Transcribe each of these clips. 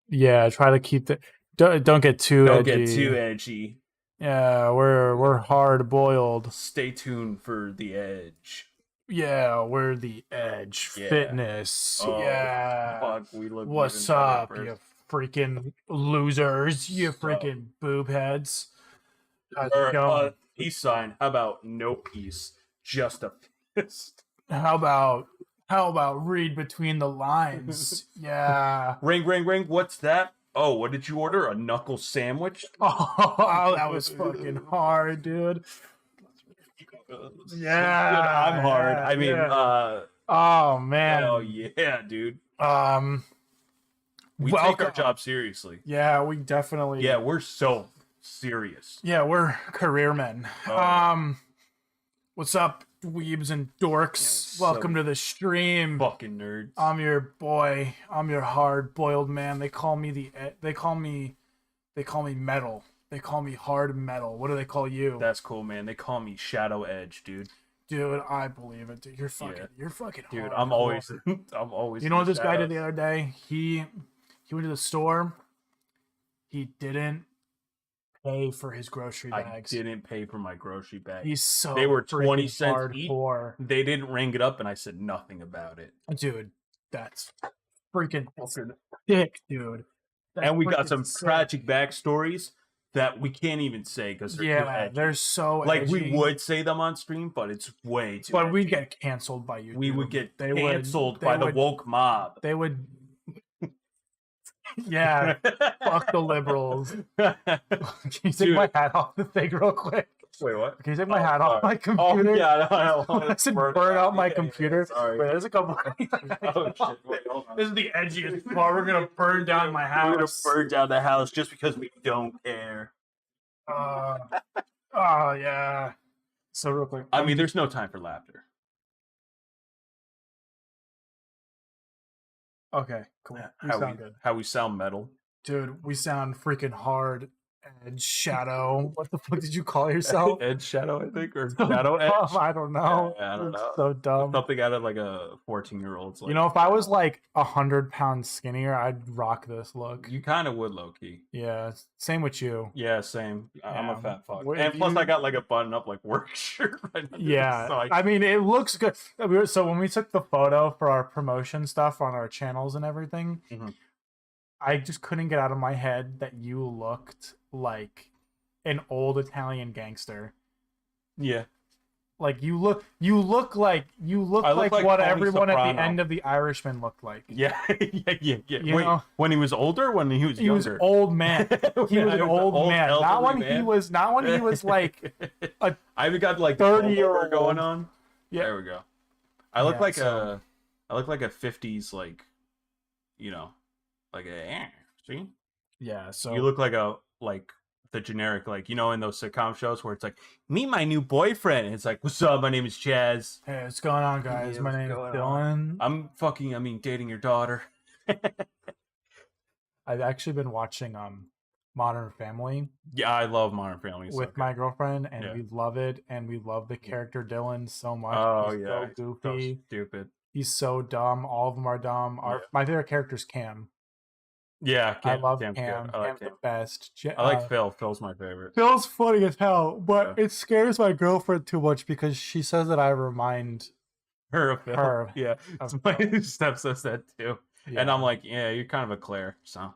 Yeah, try to keep the don't get too Don't edgy. get too edgy. Yeah, we're hard boiled. Stay tuned for the edge. Yeah, we're the edge Yeah. fitness. Oh, yeah. fuck, we look What's even better up, first. you freaking losers? You So- freaking boob heads. How's it Or going? peace sign. How about no peace? Just a fist. How about read between the lines? Yeah. Ring, ring, ring. What's that? Oh, what did you order? A knuckle sandwich? Oh, that was fucking hard, dude. Yeah, Dude, I'm hard. yeah, I mean, yeah. Oh man. oh yeah, dude. We take our welcome. job seriously. Yeah, we definitely. Yeah, we're so serious. Yeah, we're career men. Oh. What's up, dweebs and dorks? Yeah, Welcome so to the stream. Fucking nerds. I'm your boy. I'm your hard-boiled man. They call me metal. They call me hard metal. What do they call you? That's cool, man. They call me Shadow Edge, dude. Dude, I believe it. Dude, you're fucking Dude, hard. I'm always You know what this guy did the other day? He went to the store. He didn't pay for his grocery bags. I didn't pay for my grocery bag. He's so They were 20 freaking cents each. hardcore. They didn't ring it up, and I said nothing about it. Dude, that's freaking sick, dude. That's And we got freaking some sick. tragic backstories that we can't even say because they're too edgy. They're so like edgy. we would say them on stream, but it's way too. But edgy. we'd get canceled by you. We would get They canceled they by the would- woke mob. They would. Yeah, fuck the liberals. Can you take Dude. my hat off the thing real quick? Wait, what? Can you take my hat off my Oh computer? yeah, no, I said burn out my Yeah, computer. sorry. Wait, there's a couple. Oh shit! Wait, hold on. This is the edgiest part. We're gonna burn down my We're gonna house. burn down the house just because we don't care. Oh yeah. So real quick. I mean, there's no time for laughter. Okay, cool. We sound good. How we sound metal. Dude, we sound freaking hard. Edge Shadow. What the fuck did you call yourself? Edge Shadow, I think, or Shadow Edge. I don't know. Yeah, I don't know. So dumb. Something out of like a 14-year-old's. Like, You know, if I was like 100 pounds skinnier, I'd rock this look. you kind of would, low key. Yeah, same with you. Yeah, same. I'm a Yeah. fat fuck, What and if plus you- I got like a button-up like work shirt. Yeah, So I mean, it looks good. So when we took the photo for our promotion stuff on our channels and everything, Mhm. I just couldn't get out of my head that you looked like an old Italian gangster. Yeah. Like you look like I look like what Tony everyone at Soprano. the end of The Irishman looked like. Yeah, yeah. You Wait, know? when he was older, when he was He younger. was old man. He Yeah, was an old man. Not elderly when he was like a I even got like 30-year-old going on. Yeah. There we go. I look Yeah, like so- I look like a 50s like, you know, like a see. Yeah, so You look like the generic, like, you know, in those sitcom shows where it's like, meet my new boyfriend. And it's like, what's up? My name is Chaz. hey, what's going on, guys? Yeah, My what's name is going Dylan. Dating your daughter. I've actually been watching Modern Family Yeah, I love Modern Family. with my girlfriend, and Yeah. we love it, and we love the character Dylan so much. Oh, He's yeah. so goofy. So stupid. He's so dumb. All of them are dumb. My favorite character is Cam. Yeah, I love Cam's good. Cam. I like Cam's Cam. the best. I like Phil. Phil's my favorite. Phil's funny as hell, but Yeah. it scares my girlfriend too much because she says that I remind Her of Phil. her Yeah. of My Phil. step says that too. Yeah. And I'm like, yeah, you're kind of a Claire, so.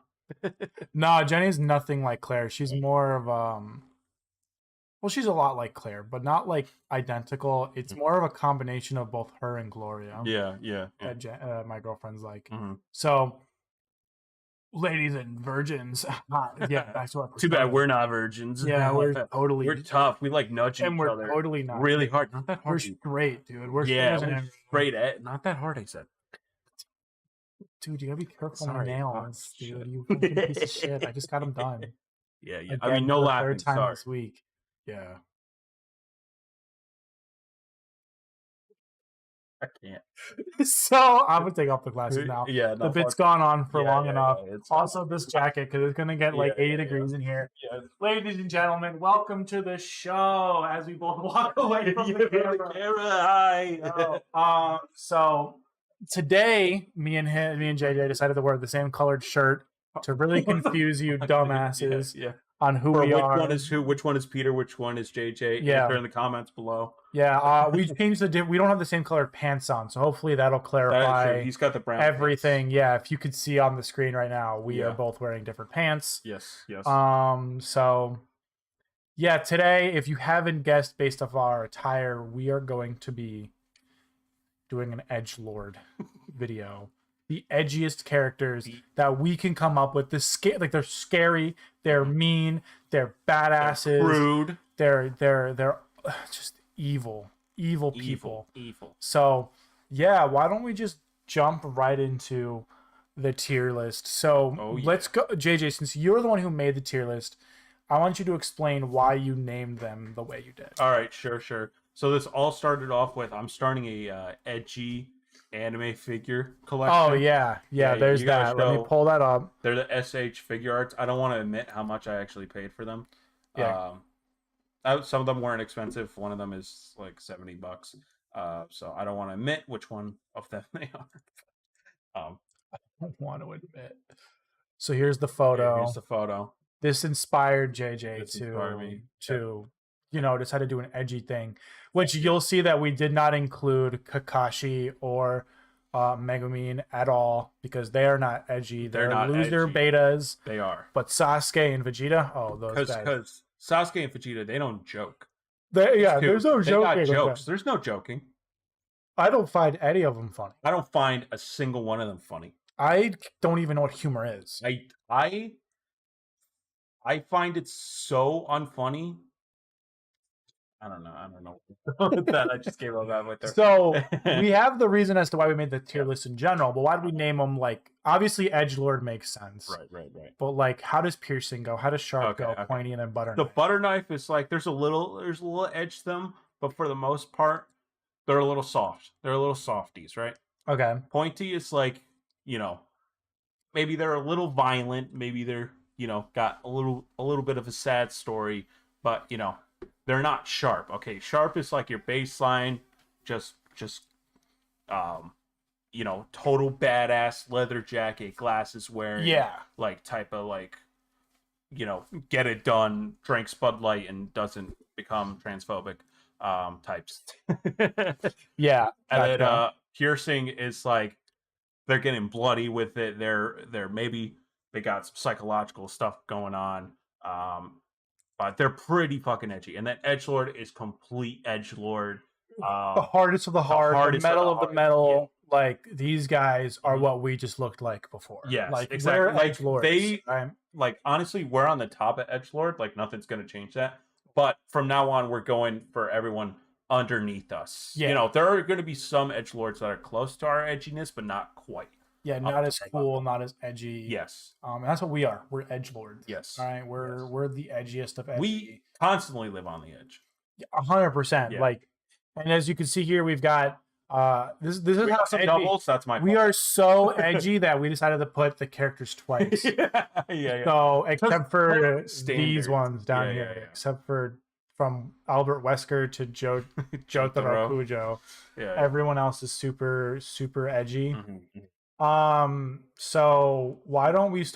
No, Jenny's nothing like Claire. She's more of well, she's a lot like Claire, but not like identical. It's more of a combination of both her and Gloria. Yeah. That my girlfriend's like. Mhm. So, ladies and virgins, yeah, that's what. Too bad we're not virgins. Yeah, we're totally. We're tough. We like nudge each and we're other totally not really hard. Not that We're hard. dude. straight, dude. We're Yeah, straight. we're straight at. Not that hard, I said. Dude, you gotta be careful Sorry. on your nails, Oh, dude. shit. You fucking piece of shit. I just got them done. Yeah. I Again mean, no for the laughing. third time Sorry. this week. Yeah. I can't. So I'm gonna take off the glasses now. Yeah. The bit's gone on for long enough. It's Also, this jacket because it's gonna get like Yeah, 80 yeah, degrees in here. Yeah. Ladies and gentlemen, welcome to the show. As we both walk away from the camera. Hi. So today, me and JJ decided to wear the same colored shirt to really confuse you dumbasses Yeah. on who Or we which are. one is who? Which one is Peter? Which one is JJ? Yeah. Answer in the comments below. Yeah, we changed we don't have the same colored pants on, so hopefully that'll That is clarify true. He's got the brown everything. pants. Yeah, if you could see on the screen right now, we are Yeah. both wearing different pants. Yes. Yes. So yeah, today, if you haven't guessed based off our attire, we are going to be doing an edgelord video. The edgiest characters that we can come up with. Like they're scary, they're mean, they're badasses, They're crude. They're just evil people. Evil. So yeah, why don't we just jump right into the tier list? So let's go, JJ. Since you're the one who made the tier list, I want you to explain why you named them the way you did. All right, sure. So this all started off with I'm starting a edgy anime figure collection. Oh yeah. There's that. Let me pull that up. They're the SH figure arts. I don't want to admit how much I actually paid for them. Yeah. Some of them weren't expensive. One of them is like $70. So I don't want to admit which one of them they are. I don't want to admit. So here's the photo. Here's the photo. This inspired JJ This inspired me. to decide to do an edgy thing, which you'll see that we did not include Kakashi or Megumin at all because they are not edgy. They're not loser edgy. betas. They are. But Sasuke and Vegeta, those guys. Because Sasuke and Vegeta, they don't joke. There's no joking. They got jokes. There's no joking. I don't find any of them funny. I don't find a single one of them funny. I don't even know what humor is. I find it so unfunny. I don't know. That I just gave up that right there. So we have the reason as to why we made the tier list in general, but why did we name them? Like, obviously, edgelord makes sense. Right. But like, how does piercing go? How does sharp go? Okay. Pointy and then butter. The butter knife is like there's a little edge to them, but for the most part, they're a little soft. They're a little softies, right? Okay. Pointy is like, maybe they're a little violent. Maybe they're got a little bit of a sad story, but they're not sharp. Okay, sharp is like your baseline, just total badass leather jacket, glasses wearing, like type of like, get it done, drinks Bud Light and doesn't become transphobic, types. Yeah, and then piercing is like they're getting bloody with it. They're maybe they got some psychological stuff going on. But they're pretty fucking edgy. And that edgelord is complete edgelord. The hardest of the hard, the metal of the metal. Yeah. Like, these guys are what we just looked like before. Yes, like, exactly. Like, edgelords. Like, honestly, we're on the top of edgelord. Like, nothing's going to change that. But from now on, we're going for everyone underneath us. Yeah. There are going to be some edgelords that are close to our edginess, but not quite. Yeah, not as cool, not as edgy. Yes. And that's what we are. We're edgelords. Yes. All right. We're the edgiest of edgy. We constantly live on the edge. 100%. Like, and as you can see here, we've got this is how some edgy. doubles. That's my. We are so edgy that we decided to put the characters twice. Yeah. So except for these ones down Yeah, here, yeah. except for from Albert Wesker to Jotaro Kujo. Yeah. Everyone else is super edgy. Mm-hmm. So why don't we just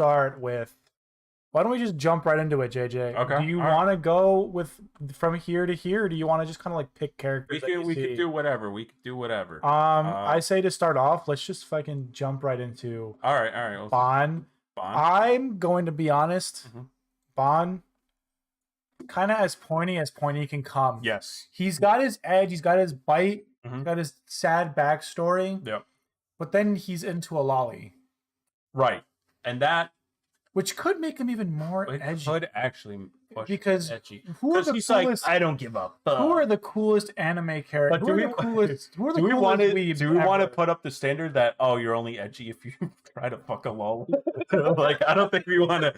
jump right into it, JJ? Okay. Do you want to go from here to here, or do you want to just kind of like pick characters? We could do whatever. I say to start off, let's just fucking jump right into. All right. Bon. I'm going to be honest. Mm-hmm. Bon, kind of as pointy can come. Yes. He's got his edge. He's got his bite. Mm-hmm. He's got his sad backstory. Yep. But then he's into a lolly. Right. And that... Which could make him even more edgy. Could actually push because edgy. Who are the he's coolest, like, I don't give up. Who are the coolest anime characters? Do we want to put up the standard that you're only edgy if you try to fuck a lol? Like, I don't think we want to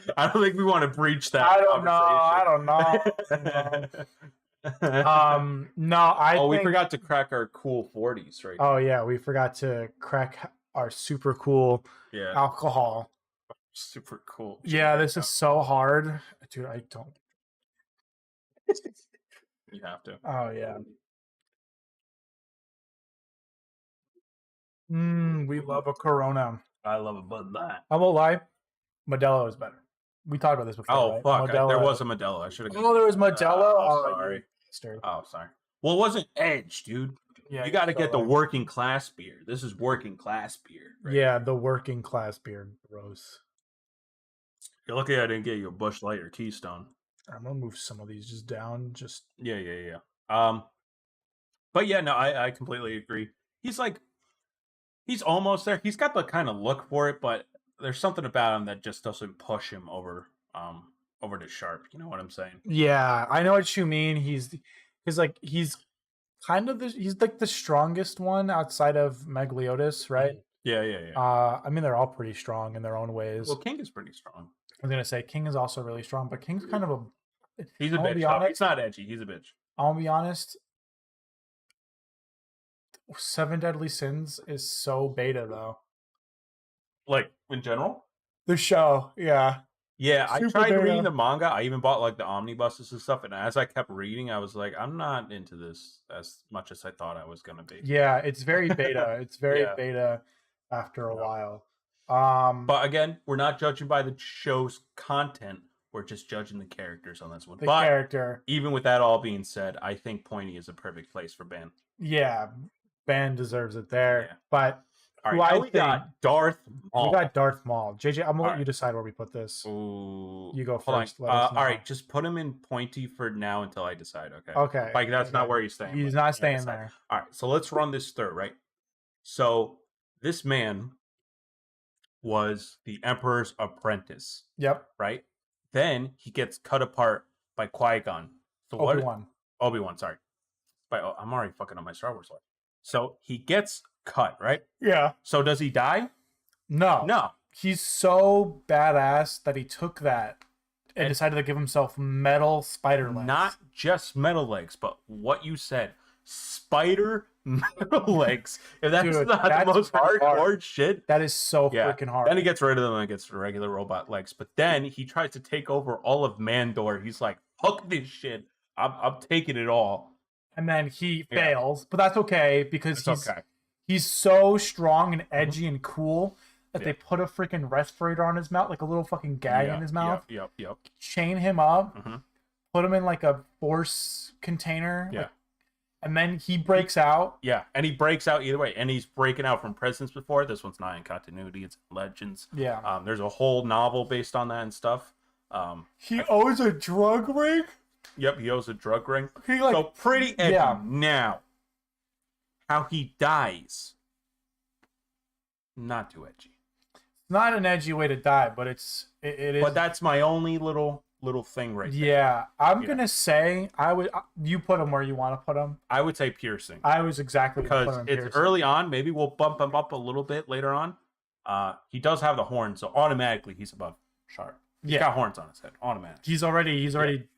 breach that. I don't know. No, we forgot to crack our cool 40s, right? Oh yeah, we forgot to crack our super cool alcohol. Super cool. Yeah, this is so hard. Dude, I don't. You have to. Oh yeah. We love a Corona. I love a Bud Light. I won't lie. Modelo is better. We talked about this before. Oh right? fuck! Modelo. There was a Modelo. I should have. Oh, there was Modelo. Oh, Oh, sorry. you bastard. Oh, sorry. Well, it wasn't Edge, dude. Yeah, you got to so get the right. working class beer. This is working class beer. Right Yeah, here. the working class beer. Gross. You're lucky I didn't get you a Busch Light or Keystone. I'm gonna move some of these just down. Just Yeah. But yeah, no, I completely agree. He's almost there. He's got the kind of look for it, but there's something about him that just doesn't push him over to sharp. You know what I'm saying? yeah, I know what you mean. He's kind of he's like the strongest one outside of Megliotis, right? Yeah. I mean they're all pretty strong in their own ways. Well, King is pretty strong. I was gonna say King is also really strong, but King's kind of a He's a bitch. No, he's not edgy. He's a bitch. I'll be honest. 7 Deadly Sins is so beta though. Like in general? The show, yeah. Yeah, I Super tried beta. reading the manga. I even bought like the omnibuses and stuff. And as I kept reading, I was like, I'm not into this as much as I thought I was gonna be. Yeah, it's very beta. It's very Yeah. beta after a while. But again, we're not judging by the show's content. We're just judging the characters on this one. the But character, even with that all being said, I think Pointy is a perfect place for Ben. yeah, Ben deserves it there. Yeah. But All who right, I now we got Darth Maul. we got Darth Maul. JJ, I'm gonna let right. you decide where we put this. Ooh, You go hold on. first. Let us know. All right, just put him in Pointy for now until I decide. Okay. Okay. Like that's not okay. where he's staying. He's but not I staying decide. there. All right, so let's run this through, right? So this man was the Emperor's apprentice, Yep. right? Then he gets cut apart by Qui-Gon. So what? Obi-Wan, sorry. I'm already fucking up my Star Wars life. So he gets cut, right? Yeah. So does he die? No. No. He's so badass that he took that and And- decided to give himself metal spider legs. Not just metal legs, but what you said. Spider metal legs. If that's Dude, not that's the most hard. hardcore shit. That is so Yeah. freaking hard. Then he gets rid of them and gets regular robot legs. But then he tries to take over all of Mandor. He's like, fuck this shit. I'm taking it all. And then he Yeah. fails, but that's okay because It's okay. he's so strong and edgy and cool that Yeah. they put a freaking respirator on his mouth, like a little fucking gag in his mouth, Yep. chain him up, Mhm. put him in like a force container, Yeah. and then he breaks out. Yeah, and he breaks out either way, and he's breaking out from Presence before. This one's not in continuity; it's in Legends. Yeah, There's a whole novel based on that and stuff. he owns a drug ring. Yep, he owes a drug ring. He like So pretty edgy. yeah. Now, how he dies, not too edgy. not an edgy way to die, but it is. But that's my only little thing right there. yeah, I'm Yeah. gonna say I would. You put him where you want to put him. I would say piercing. I was exactly gonna Because put him it's piercing. early on. Maybe we'll bump him up a little bit later on. He does have the horn, so automatically he's above Sharp. He's Yeah. got horns on his head, automatic. He's already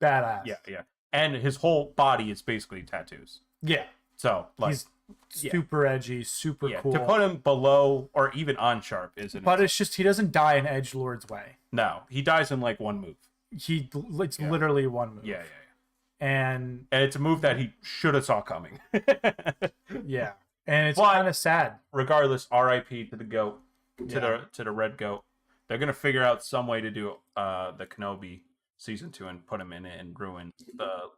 badass. Yeah. And his whole body is basically tattoos. Yeah. So like He's super edgy, super cool. to put him below or even on Sharp isn't. But it's just he doesn't die in edgelord's way. No, he dies in like one move. It's literally one move. Yeah. And And it's a move that he should have saw coming. yeah. And it's But- kind of sad. Regardless, R.I.P. to the goat, Yeah. to the red goat. They're gonna figure out some way to do the Kenobi season 2 and put him in it and ruin the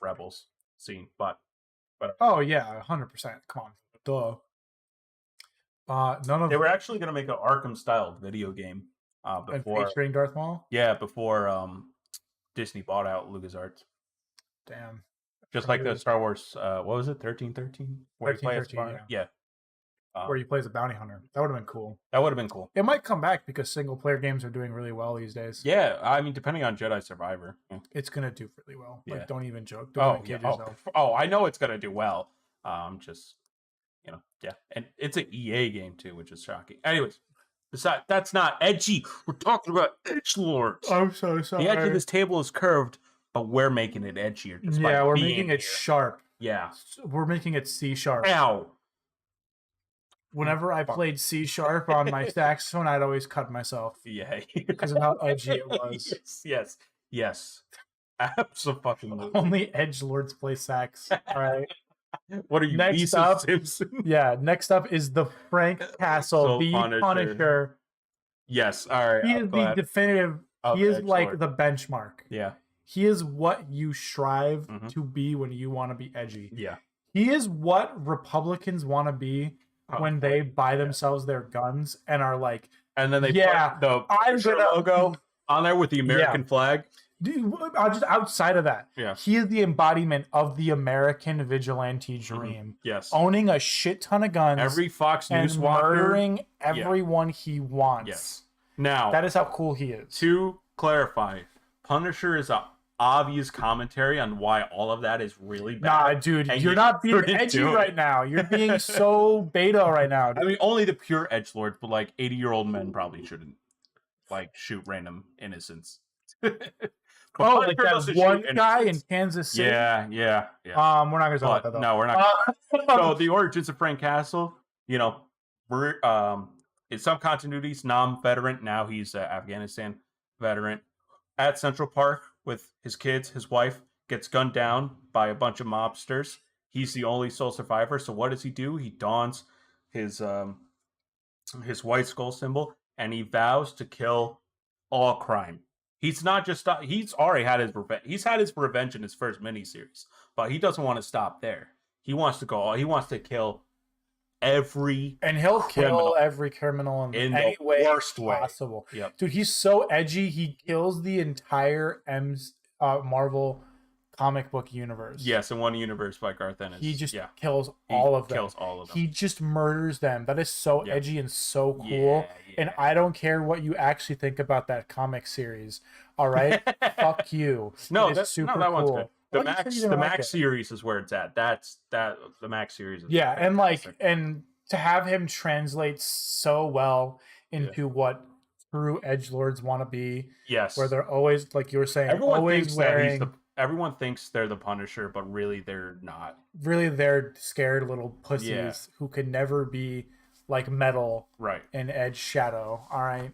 Rebels scene. But Oh yeah, 100%. Come on. Duh. None of they were actually gonna make an Arkham styled video game before featuring Darth Maul. before Disney bought out LucasArts. Damn. Just like the Star Wars, what was it, 1313? Where you play as 1313, yeah. Where he plays a bounty hunter. That would have been cool. That would have been cool. It might come back because single player games are doing really well these days. Yeah, I mean, depending on Jedi Survivor. Yeah. It's gonna do really well. Yeah. Like, don't even joke. Don't even kid yourself. I know it's gonna do well. Just yeah, and it's an EA game too, which is shocking. Anyways, besides, that's not edgy. We're talking about edgelords. I'm so sorry. The edge of this table is curved, but we're making it edgier. just by Yeah, we're being making it here. sharp. Yeah. We're making it C sharp. Ow. Whenever I played C sharp on my saxophone, I'd always cut myself Yeah. because of how edgy it was. Yes. Absolutely. Only edgelords play sax. All right. What are you, Next Lisa up- Simpson? Yeah. Next up is the Frank Castle, So the Punisher. Punisher. Yes. All right. He I'm is the glad. definitive. of He is edgelord. like the benchmark. Yeah. He is what you strive Mhm. to be when you want to be edgy. Yeah. He is what Republicans want to be when they buy themselves their guns and are like, And then they yeah, put the I'm Pusher gonna logo on there with the American flag. Dude, just outside of that, Yeah. he is the embodiment of the American vigilante dream. Yes. Owning a shit ton of guns, Every Fox and News walker. murdering everyone he wants. Yes. Now, that is how cool he is. To clarify, Punisher is a obvious commentary on why all of that is really bad. Nah, dude, and you're you not being shouldn't edgy do it. right now. You're being so beta right now. I mean, only the pure edgelords, but like 80-year-old men probably shouldn't like shoot random innocents. Oh, like that one guy in Kansas City. Yeah. We're not gonna talk about that though. No, we're not. So the origins of Frank Castle, you know, we're in some continuities, veteran. Now he's an Afghanistan veteran at Central Park with his kids. His wife gets gunned down by a bunch of mobsters. He's the only sole survivor. So what does he do? He dons his white skull symbol and he vows to kill all crime. He's not just he's already had his revenge. He's had his revenge in his first miniseries, but he doesn't want to stop there. He wants to go. He wants to kill every and he'll criminal kill every criminal in any the way worst possible. way. Yep. Dude, he's so edgy. He kills the entire Marvel comic book universe. Yes, in one universe by Garth Ennis. He just kills all of them. Kills all of them. He just murders them. That is so edgy and so cool. Yeah. And I don't care what you actually think about that comic series. All right, fuck you. No, that's super that cool. one's good. The Why did you say you Max didn't like it? series is where it's at. The Max series is and fantastic. and to have him translate so well into what true edgelords want to be. Yes. Where they're always, like you were saying, everyone always thinks wearing. Everyone thinks they're the Punisher, but really they're not. Really, they're scared little pussies who could never be like Metal and Edge Shadow. All right.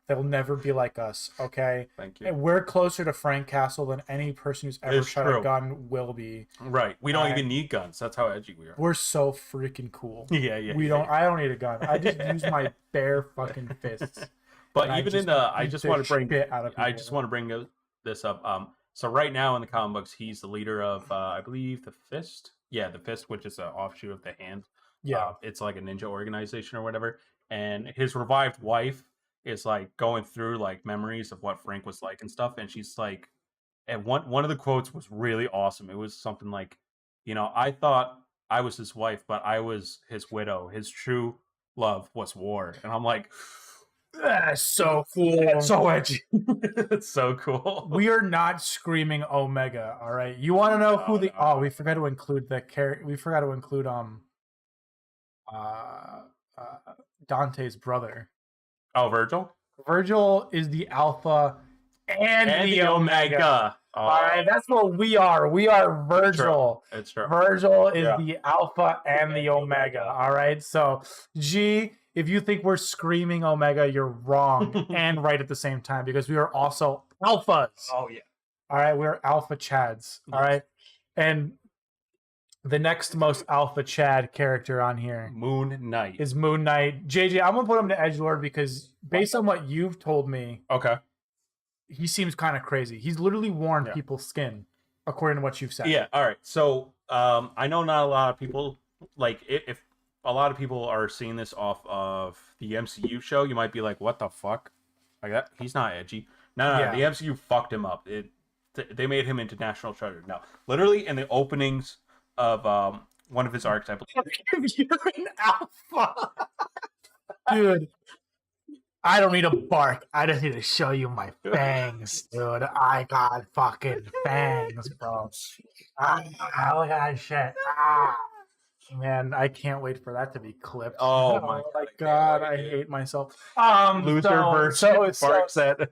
They'll never be like us, okay? Thank you. And we're closer to Frank Castle than any person who's ever shot a gun will be. Right. We don't even need guns. That's how edgy we are. We're so freaking cool. Yeah. I don't need a gun. I just use my bare fucking fists. But even in the, I just want to bring this up. So right now in the comic books, he's the leader of, I believe, the Fist. Yeah, the Fist, which is an offshoot of the Hand. Yeah. It's like a ninja organization or whatever. And his revived wife is like going through like memories of what Frank was like and stuff. And she's like, and one of the quotes was really awesome. It was something like, I thought I was his wife, but I was his widow. His true love was war. And I'm like, that's so cool. That's so edgy. It's so cool. We are not screaming Omega, all right? You want to know who the... Oh, we forgot to include the character. We forgot to include Dante's brother. Oh, Virgil? Virgil is the Alpha and the Omega. Oh. All right, that's what we are. We are Virgil. It's true. Virgil is the Alpha and the Omega. All right, so G, if you think we're screaming Omega, you're wrong and right at the same time because we are also Alphas. Oh, yeah. All right, we're Alpha Chads. All right, and the next most Alpha Chad character on here, Moon Knight, is Moon Knight. JJ, I'm gonna put him to edgelord because based on what you've told me, he seems kind of crazy. He's literally worn people's skin, according to what you've said. Yeah. All right. So I know not a lot of people like if a lot of people are seeing this off of the MCU show, you might be like, "What the fuck?" Like that. He's not edgy. No. The MCU fucked him up. They made him into national treasure. No, literally in the openings of one of his arcs, I believe. You're an alpha, dude. I don't need to bark. I just need to show you my fangs, dude. I got fucking fangs, bro. Look at that shit. Man, I can't wait for that to be clipped. Oh my god, I hate myself. Luther versus Barkset.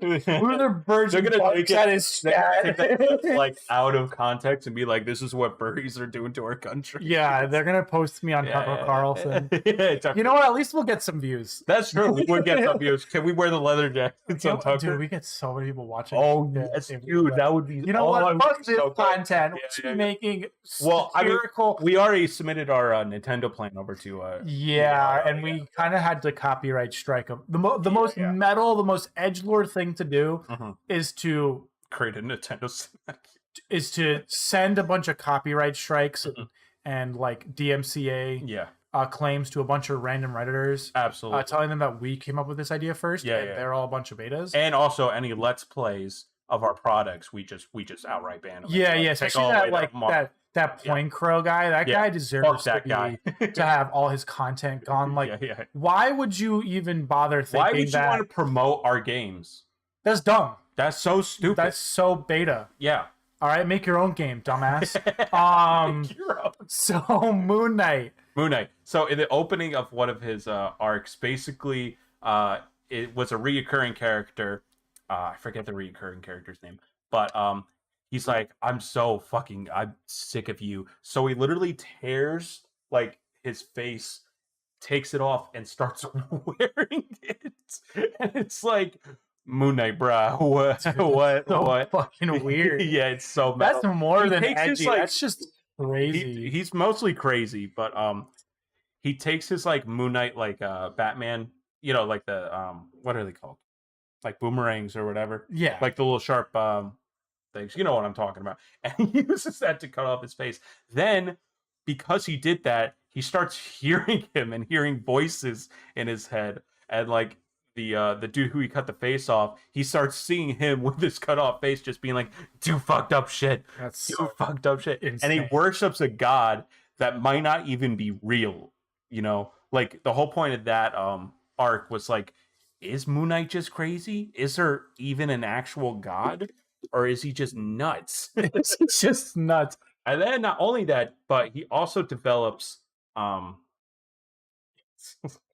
Luther versus Barkset is that, like out of context and be like, "This is what furries are doing to our country." Yeah, they're gonna post me on Tucker Carlson. You know what? At least we'll get some views. That's true. We would get some views. Can we wear the leather jackets on Tucker? Dude, we get so many people watching. Oh yes, dude, that would be. You know what? Fuck this content. We should be making satirical. We already submitted our Nintendo plan over to. And we kind of had to copyright strike him. The most metal, the most edgelord thing to do is to create a Nintendo cinematic. Is to send a bunch of copyright strikes and like DMCA claims to a bunch of random Redditors. Absolutely. Telling them that we came up with this idea first. Yeah, and they're all a bunch of betas. And also any Let's Plays of our products, we just outright ban them. Yeah, especially that Point Crow guy. That guy deserves to have all his content gone. Like, why would you even bother thinking Why would you want to promote our games? That's dumb. That's so stupid. That's so beta. Yeah. All right, make your own game, dumbass. So Moon Knight. So in the opening of one of his arcs, basically, it was a reoccurring character. I forget the reoccurring character's name, but he's like, I'm sick of you. So he literally tears like his face, takes it off, and starts wearing it. And it's like, Moon Knight, bruh. What? Fucking weird. Yeah, it's so metal. That's more than edgy. That's just crazy. He's mostly crazy, but he takes his like Moon Knight like Batman, like the what are they called? Like boomerangs or whatever. Yeah. Like the little sharp things. You know what I'm talking about. And he uses that to cut off his face. Then, because he did that, he starts hearing him and hearing voices in his head. And like the dude who he cut the face off, he starts seeing him with his cut off face just being like, do fucked up shit. That's do fucked up shit. Insane. And he worships a god that might not even be real. Like the whole point of that arc was like, is Moon Knight just crazy? Is there even an actual god? Or is he just nuts? It's just nuts. And then not only that, but he also develops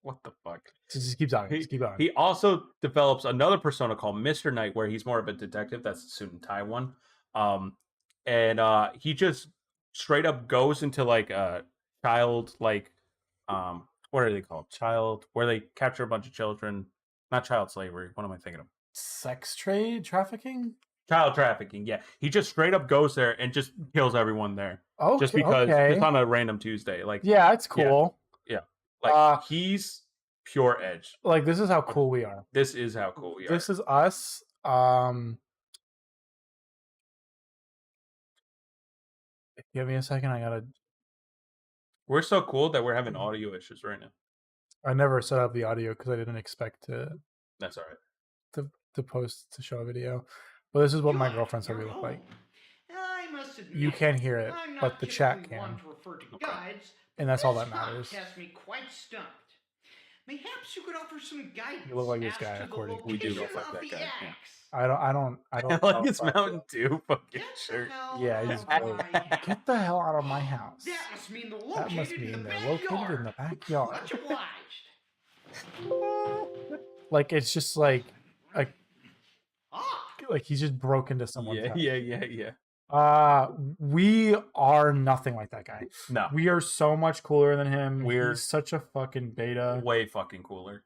what the fuck? Just keep talking. He also develops another persona called Mr. Knight, where he's more of a detective. That's the suit and tie one. And he just straight up goes into like a child, like what are they called? Child, where they capture a bunch of children. Not child slavery. What am I thinking of? Sex trade, trafficking? Child trafficking, yeah. He just straight up goes there and just kills everyone there. Oh, just because it's on a random Tuesday. Like, yeah, it's cool. Yeah. Like he's pure edge. Like, this is how cool we are. This is how cool we are. This is us. Give me a second. I gotta. We're so cool that we're having audio issues right now. I never set up the audio because I didn't expect to. That's all right. To post to show a video, but this is what my girlfriend's gonna look like. I must admit, you can't hear it, but the chat can, and that's all that matters. Has me quite stumped. Perhaps you could offer some guidance. You look like this guy, according to we do look like that guy. Yeah. I don't like his Mountain Dew fucking shirt. Yeah, he's great. Get the hell out of my house. That must mean they're located in the backyard. Much obliged. Like, it's just like he's just broke into someone's house. Yeah. We are nothing like that guy. No. We are so much cooler than him. He's such a fucking beta. Way fucking cooler.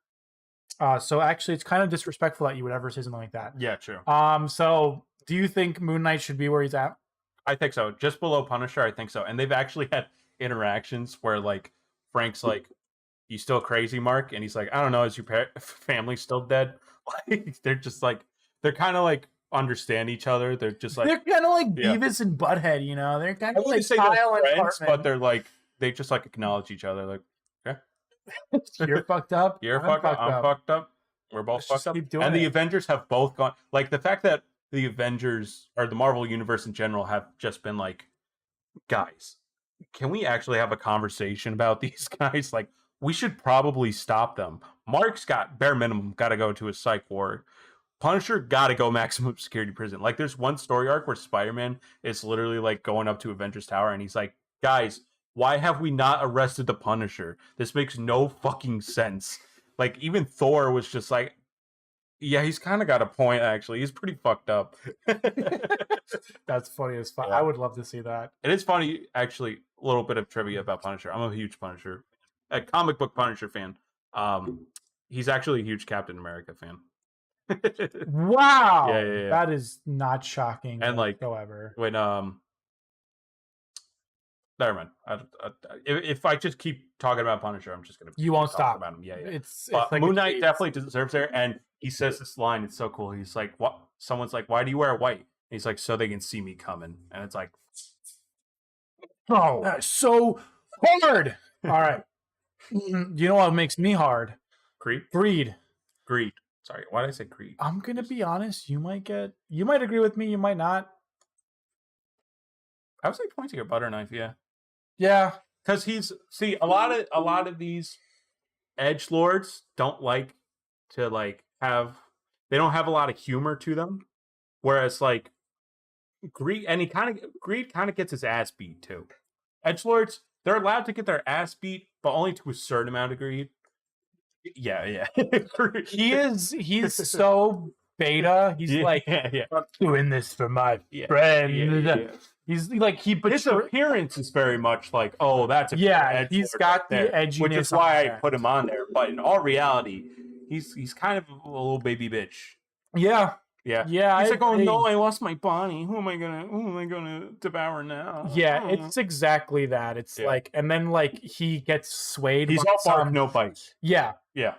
So actually, it's kind of disrespectful that you would ever say something like that. Yeah, true. So do you think Moon Knight should be where he's at? I think so. Just below Punisher, I think so. And they've actually had interactions where, like, Frank's like, "You still crazy, Mark?" And he's like, "I don't know. Is your family still dead?" Like, they're just like, they're kind of like understand each other. They're just like, they're kind of like Beavis and Butthead, you know? They're kind of like say they're friends, but they're like, they just like acknowledge each other. Like, okay, you're fucked up. You're fucked up. I'm fucked up. We're both fucked up. And the Avengers have both gone. Like, the fact that the Avengers or the Marvel Universe in general have just been like, guys, can we actually have a conversation about these guys? Like, we should probably stop them. Mark's got bare minimum got to go to a psych ward. Punisher got to go maximum security prison. Like, there's one story arc where Spider-Man is literally like going up to Avengers Tower and he's like, guys, why have we not arrested the Punisher? This makes no fucking sense. Like, even Thor was just like, yeah, he's kind of got a point, actually. He's pretty fucked up. That's funny as fuck. Yeah. I would love to see that. It is funny, actually, a little bit of trivia about Punisher. I'm a huge Punisher, a comic book Punisher fan. He's actually a huge Captain America fan. Wow. Yeah. That is not shocking and like, whatsoever. when Never mind. If I just keep talking about Punisher, I'm just gonna. You won't keep talking stop. about him. Yeah, yeah. It's But like Moon Knight definitely deserves there, and he says this line. It's so cool. He's like, "What?" Someone's like, "Why do you wear white?" And he's like, "So they can see me coming." And it's like, oh, so hard. All right. You know what makes me hard? Creed. Greed. Sorry, why did I say Creed? I'm gonna be honest. You might agree with me. You might not. I would say pointing a butter knife. Yeah. Yeah. Because a lot of these edge lords don't like to they don't have a lot of humor to them, whereas like Greed kind of gets his ass beat too. Edge lords, they're allowed to get their ass beat, but only to a certain amount of greed. Yeah. He's so beta. He's like, yeah. I'm doing this for my friend. Yeah. He's like his appearance is very much like, oh, that's a edge he's got right the edginess, which is why I put him on there. But in all reality, he's kind of a little baby bitch. Yeah. He's like, oh no, I lost my body. Who am I gonna devour now? Yeah, it's exactly that. It's like, and then like he gets swayed. He's all bark, no bites. Yeah.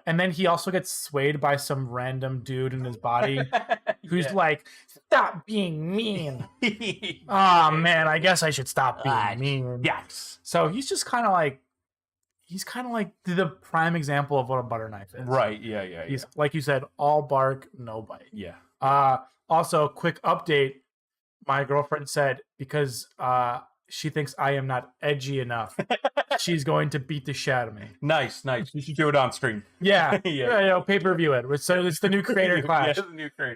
And then he also gets swayed by some random dude in his body who's like, stop being mean. Oh man, I guess I should stop being mean. Yes. So he's just kind of like the prime example of what a butter knife is. Right. Yeah. He's like you said, all bark, no bite. Yeah. Also, quick update. My girlfriend said because she thinks I am not edgy enough, she's going to beat the shit out of me. Nice. You should do it on stream. Yeah. Pay-per-view it. So it's the new creator clash.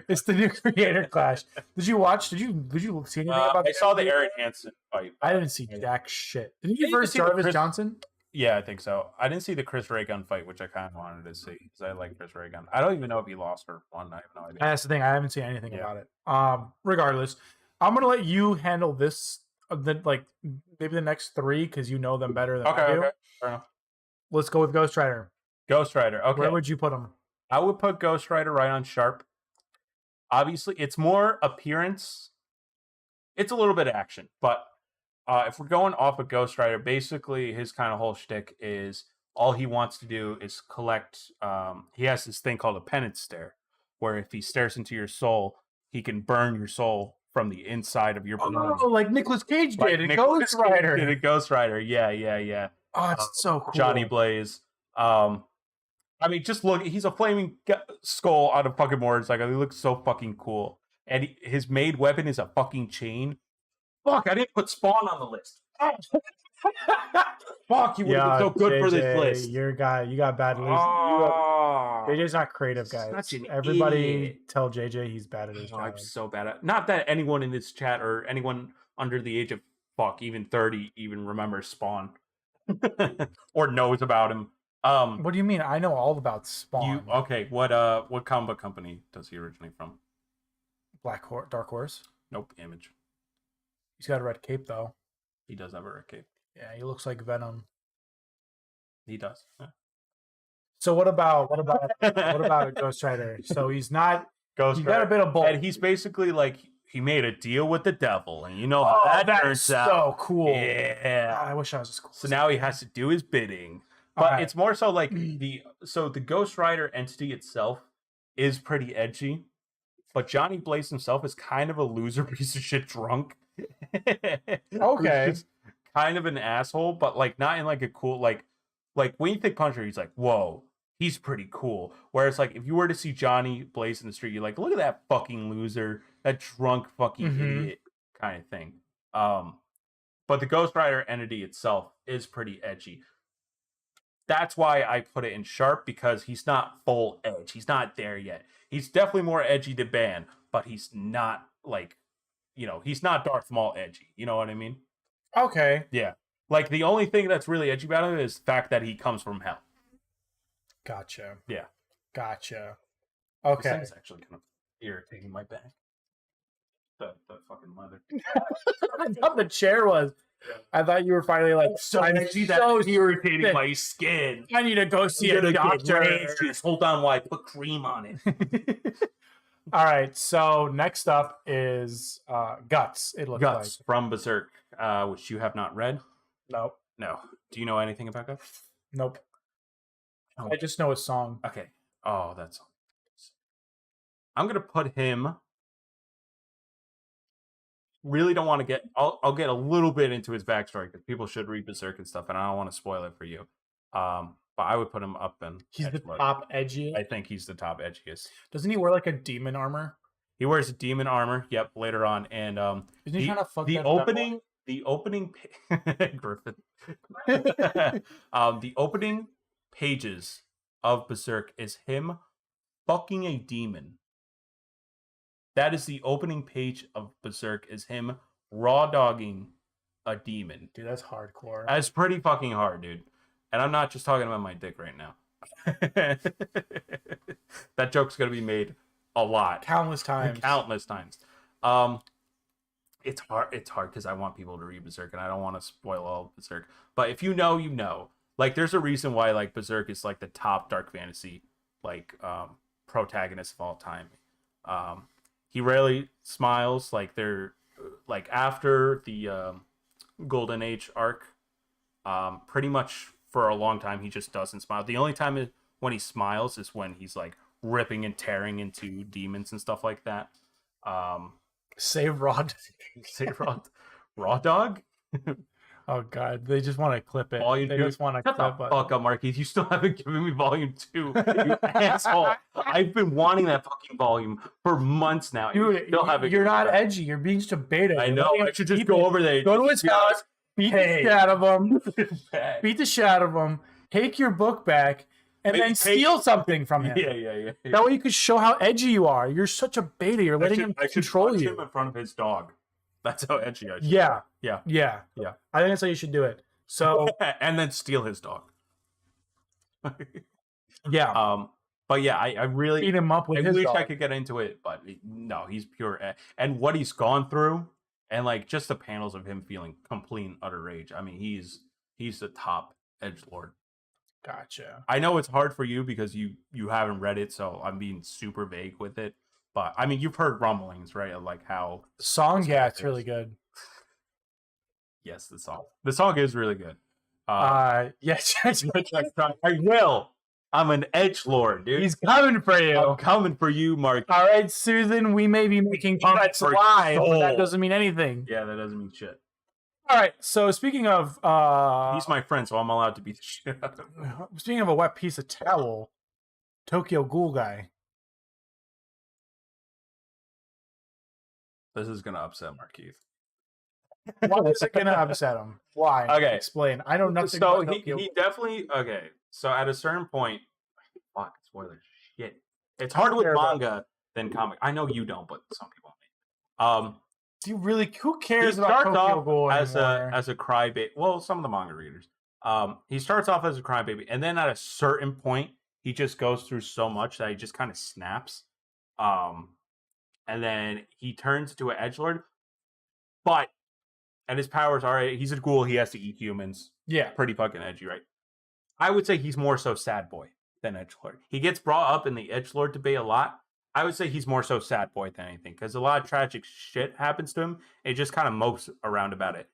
It's the new creator clash. Did you see anything about I saw the Aaron Hansen fight. I didn't see jack shit. Didn't you first Jarvis Johnson? Yeah, I think so. I didn't see the Chris Ray gun fight, which I kind of wanted to see because I like Chris Ray gun. I don't even know if he lost or won. I have no idea. That's the thing. I haven't seen anything about it. Regardless, I'm gonna let you handle this. Maybe the next three because you know them better than I do. Okay. Fair enough. Let's go with Ghost Rider. Okay. Where would you put him? I would put Ghost Rider right on sharp. Obviously, it's more appearance. It's a little bit of action, but if we're going off of Ghost Rider, basically his kind of whole shtick is all he wants to do is collect. He has this thing called a penance stare, where if he stares into your soul, he can burn your soul from the inside of your body. Oh, like Nicolas Cage did in Ghost Rider. Yeah. Oh, it's so cool. Johnny Blaze. I mean, just look. He's a flaming skull out of fucking motorcycle. He looks so fucking cool. And his made weapon is a fucking chain. Fuck, I didn't put Spawn on the list. Fuck, you would have been so good JJ, for this list. You got bad news. JJ's not creative, guys. Everybody idiot. Tell JJ he's bad at his job. I'm so bad at. Not that anyone in this chat or anyone under the age of even 30 even remembers Spawn or knows about him. What do you mean? I know all about Spawn. What comic book company does he originate from? Dark Horse. Nope, Image. He's got a red cape though. He does have a red cape. Yeah, he looks like Venom. He does. Yeah. So what about Ghost Rider? So he's not Ghost Rider. Got a bit of both. And he's basically like he made a deal with the devil, and you know how that turns out. So cool. Yeah. God, I wish I was as cool. So now he has to do his bidding. But it's more so like the Ghost Rider entity itself is pretty edgy. But Johnny Blaze himself is kind of a loser piece of shit drunk. Okay. Kind of an asshole, but like not in like a cool like when you think Punisher, he's like, whoa, he's pretty cool. Whereas like if you were to see Johnny Blaze in the street, you're like, look at that fucking loser, that drunk fucking idiot kind of thing. But the Ghost Rider entity itself is pretty edgy. That's why I put it in sharp, because he's not full edge. He's not there yet. He's definitely more edgy than Ban, but he's not like, he's not Darth Maul edgy. You know what I mean? Okay. Yeah. Like the only thing that's really edgy about him is the fact that he comes from hell. Gotcha. Yeah. Gotcha. This Okay. thing's actually kind of irritating my back. The fucking leather. I thought the chair was. I thought you were finally like, I see that irritating my skin. I need to go see a doctor. Hold on while I put cream on it. All right, so next up is Guts. It looks Guts from Berserk, which you have not read. Nope. No. Do you know anything about Go? Nope. Oh. I just know a song. Okay. Oh, that's. I'm gonna put him. Really don't want to get. I'll get a little bit into his backstory because people should read Berserk and stuff, and I don't want to spoil it for you. But I would put him up in. He's the edgelord. top edgy. I think he's the top edgiest. Doesn't he wear like a demon armor? He wears demon armor. Yep, later on, and Isn't he trying to fuck the that opening. The opening. Griffin. The opening pages of Berserk is him fucking a demon. That is the opening page of Berserk, is him raw dogging a demon. Dude, that's hardcore. That's pretty fucking hard, dude. And I'm not just talking about my dick right now. That joke's gonna be made a lot. Countless times. Countless times. It's hard because I want people to read Berserk and I don't want to spoil all of Berserk. But if you know, you know. Like there's a reason why like Berserk is like the top dark fantasy like protagonist of all time. He rarely smiles. Like they're like after the Golden Age arc, pretty much for a long time he just doesn't smile. The only time when he smiles is when he's like ripping and tearing into demons and stuff like that. Save raw. Say raw dog. Oh god, they just want to clip it. Volume They 2. just want to Shut clip the it. fuck up, Marquise. You still haven't given me volume 2. You asshole. I've been wanting that fucking volume for months now. Dude, still haven't you're given me not that. edgy. You're being just a beta. I You're know. letting I him should just keep go it. over there. Go to his house, beat the shit out of him, beat the shit out of him, take your book back, and then steal something from him. Yeah. That way you could show how edgy you are. You're such a beta. You're letting him control punch you. him in front of his dog. That's how edgy I should. Yeah. Yeah. I think that's how you should do it. So And then steal his dog. yeah, But yeah, I really beat him up with I his wish dog. I could get into it, but no, he's pure. And what he's gone through, and like just the panels of him feeling complete and utter rage. I mean, he's the top edgelord. Gotcha. I know it's hard for you because you haven't read it, so I'm being super vague with it. But I mean, you've heard rumblings, right? Of like how Song, yeah, it's is. really good. yes, the song is really good. Yes, I will. I'm an edgelord, dude. he's coming for you. I'm coming for you, Mark. All right, Susan, we may be making cuts for live, but that soul. doesn't mean anything. Yeah, that doesn't mean shit. All right, so speaking of He's my friend, so I'm allowed to beat the shit out of him. speaking of a wet piece of towel, Tokyo Ghoul guy. This is gonna upset Markeith. Why is it gonna upset him? Why? Okay. Explain. I know nothing So about Tokyo. he definitely So at a certain point, fuck spoilers, shit. It's harder with care about manga than comic. I know you don't, but some people may. Do you really? Who He cares about starts Tokyo off Ghoul as anymore? a crybaby. Well, some of the manga readers. He starts off as a crybaby, and then at a certain point, he just goes through so much that he just kind of snaps. And then he turns into an edgelord, and his powers are he's a ghoul. He has to eat humans. Yeah. Pretty fucking edgy, right? I would say he's more so sad boy than edgelord. He gets brought up in the edgelord debate a lot. I would say he's more so sad boy than anything because a lot of tragic shit happens to him. And he just kind of mopes around about it.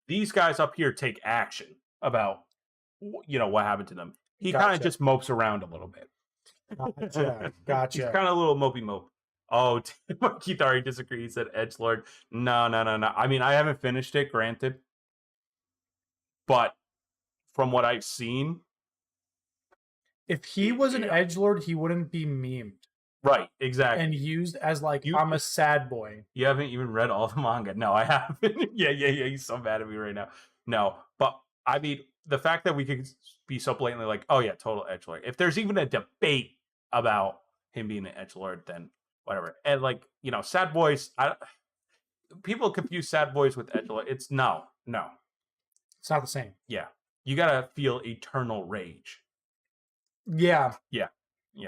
These guys up here take action about what happened to them. He kind Gotcha. of just mopes around a little bit. Gotcha. He's kind of a little mopey mope. Oh, Keith already disagreed. He said edgelord. No. I mean, I haven't finished it, granted. But from what I've seen, If he was an edgelord, he wouldn't be memed right, exactly. and used as like I'm a sad boy. You haven't even read all the manga. No, I haven't. yeah. He's so mad at me right now. No, but I mean, the fact that we could be so blatantly like, oh yeah, total edgelord. If there's even a debate about him being an edgelord, then whatever. And like, sad boys, people confuse sad boys with edgelord. It's no. It's not the same. Yeah. You gotta feel eternal rage. Yeah. Yeah.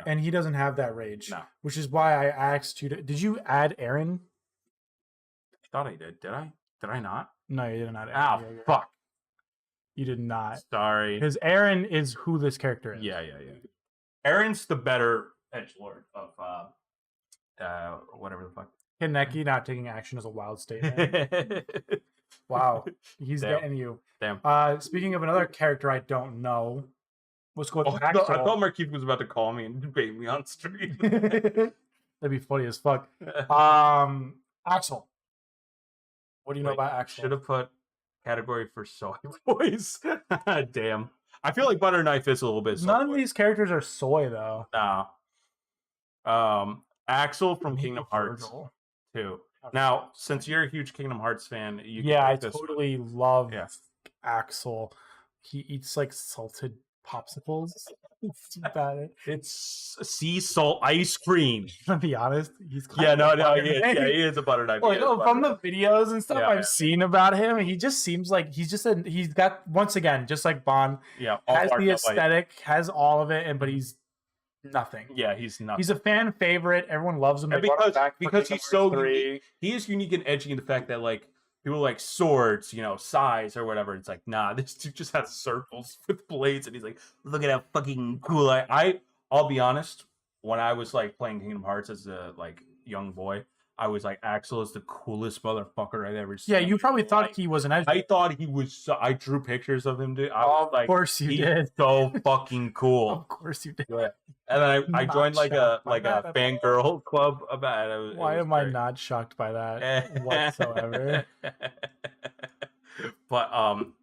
And he doesn't have that rage. No. Which is why I asked you did you add Aaron? I thought I did. Did I? Did I not? No, you did not. Ah, fuck. You did not. Sorry. Because Aaron is who this character is. Yeah. Aaron's the better edgelord of whatever the fuck. Hideki not taking action is a wild statement. Wow, he's Damn. getting you. Damn. Speaking of another character I don't know, let's go with I Axel. thought Markeith was about to call me and debate me on stream. That'd be funny as fuck. Axel. What do you know about Axel? Should have put category for soy boys. Damn. I feel like Butter Knife is a little bit soy None of boy. these characters are soy though. Nah. Axel from Maybe Kingdom Hearts Virgil. 2. Now, since you're a huge Kingdom Hearts fan, you can I pick this one. totally love Yeah. Axel. He eats like salted popsicles. It's about it. It's sea salt ice cream. To be honest, he's kind Yeah, of no, a butter he is. knife. Yeah, he is a Butter Knife. Like from the videos and stuff Yeah, I've seen about him, he just seems like he's got, once again, just like Bond, all has marked the up, like- aesthetic, has all of it, but he's nothing. Yeah, he's not. He's a fan favorite. Everyone loves him. And They brought him back for because Kingdom he's so Hearts 3. unique. He is unique and edgy in the fact that like people like swords, size or whatever. It's like, nah, this dude just has circles with blades, and he's like, look at how fucking cool I'll be honest, when I was like playing Kingdom Hearts as a like young boy, I was like, Axel is the coolest motherfucker I've ever seen. Yeah, you probably thought he was an edge. I thought he was. I drew pictures of him, dude. I was like, of course you he's did. so fucking cool. Of course you did. Yeah. And then I Not joined like a shocked by that at fangirl club about it. Why am I not shocked by that whatsoever? But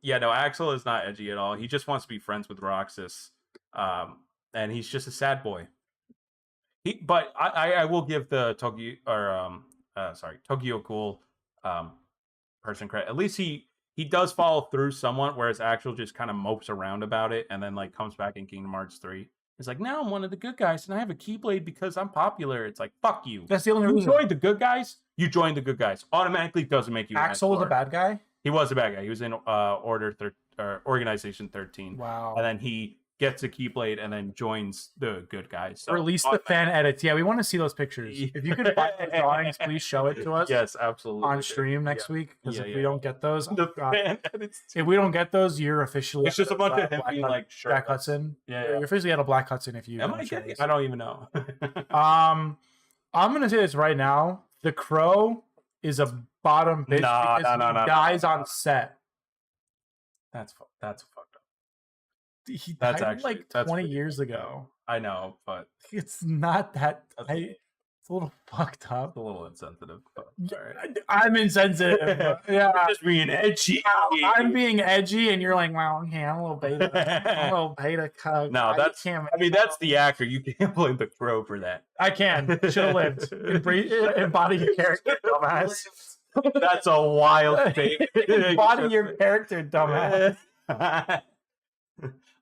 no, Axel is not edgy at all. He just wants to be friends with Roxas. And he's just a sad boy. But I will give the Tokyo Ghoul person credit. At least he does follow through somewhat, whereas Axel just kind of mopes around about it and then like comes back in Kingdom Hearts 3. He's like, now I'm one of the good guys and I have a Keyblade because I'm popular. It's like, fuck you. That's the only You reason. joined the good guys. You joined the good guys. Automatically doesn't make you. Axel was a bad guy. He was a bad guy. He was in Organization 13. Wow. And then he gets a Keyblade and then joins the good guys. So Release the fan edits. Yeah, we want to see those pictures. If you can find the drawings, please show it to us. Yes, absolutely. On stream next week, because if we don't get those, The fan edits. if we don't get those, you're officially. It's just a bunch of him being like Black shirtless. Hudson. Yeah, You're officially at a Black Hudson if you. Am don't I show getting? this. I don't even know. I'm gonna say this right now. The Crow is a bottom bitch because he dies on set. That's fucked up. He That's died actually- like that's 20 pretty years ago. I know, but It's not that. That's It's a little fucked up. it's a little insensitive. But all right. I'm insensitive. but yeah. Just being edgy. I'm being edgy, and you're like, "Wow, okay, I'm a little beta. I'm a little beta cuck." No, that's the actor. You can't blame the Crow for that. I can. Should have lived. Embody your character, dumbass. That's a wild statement. Embody your character, dumbass.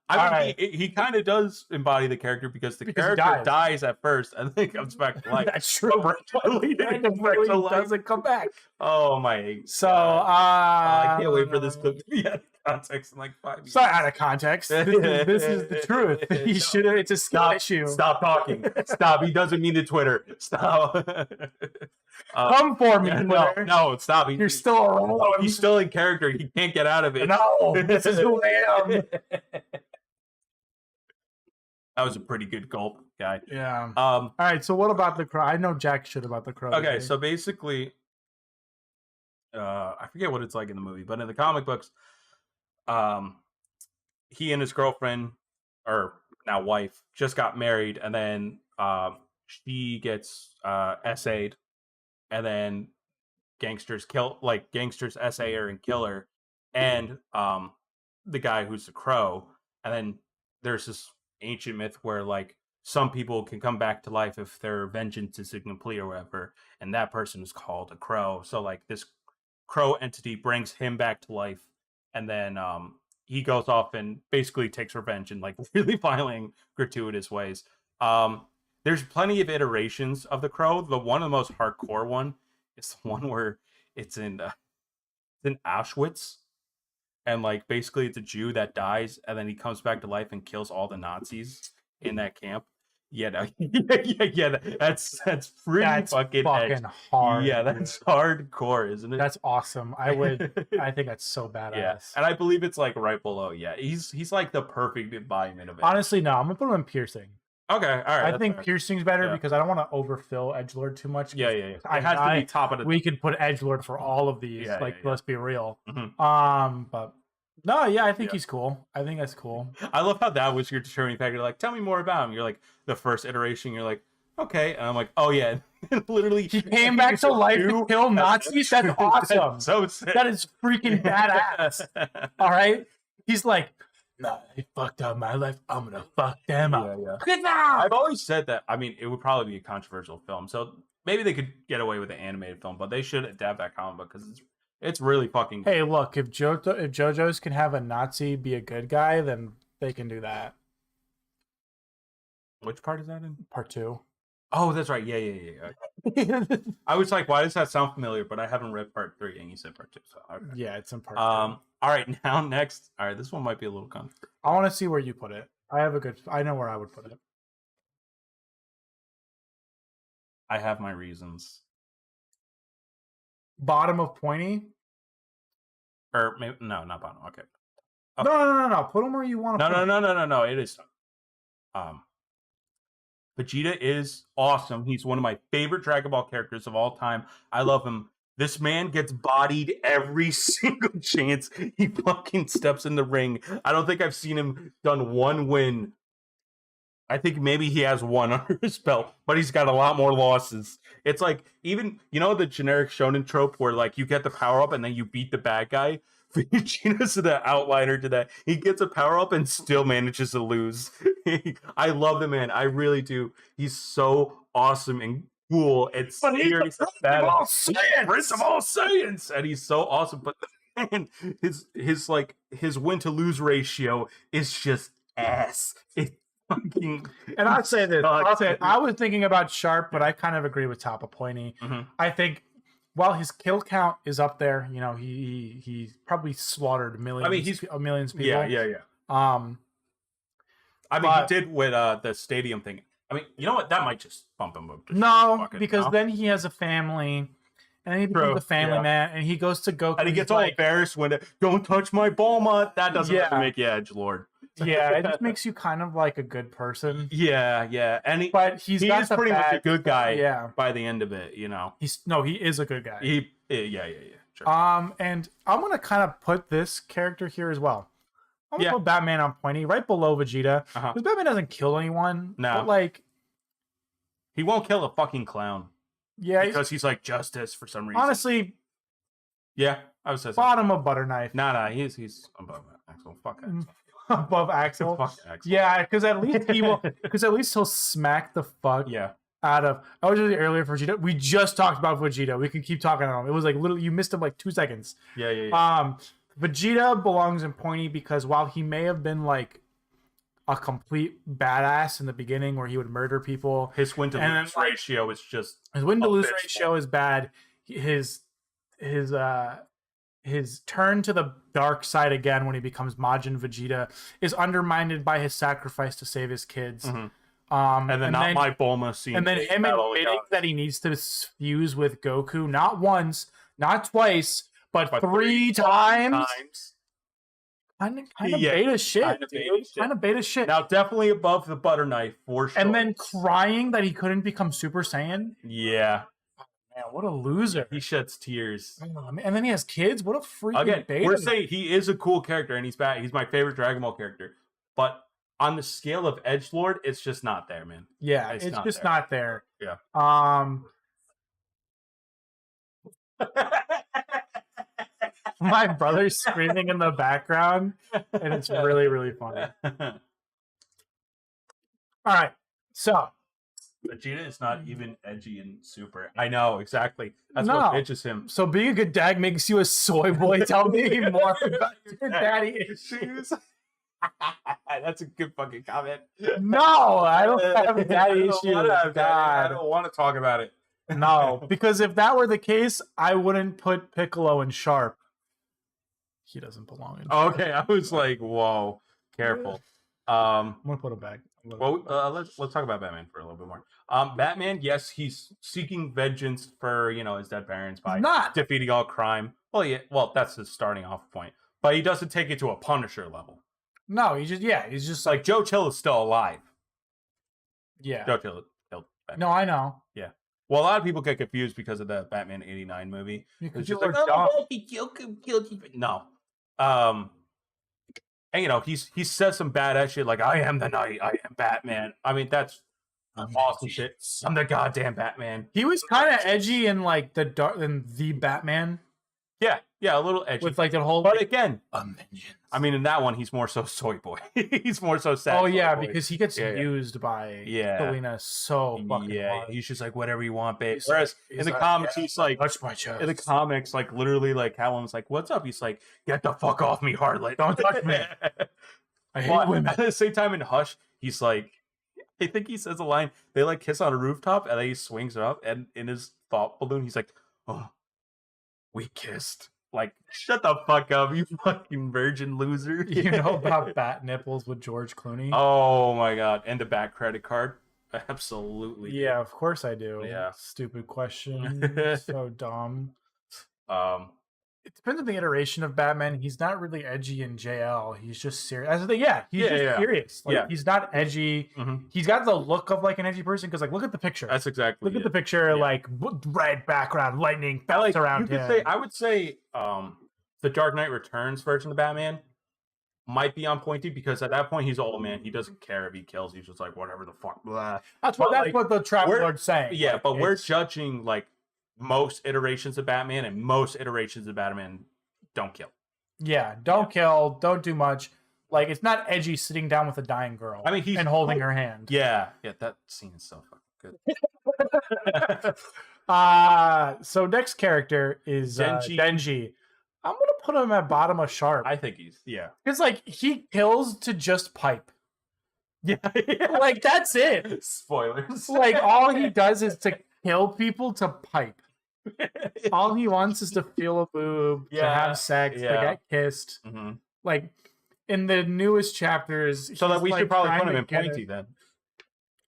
I mean, he kind of does embody the character because the Because he character dies at first and then comes back to life. That's true. Randomly doesn't come back. Oh my! So, God. I can't wait for this clip to be out of context in like 5 years. It's not out of context. This is the truth. He should have. It's a skill issue. Stop talking. Stop. He doesn't mean to Twitter. Stop. Come for me, Twitter. No, stop. You're still around. Oh, he's still in character. He can't get out of it. No, this is who I am. That was a pretty good gulp, guy. Yeah. All right. So what about the Crow? I know jack shit about the Crow. Okay, so basically, I forget what it's like in the movie, but in the comic books, he and his girlfriend, or now wife, just got married, and then she gets SA'd, and then gangsters SA her and kill her, and the guy who's the Crow, and then there's this ancient myth where like some people can come back to life if their vengeance is incomplete or whatever, and that person is called a Crow. So like this Crow entity brings him back to life, and then he goes off and basically takes revenge in like really violent, gratuitous ways. There's plenty of iterations of the Crow. The most hardcore one is the one where it's in Auschwitz. And like basically it's a Jew that dies and then he comes back to life and kills all the Nazis in that camp. Yeah, no, yeah, that's pretty fucking hard. Yeah, that's hardcore, isn't it? That's awesome. I think that's so badass. Yeah, and I believe it's like right below. Yeah, he's like the perfect embodiment of it. Honestly, no, I'm gonna put him in piercing. Okay, all right. I that's think fair. piercing's better Yeah. because I don't want to overfill edgelord too much. Yeah. It has to be top of the. We could put edgelord for all of these. Yeah, like, yeah. let's be real. Mhm. But no, yeah, I think Yeah. he's cool. I think that's cool. I love how that was your determining factor. Like, tell me more about him. You're like the first iteration. You're like, okay, and I'm like, oh yeah, literally, He came back to life to kill Nazis. That's awesome. So sick. That is freaking badass. All right, he's like, nah, they fucked up my life. I'm gonna fuck them up. Yeah. Get down. I've always said that. I mean, it would probably be a controversial film, so maybe they could get away with an animated film, but they should adapt that comic book because it's really fucking. Hey, look, if JoJo's can have a Nazi be a good guy, then they can do that. Which part is that in? Part 2. Oh, that's right. Yeah. I was like, why does that sound familiar? But I haven't read part 3, and you said part 2. So okay. Yeah, it's in part 2. All right, now next. All right, this one might be a little controversial. I want to see where you put it. I know where I would put it. I have my reasons. Bottom of pointy? Or maybe no, not bottom. Okay. No. Put them where you want to. No. It is. Vegeta is awesome. He's one of my favorite Dragon Ball characters of all time. I love him. This man gets bodied every single chance he fucking steps in the ring. I don't think I've seen him done one win. I think maybe he has one under his belt, but he's got a lot more losses. It's like, even, you know, the generic shonen trope where like you get the power up and then you beat the bad guy? Vegeta's the outliner to that. He gets a power up and still manages to lose. I love the man. I really do. He's so awesome and cool. It's But he's the Prince of all Saiyans! Prince of all Saiyans, and he's so awesome. But man, his win to lose ratio is just ass. It's fucking. And I'll say this. I was thinking about Sharp, but I kind of agree with Top of Pointy. Mm-hmm. I think while his kill count is up there, you know, he probably slaughtered millions. I mean, he's millions of people. Yeah. I mean, he did with the stadium thing. I mean, you know what? That might just bump him up. Because then he has a family, and he becomes a family man, and he goes to Goku, and he gets all embarrassed when don't touch my Bulma. That doesn't really make you edgelord. Yeah, it just makes you kind of like a good person. Yeah, and he is pretty much a good guy. Yeah. By the end of it, you know, he is a good guy. Yeah. Sure. And I'm gonna kind of put this character here as well. I'm gonna put Batman on Pointy right below Vegeta because Batman doesn't kill anyone. No, but like he won't kill a fucking clown. Yeah, because he's like justice for some reason. Honestly, yeah, I would say so. Bottom of butter knife. Nah, he's above Axel. Fuck Axel. Above Axel. Fuck Axel. Yeah, because at least he'll smack the fuck out of. I was really earlier for Vegeta. We just talked about Vegeta. We can keep talking on him. It was like literally you missed him like 2 seconds. Yeah. Vegeta belongs in Pointy because while he may have been like a complete badass in the beginning where he would murder people, his win to lose ratio is just his win to lose ratio is bad. His turn to the dark side again when he becomes Majin Vegeta is undermined by his sacrifice to save his kids. Mm-hmm. And then my Bulma scene. And then him admitting that he needs to fuse with Goku not once, not twice, but 3 times. Kind of beta shit. Kind of beta shit. Now, definitely above the butter knife for sure. And then crying that he couldn't become Super Saiyan. Yeah. Man, what a loser. He sheds tears. And then he has kids. What a freaking beta. We're saying he is a cool character and he's bad. He's my favorite Dragon Ball character. But on the scale of edgelord, it's just not there, man. Yeah, it's just not there. Yeah. My brother's screaming in the background, and it's really, really funny. All right, so Vegeta is not even edgy and super. I know, exactly. That's what bitches him. So being a good dad makes you a soy boy. Tell me more about your daddy issues. That's a good fucking comment. No, I don't have daddy issues. I don't want to talk about it. No, because if that were the case, I wouldn't put Piccolo in Sharp. He doesn't belong in Sharp. Okay, I was like, whoa, careful. I'm gonna put him back. Well, let's talk about Batman for a little bit more. Batman, yes, he's seeking vengeance for his dead parents by defeating all crime. Well, that's the starting off point. But he doesn't take it to a Punisher level. No, he's just like Joe Chill is still alive. Yeah. Joe killed Batman. No, I know. Well, a lot of people get confused because of the Batman '89 movie. Because It's just people like, are dumb. oh, he killed him. No. And you know, he says some badass shit like, I am the knight, I am Batman. I mean, that's awesome shit. I'm the goddamn Batman. He was kind of edgy in like the Batman Yeah, a little edgy. with like the whole. But again, vengeance. I mean, in that one, he's more so soy boy. He's more so sad. Oh soy yeah, boy. because he gets Yeah, yeah. used by Yeah. Selena so fucking Yeah, hard. he's just like, whatever you want, babe. He's Whereas like- in the he's like, comics, yeah, he's like, touch my chest. in the comics, like literally, like Catwoman's like, "What's up?" He's like, "Get the fuck off me, Harlot! Don't touch me. I hate But women. at the same time, in Hush, he's like, I think he says a line. They like kiss on a rooftop, and then he swings it up, and in his thought balloon, he's like, "Oh, we kissed." Like, shut the fuck up, you fucking virgin loser. You know about bat nipples with George Clooney? Oh my god, and the back credit card. Absolutely. Yeah, of course I do. Yeah. Stupid question. So dumb. Um. It depends on the iteration of Batman. He's not really edgy in JL. He's just serious. That's the thing. Yeah, he's Yeah, just yeah. serious. Like, Yeah. he's not edgy. Mhm. He's got the look of like an edgy person because, like, look at the picture. That's exactly. Look at it. the picture, Yeah. like red background, lightning I bounce like around you could him. say. I would say, the Dark Knight Returns version of Batman might be on pointy because at that point he's old man. He doesn't care if he kills. He's just like whatever the fuck. Blah. That's what but, like, the trap we're- lord's saying. Yeah, Like, but we're it's- judging like most iterations of Batman, and most iterations of Batman don't kill. yeah, don't kill, don't do much. Like, it's not edgy sitting down with a dying girl. I mean, he's and holding her hand. Yeah, that scene is so fucking good. So next character is Denji. Denji. I'm gonna put him at bottom of sharp. I think he's It's like he kills to just pipe. yeah. Like that's it. Spoilers. Like all he does is to kill people to pipe. All he wants is to feel a boob, to Yeah, have sex, to yeah. get kissed. Mhm. Like in the newest chapters, So that he's, we like, should probably trying put him to in get pointy it. then.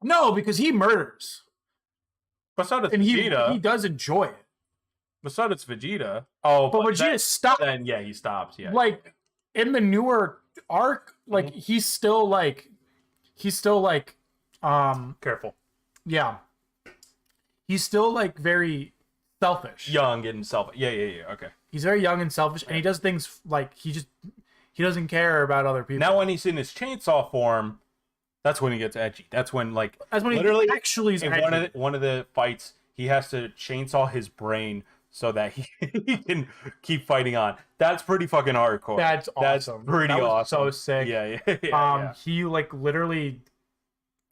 No, because he murders, But so does and Vegeta. he does enjoy it. But so does Vegeta. Oh, But Vegeta stopped. then yeah, he stops. Yeah. Like in the newer arc, like Mm-hmm. he's still like Careful. yeah, he's still like very selfish. Young and self. Yeah. Okay. He's very young and selfish, and he does things like he doesn't care about other people. Now when he's in his chainsaw form, that's when he gets edgy. That's when like That's when literally he actually is in edgy. one of the fights he has to chainsaw his brain so that he, he can keep fighting on. That's pretty fucking hardcore. That's awesome. Pretty That was awesome. so sick. Yeah. He like literally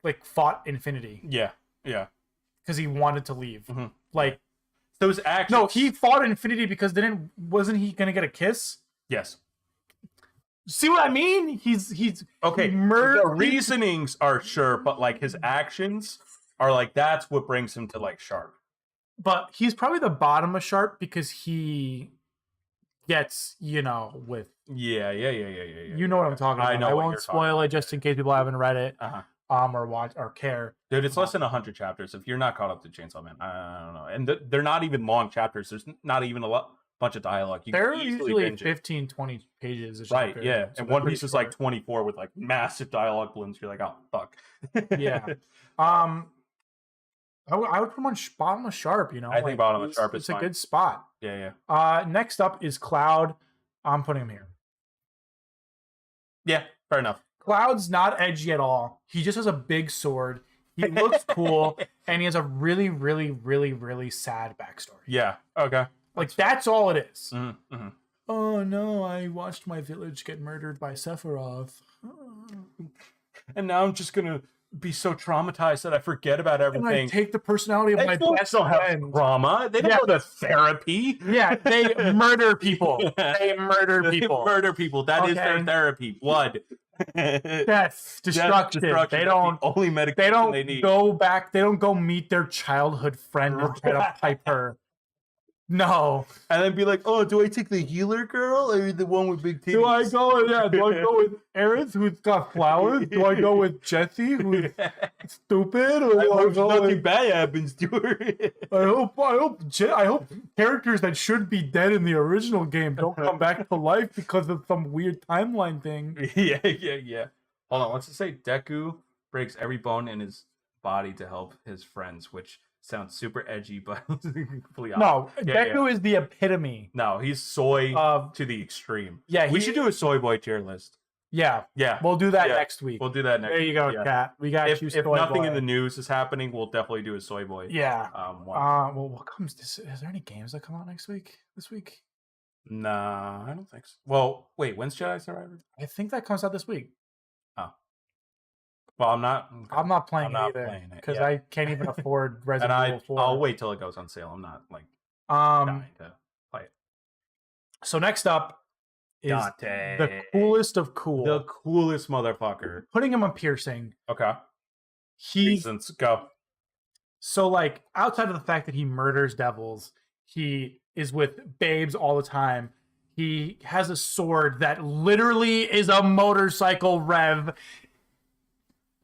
like fought Infinity Yeah. because he wanted to leave. Mhm. Like Those actions. no, he fought Infinity because wasn't he gonna get a kiss? Yes. See what I mean? He's Okay. he murdered The reasonings are sure, but like his actions are like that's what brings him to like sharp. but he's probably the bottom of sharp because he gets, with Yeah. you know what I'm talking about. I know I what won't you're spoil talking it just in case people haven't read it Uh-huh. or watch or care. Dude, it's less than 100 chapters. If you're not caught up to Chainsaw Man, I don't know. And they're not even long chapters. There's not even bunch of dialogue. You They're can easily usually binge it. 15, 20 pages. A Right, chapter, yeah. so And they're One pretty Piece is like short. 24 with like massive dialogue balloons. You're like, oh, fuck. Yeah. I would put him on bottom of sharp, I think bottom of sharp is it's a fine. good spot. Yeah. Next up is Cloud. I'm putting him here. Yeah, fair enough. Cloud's not edgy at all. He just has a big sword. He looks cool, and he has a really, really, really, really sad backstory. Yeah, okay. Like that's all it is. Mm-hmm. Oh no, I watched my village get murdered by Sephiroth. And now I'm just going to be so traumatized that I forget about And I everything. take the personality of my best don't have friend. trauma. They don't Yeah. go to therapy. Yeah, they murder people. They murder people. Murder people. That is their Okay. therapy. Blood. Death, destruction. They That's don't. the only They medication don't they need. go back. They don't go meet their childhood friend and try to pipe her. No. And then be like, oh, do I take the healer girl or the one with big titties? Do I go with Aerith, who's got flowers? Do I go with Jessie, who's stupid? Or I do I hope go nothing with, bad happens to her. I hope characters that should be dead in the original game don't come back to life because of some weird timeline thing. yeah. Hold on, what's it say? Deku breaks every bone in his body to help his friends, which sounds super edgy, but completely No, Yeah, Deku is the epitome No, he's soy of to the extreme. yeah. We should do a soy boy tier list. Yeah, Yeah, we'll do that yeah. next week. We'll do that next. There you go, yeah. chat. We got you. If Soy nothing boy. in the news is happening, we'll definitely do a soy boy. Yeah. One. Well, what comes? Is there any games that come out next week? This week? Nah, I don't think so. Well, wait, when's Jedi Survivor? I think that comes out this week. Well, I'm not playing I'm not it either playing it, because yeah. I can't even afford Resident Evil 4. I'll wait till it goes on sale. I'm not like dying to play it. So next up is Dante, the coolest of cool. the coolest motherfucker. Putting him on piercing. Okay, He's reasons go. so like outside of the fact that he murders devils, he is with babes all the time. He has a sword that literally is a motorcycle rev.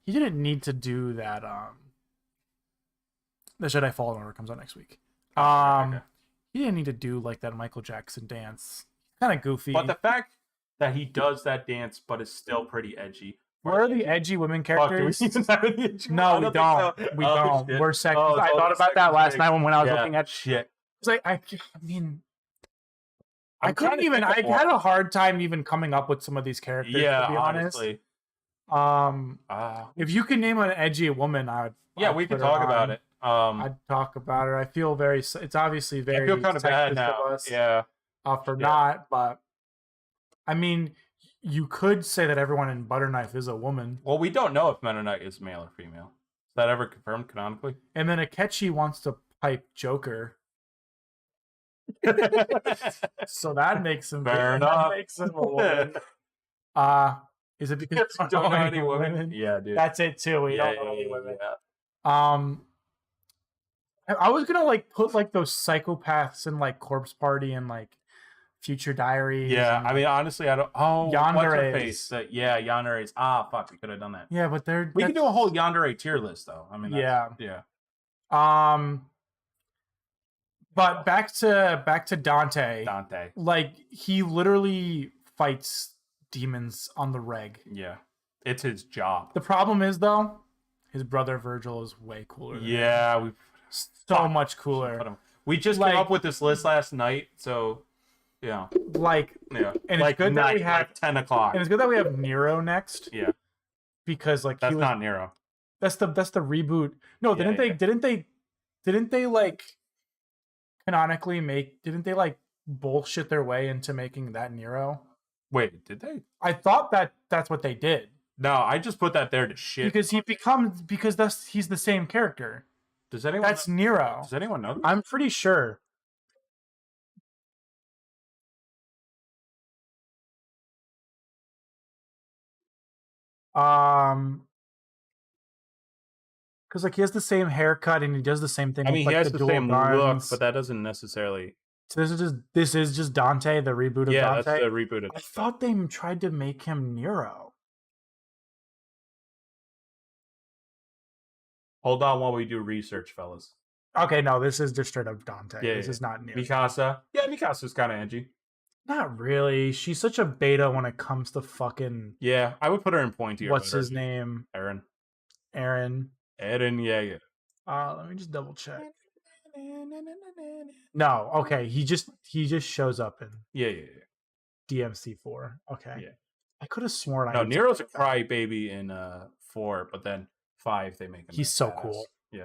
He didn't need to do that. The Jedi Fallen Order comes out next week. Okay. He didn't need to do like that Michael Jackson dance. Kind of goofy. But the fact that he does that dance, but is still pretty edgy. Where are the edgy women Fuck, do we characters? even have any edgy No, ones? we I don't. think so. We Oh, don't. shit. We're second. Oh, it's I all thought the about that second last thing. night when I was Yeah, looking at shit. It's like I mean, I I'm couldn't trying to even. think I of one. had a hard time even coming up with some of these characters. Yeah, to be honestly. honest. If you could name an edgy woman, I would. Yeah, I'd we could put her talk about on. it. I'd talk about her. I feel very. It's obviously very. I feel kind of bad sexist now. of us, Yeah. for Yeah. not. But I mean, you could say that everyone in Butterknife is a woman, Well, we don't know if Meta Knight is male or female. Is that ever confirmed canonically? and then Akechi wants to pipe Joker, so that makes him. Fair that enough. makes him a woman. Is it because You don't know any women? Yeah, dude. That's it too. We yeah, don't know any women. yeah. I was gonna like put like those psychopaths in like Corpse Party and like Future Diaries. Yeah, and, I mean, honestly, I don't. Oh, what's her Yandere. face? Yeah, Yandere. Fuck, we could have done that. yeah, but they're We could do a that's- whole Yandere tier list, though. I mean, Yeah. yeah. But back to Dante. Dante. Like he literally fights demons on the reg. Yeah, it's his job. The problem is though, his brother Virgil is way cooler. Than him. Yeah, we So much cooler. We just Like- came up with this list last night, so yeah, Like, yeah. and like it's good that we have. like 10 o'clock. And it's good that we have Nero next. Yeah. Because like That's he was, not Nero. that's the reboot. No, Yeah, didn't they like canonically didn't they like bullshit their way into making that Nero? Wait, did they? I thought that's what they did. No, I just put that there to shit. Because he's the same character. Does anyone? That's Nero. Does anyone know? I'm pretty sure. Because like he has the same haircut and he does the same thing. I with, mean, like, he has the dual same guns. look, but that doesn't necessarily. So this is just Dante, the reboot of Yeah, Dante. that's the reboot of. I thought they tried to make him Nero. Hold on while we do research, fellas. Okay, no, this is just straight up Dante. Yeah, This yeah. is not Nero. Mikasa. Yeah, Mikasa's kind of edgy. Not really. She's such a beta when it comes to fucking Yeah, I would put her in pointier. what's his name? Eren. Aaron. Eren, yeah. Let me just double check. No, okay. He just shows up in Yeah. DMC4. Okay. Yeah. I could have sworn No, I Nero's a crybaby in 4, but then 5 they make him. He's a so badass. cool. Yeah.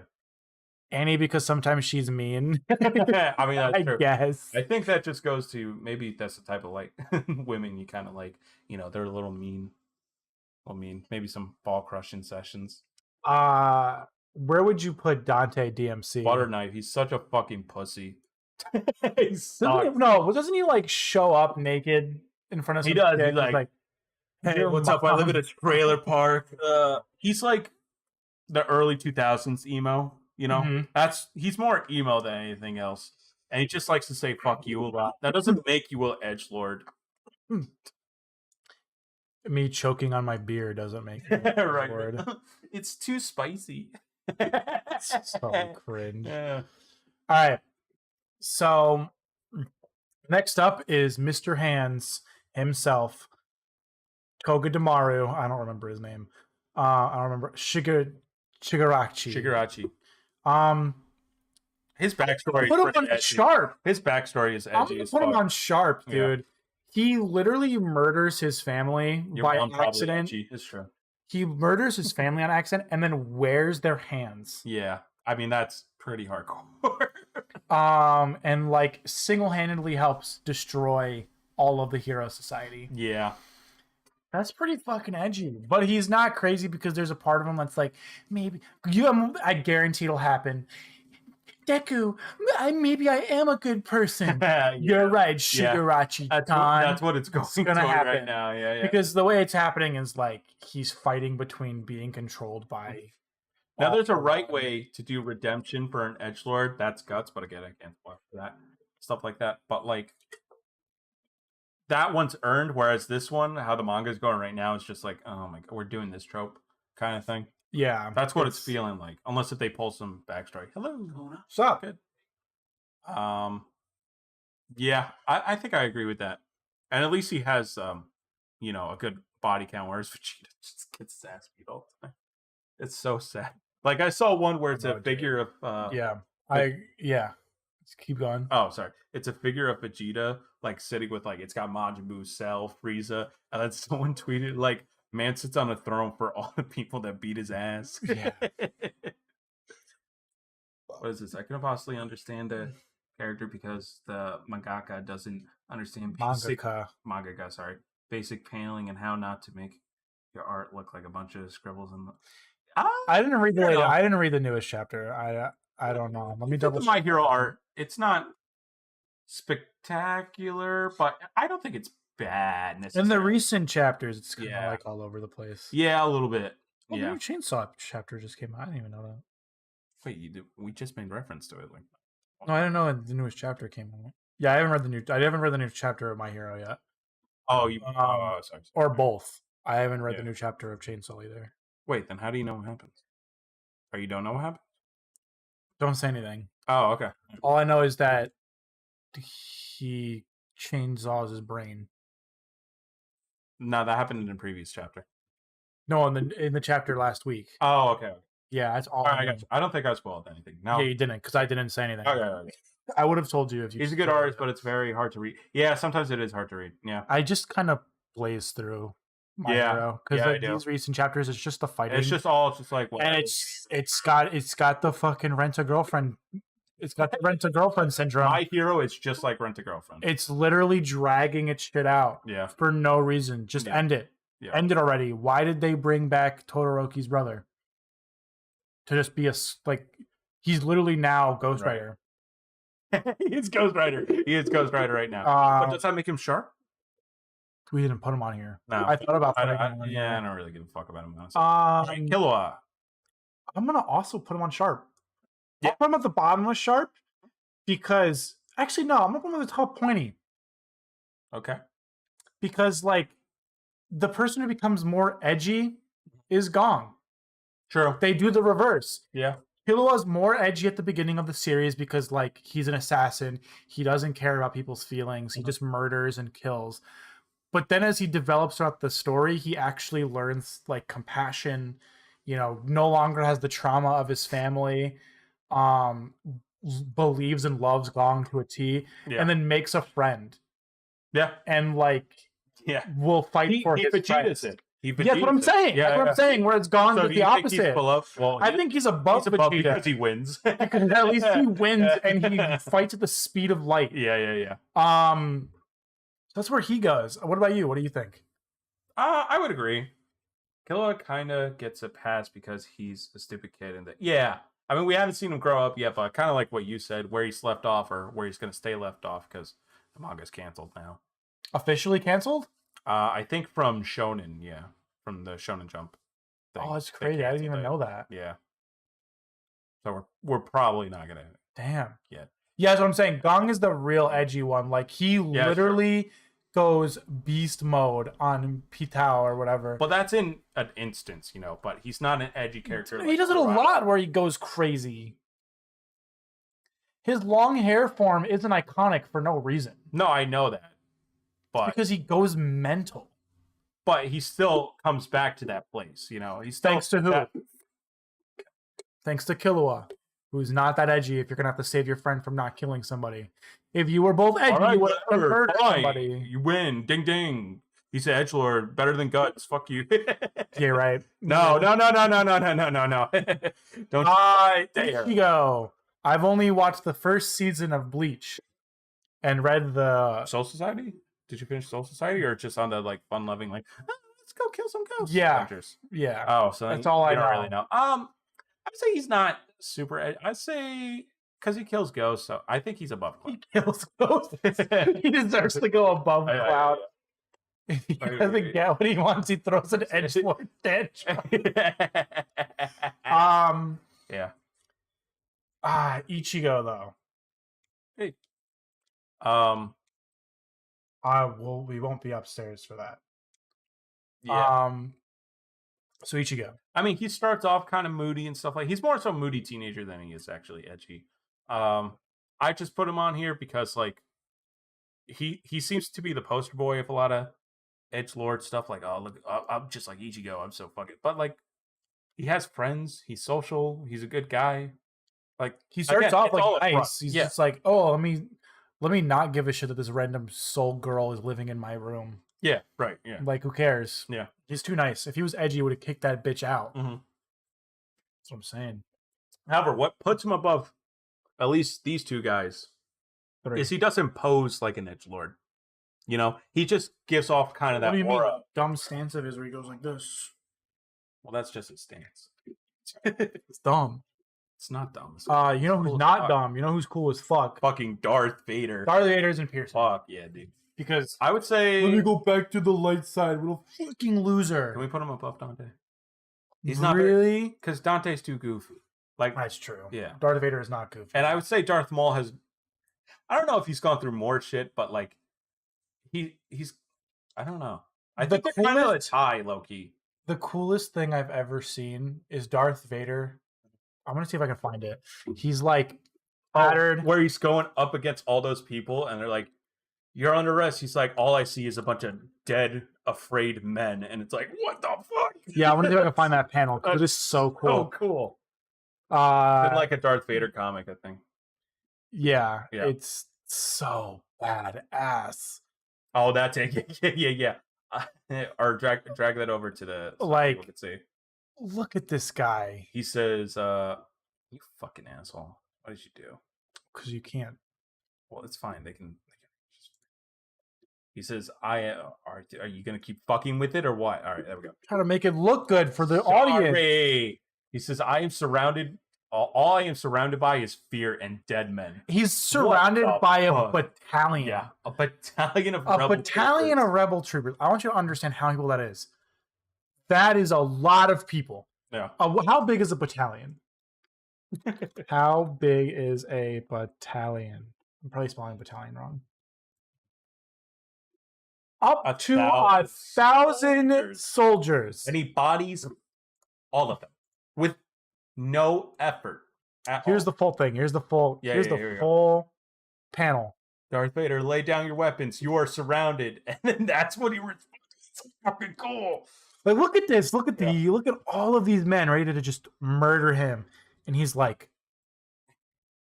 Annie, because sometimes she's mean. I mean, that's I true. guess. I think that just goes to maybe that's the type of like women you kind of like, they're a little mean. Maybe some ball crushing sessions. Where would you put Dante DMC? Butter knife, he's such a fucking pussy. Doesn't he like show up naked in front of some He does. chick? He's like, hey, "Your what's up? I live in a mom." trailer park. He's like the early 2000s emo, Mhm. He's more emo than anything else. And he just likes to say fuck you a lot. That doesn't make you an edgelord. Me choking on my beer doesn't make me a Right. word. It's too spicy. So cringe. Yeah. All right. So next up is Mr. Hands himself, Koga Damaru. I don't remember his name. I don't remember Shigaraki. His backstory. Put him is on edgy. Sharp. His backstory is I'm edgy gonna as put him fuck. on Sharp, dude. Yeah. He literally murders his family Your by mom probably accident. edgy. It's true. He murders his family on accident and then wears their hands. Yeah, I mean that's pretty hardcore. And like single-handedly helps destroy all of the hero society. Yeah. That's pretty fucking edgy. But he's not crazy because there's a part of him that's like, maybe I guarantee it'll happen. Deku, maybe I am a good person. Yeah. You're right, Shigaraki. That's what it's going gonna to happen right now. Yeah. Because the way it's happening is like he's fighting between being controlled by. Now there's a right way to do redemption for an edgelord. That's guts, but again, I can't watch that stuff like that. But like that one's earned, whereas this one, how the manga is going right now, is just like, oh my god, we're doing this trope kind of thing. Yeah, That's what it's feeling like, unless if they pull some backstory. Hello, what's up? good. Yeah, I think I agree with that, and at least he has a good body count, whereas Vegeta just gets his ass beat all the time. It's so sad. Like I saw one where it's a figure of Let's keep going. Oh, sorry. It's a figure of Vegeta like sitting with like it's got Majin Buu, Cell, Frieza, and then someone tweeted like, "Man sits on a throne for all the people that beat his ass." Yeah. What is this? I can possibly understand the character because the mangaka doesn't understand mangaka, sorry, basic paneling and how not to make your art look like a bunch of scribbles and. I didn't read the newest chapter. I don't know. Let me double check. My Hero art. It's not spectacular, but I don't think it's bad. In the recent chapters, it's kind of like all over the place. Yeah, a little bit. The new Chainsaw chapter just came out. I didn't even know that. Wait, we just made reference to it. Like, no, I didn't know the newest chapter came out. Yeah, I haven't read the new chapter of My Hero yet. Oh, sorry. Or both. I haven't read the new chapter of Chainsaw either. Wait, then how do you know what happens? Or you don't know what happens? Don't say anything. Oh, okay. All I know is that he chainsaws his brain. No, that happened in the previous chapter. No, in the chapter last week. Oh, okay. Yeah, that's all. I got you. I don't think I spoiled anything. No. Yeah, you didn't, because I didn't say anything. Okay. I would have told you if you. He's a good artist, but it's very hard to read. Yeah, sometimes it is hard to read. Yeah. I just kind of blaze through My Hero because these recent chapters, it's just the fighting. It's just all like, and it's got the fucking rent a girlfriend. It's got the rent a girlfriend syndrome. My Hero is just like Rent a Girlfriend. It's literally dragging its shit out. Yeah. For no reason. Just end it. Yeah. End it already. Why did they bring back Todoroki's brother? To just be he's literally now Ghost Rider. He's Ghost Rider. He is Ghost Rider right now. But does that make him sharp? We didn't put him on here. No. I thought about putting him on here. Yeah, I don't really give a fuck about him. Honestly. Killua. I'm going to also put him on sharp. Yeah. I'll put him at the bottom of sharp because... Actually, no. I'm going to put him at the top pointy. Okay. Because, the person who becomes more edgy is Gong. True. They do the reverse. Yeah. Killua's more edgy at the beginning of the series because, he's an assassin. He doesn't care about people's feelings. He just murders and kills. But then as he develops throughout the story, he actually learns, compassion, no longer has the trauma of his family, believes and loves Gong to a T, and then makes a friend. Yeah. And, will fight for his friends. That's what I'm saying. Yeah, that's what I'm saying. Where it's Gong is the opposite. I think he's above Vegeta because he wins. Because at least he wins and he fights at the speed of light. Yeah. That's where he goes. What about you? What do you think? I would agree. Killua kind of gets a pass because he's a stupid kid. I mean, we haven't seen him grow up yet, but kind of like what you said, where he's left off or where he's going to stay left off because the manga's canceled now. Officially canceled? I think from Shonen, from the Shonen Jump thing. Oh, it's crazy. I didn't even know that. Yeah. So we're probably not going to. Damn. Yet. Yeah, that's what I'm saying. Gong is the real edgy one. He literally goes beast mode on Pitao or whatever. But that's in an instance, but he's not an edgy character. He does it a lot where he goes crazy. His long hair form isn't iconic for no reason. No, I know that. But because he goes mental. But he still comes back to that place, He's still, thanks to who? thanks to Killua, who's not that edgy. If you're gonna have to save your friend from not killing somebody, if you were both edgy, you would have hurt somebody. You win. Ding ding. He's an edgelord, better than Guts. Fuck you. Yeah, right. No. Don't dare. Ichigo. I've only watched the first season of Bleach and read the Soul Society? Did you finish Soul Society or just on the like fun loving like let's go kill some ghosts? Yeah. Adventures? Yeah. Oh, so That's all I don't know. really know. I'd say he's not super. I'd say because he kills ghosts, so I think he's above Cloud. He kills ghosts. He deserves to go above Cloud. If he doesn't get what he wants, he throws an edgelord dead. Yeah. Ichigo though. Hey. We won't be upstairs for that. Yeah. So Ichigo. I mean, he starts off kind of moody and stuff like. He's more so a moody teenager than he is actually edgy. I just put him on here because like he seems to be the poster boy of a lot of edgelord stuff. Like, oh look, I'm just like Ichigo. I'm so fucking. But like, he has friends. He's social. He's a good guy. Like He starts off like nice. front. He's just like, oh, let me not give a shit that this random soul girl is living in my room. Yeah, right. Yeah. Like, who cares? Yeah. He's too nice. If he was edgy, he would have kicked that bitch out. Mm-hmm. That's what I'm saying. However, what puts him above at least these two guys is he doesn't pose like an edgelord. You know, he just gives off kind of that what do you aura. mean? Dumb stance of his where he goes like this. Well, that's just his stance. It's dumb. It's not dumb. You know who's not dumb? You know who's cool as fuck? Fucking Darth Vader. Darth Vader's in Pearson. Fuck yeah, dude. Because I would say. let me go back to the light side, little fucking loser. Can we put him above Dante? He's not really because Dante's too goofy. Like that's true. Yeah, Darth Vader is not goofy. And I would say Darth Maul has. I don't know if he's gone through more shit, but like, he's. I don't know. I think they're kind of a tie, low key. The coolest thing I've ever seen is Darth Vader. I'm gonna see if I can find it. He's like battered, where he's going up against all those people, and they're like, "You're under arrest." He's like, "All I see is a bunch of dead, afraid men," and it's like, "What the fuck?" Yeah, I want to see if I can find that panel. It is so cool. So cool. Been like a Darth Vader comic, I think. Yeah, it's so badass. Oh, that's it. Yeah. Or drag that over to the like. People could see. Look at this guy. He says, "You fucking asshole! What did you do?" Because you can't. Well, it's fine. They can. He says, are you gonna keep fucking with it or what?" All right, there we go. Try to make it look good for the audience. He says, "I am surrounded. All I am surrounded by is fear and dead men." He's surrounded by a battalion. Yeah, a battalion of rebel troopers. I want you to understand how many people that is. That is a lot of people. Yeah. How big is a battalion? How big is a battalion? I'm probably spelling battalion wrong. Up to 1,000 soldiers. And he bodies all of them with no effort. Here's the full thing. Here's the full. Here's the full panel. Darth Vader, lay down your weapons. You are surrounded, and then that's what he was. It's fucking cool. Like, look at this. Look at all of these men ready to just murder him, and he's like,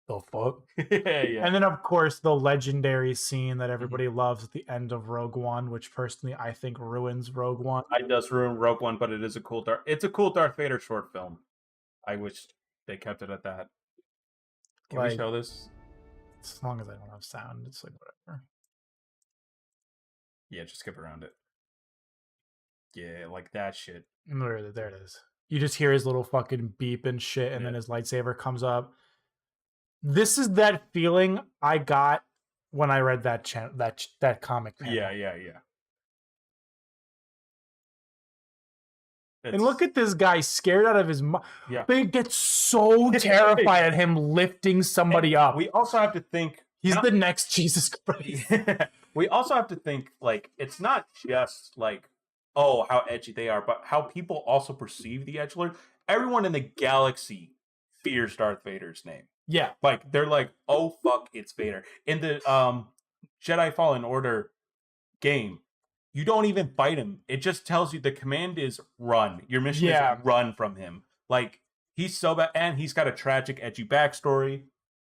"The fuck?" Yeah. And then, of course, the legendary scene that everybody loves at the end of Rogue One, which personally I think ruins Rogue One. It does ruin Rogue One, but it is a cool Darth Vader short film. I wish they kept it at that. Can we show this? As long as I don't have sound, it's like whatever. Yeah, just skip around it. Yeah, like that shit. There it is. You just hear his little fucking beep and shit, and then his lightsaber comes up. This is that feeling I got when I read that comic panel. Yeah. And look at this guy scared out of his mind. Yeah. They get so terrified at him lifting somebody up. We also have to think he's the next Jesus Christ. We also have to think like it's not just like, oh, how edgy they are, but how people also perceive the edgelord. Everyone in the galaxy fears Darth Vader's name. Yeah. Like they're like, oh fuck, it's Vader. In the Jedi Fallen Order game, you don't even fight him. It just tells you the command is run. Your mission is run from him. Like He's so bad, and he's got a tragic, edgy backstory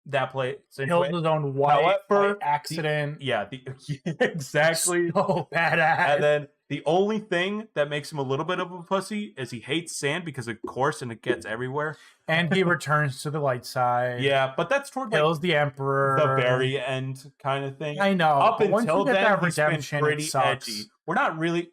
that plays into Killed it. his own wife by However, accident. Exactly. So badass. And then the only thing that makes him a little bit of a pussy is he hates sand because of course, and it gets everywhere. And he returns to the light side. Yeah, but that's toward like Kills the emperor. the very end kind of thing. I know. Up but once until you get then, that he's been redemption, pretty it sucks. edgy.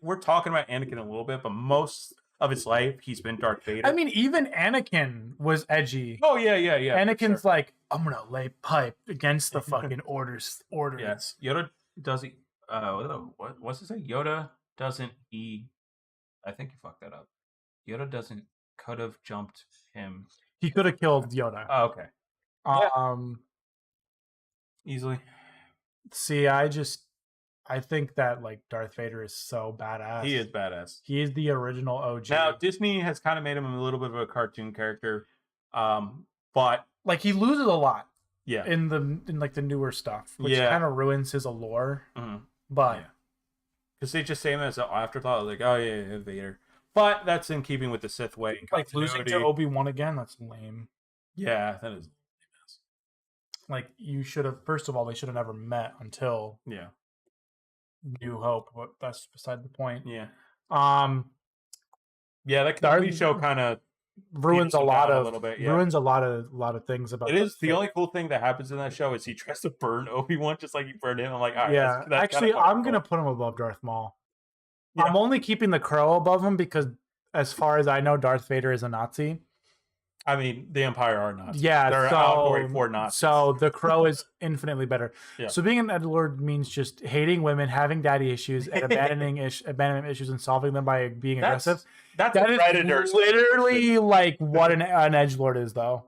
We're talking about Anakin a little bit, but most of his life he's been Darth Vader. I mean, even Anakin was edgy. Oh yeah. Anakin's like, I'm gonna lay pipe against the fucking orders. Yes. Yoda doesn't. What's it say? Yoda doesn't. I think you fucked that up. Yoda doesn't. Could have jumped him. He could have killed Yoda. Oh, okay. Easily. See, I think that like Darth Vader is so badass. He is badass. He is the original OG. Now Disney has kind of made him a little bit of a cartoon character, but like he loses a lot. Yeah. In like the newer stuff, which Yeah. kind of ruins his allure. Mhm. But because they just say him as an afterthought, like, oh yeah, Vader. But that's in keeping with the Sith way. And like losing to continuity. Obi-Wan again, that's lame. Yeah, that is. Like you should have. First of all, they should have never met until Yeah. New Hope. But that's beside the point. Yeah. Yeah, that TV show kind of ruins a him lot down a of little bit, yeah. ruins a lot of things about it. Is the only cool thing that happens in that show is he tries to burn Obi-Wan just like he burned him. I'm like, all right, yeah. that's Actually, kinda I'm gonna cool. put him above Darth Maul. Yeah. I'm only keeping the Crow above him because, as far as I know, Darth Vader is a Nazi. I mean, the Empire are Nazis. Yeah, they're allegory for Nazis. So the Crow is infinitely better. Yeah. So being an edgelord means just hating women, having daddy issues, and abandonment issues, and solving them by being aggressive. That's That is Predators. literally like what an edgelord is, though.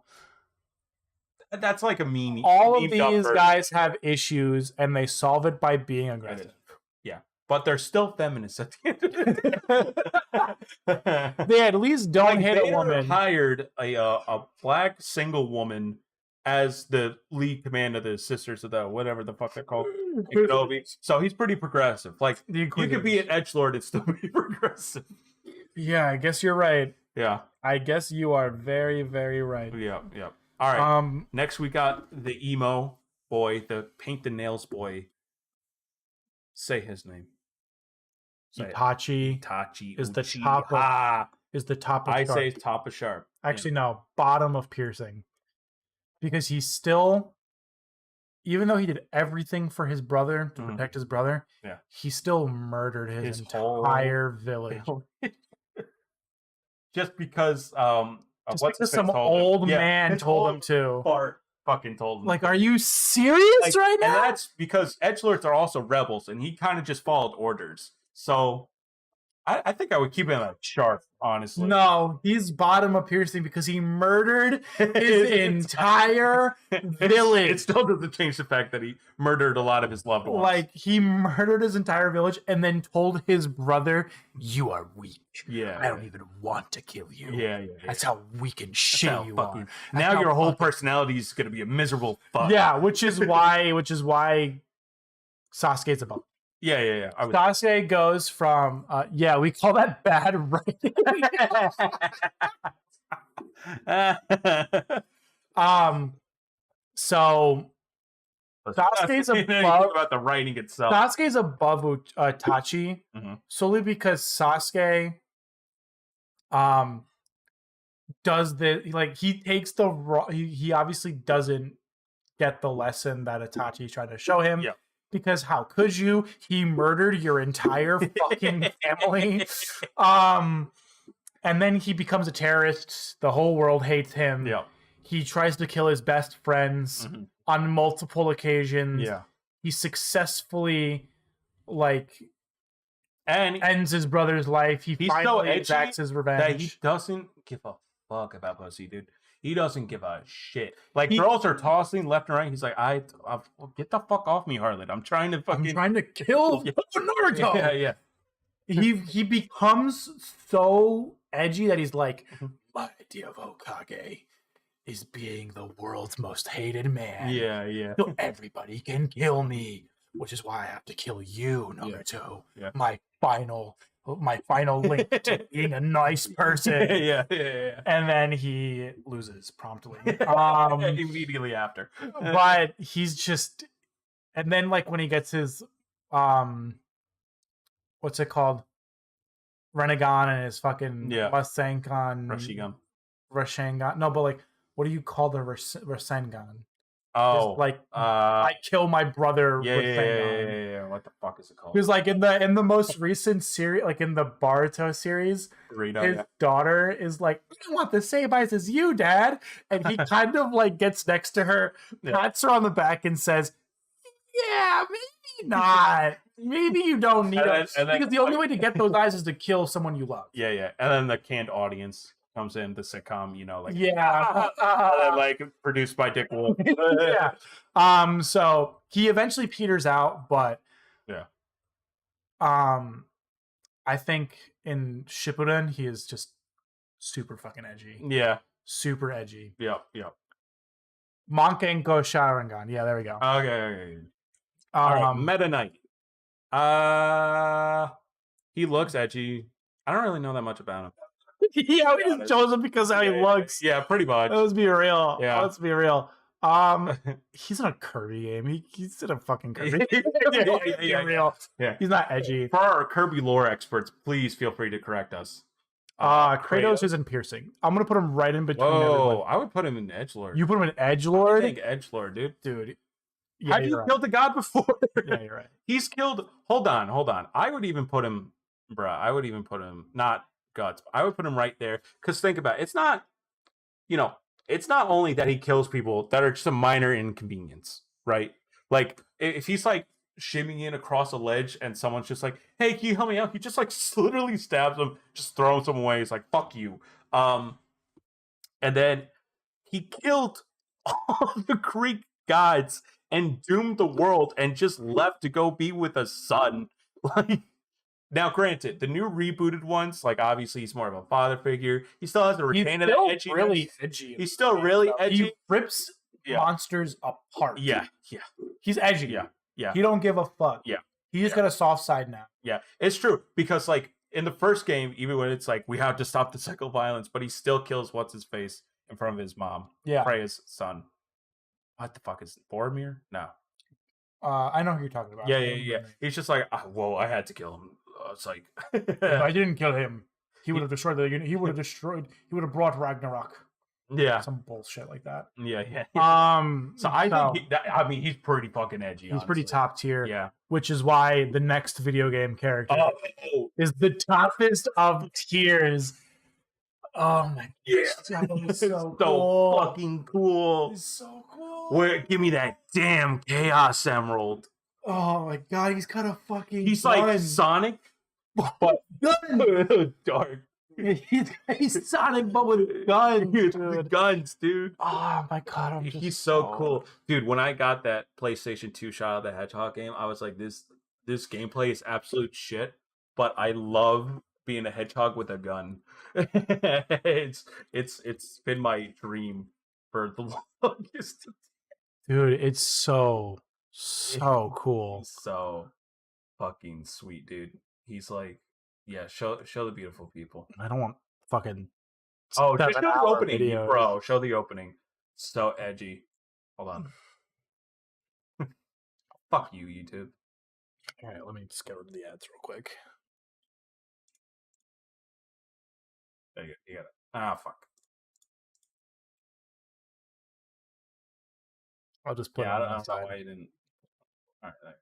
That's like a meme. All of these guys have issues, and they solve it by being aggressive. Yeah, but they're still feminists at the end of the day. They at least don't hit a Vader woman. Hired a black single woman as the lead command of the Sisters of the whatever the fuck they're called. So he's pretty progressive. Like you could be an edgelord and still be progressive. Yeah, I guess you're right. Yeah, I guess you are very, very right. yeah. All right. Next we got the emo boy, the paint the nails boy. Say his name. Itachi is the top of I sharp. say top of sharp. Actually, no, bottom of piercing. Because he's still, even though he did everything for his brother to protect his brother, he still murdered his entire village. Just because some old man told him to. Bart fucking told him. Like, are you serious right now? And that's because edgelords are also rebels, and he kind of just followed orders. So I think I would keep him at sharp, honestly. No, he's bottom of piercing because he murdered his entire village. It still doesn't change the fact that he murdered a lot of his loved ones. Like, he murdered his entire village and then told his brother, "You are weak. Yeah, I don't even want to kill you. Yeah. That's how weak and shitty you are. Now your whole personality is going to be a miserable fuck." Yeah, which is why Sasuke's above. Yeah. Sasuke goes from we call that bad writing. So Sasuke's above about the writing itself. Sasuke's above Itachi solely because Sasuke does he takes he obviously doesn't get the lesson that Itachi's trying to show him. Yeah. Because how could you? He murdered your entire fucking family. And then he becomes a terrorist. The whole world hates him. Yeah. He tries to kill his best friends on multiple occasions. Yeah. He successfully ends his brother's life. He's finally so exacts his revenge. That he doesn't give a fuck about pussy, dude. He doesn't give a shit. Like, girls are tossing left and right. He's like, I get the fuck off me, Harlan. I'm trying to kill Naruto. Yeah. He becomes so edgy that he's like, my idea of Hokage is being the world's most hated man. Yeah. So everybody can kill me, which is why I have to kill you, Naruto. Yeah. My final my final link to being a nice person. yeah. And then he loses promptly. Immediately after. But he's just, and then like when he gets his what's it called? Renegon and his fucking Rasengan. Rasengan. No, but like, what do you call the Rasengan? Oh, like I kill my brother yeah, with yeah, Sengan. yeah. What the fuck is it called? Because like in the most recent series, like in the Baruto series, his daughter is like, I don't want the same eyes as you, Dad. And he kind of like gets next to her, pats her on the back, and says, yeah, maybe not. Maybe you don't need it. Because the only way to get those eyes is to kill someone you love. Yeah. And then the canned audience comes in, the sitcom, you know, like like produced by Dick Wolf. Yeah. So he eventually peters out, but I think in Shippuden he is just super fucking edgy. Yeah. Super edgy. Yep. Mankenko Sharingan. Yeah, there we go. Okay. All right, Meta Knight. He looks edgy. I don't really know that much about him. He always chose him because how he looks. Yeah, pretty much. Let's be real. Yeah. Let's be real. He's in a Kirby game. He's in a fucking Kirby game. Real. Yeah. He's not edgy. For our Kirby lore experts, please feel free to correct us. Kratos is in piercing. I'm gonna put him right in between. Whoa, I would put him in edgelord. You put him in edgelord? I think edgelord, dude. Yeah, have you killed the god before? Yeah, you're right. He's killed. Hold on. I would even put him, not guts. I would put him right there. Because think about it. It's not, it's not only that he kills people that are just a minor inconvenience, right? Like, if he's like shimmying across a ledge and someone's just like, hey, can you help me out? He just like literally stabs him, just throws him away. He's like, fuck you. And then he killed all the Greek gods and doomed the world and just left to go be with a son. Like, now granted, the new rebooted ones, like obviously he's more of a father figure. He still has to retain that edgy. Really edgy. He's still really edgy. He rips monsters apart. Yeah. He's edgy. Yeah. He don't give a fuck. Yeah. He just got a soft side now. Yeah. It's true. Because like in the first game, even when it's like we have to stop the cycle of violence, but he still kills what's his face in front of his mom. Yeah. Freya's son. What the fuck is it? Boromir? No. I know who you're talking about. Yeah. He's just like, whoa, I had to kill him. It's like if I didn't kill him, he would have destroyed the unit. He would have brought Ragnarok. Yeah. Some bullshit like that. Yeah. So I think he's pretty fucking edgy. He's pretty top tier. Yeah. Which is why the next video game character is the toughest of tiers. Oh my god. He's so cool. Fucking cool. He's so cool. Give me that damn Chaos Emerald. Oh my god, he's kind of fucking He's like Sonic, but dark. He's Sonic, but with guns, dude. Guns, dude. Oh my god, he's so cool, dude. When I got that PlayStation 2 Shadow of the Hedgehog game, I was like, this gameplay is absolute shit, but I love being a hedgehog with a gun. It's been my dream for the longest. Dude, it's so cool. So fucking sweet, dude. He's like, yeah, show the beautiful people. I don't want fucking just show the opening, videos. Bro. Show the opening. So edgy. Hold on. Fuck you, YouTube. All right, let me just get rid of the ads real quick. There you got it. Ah, fuck. I'll just put it I on don't the side. know why you didn't. All right.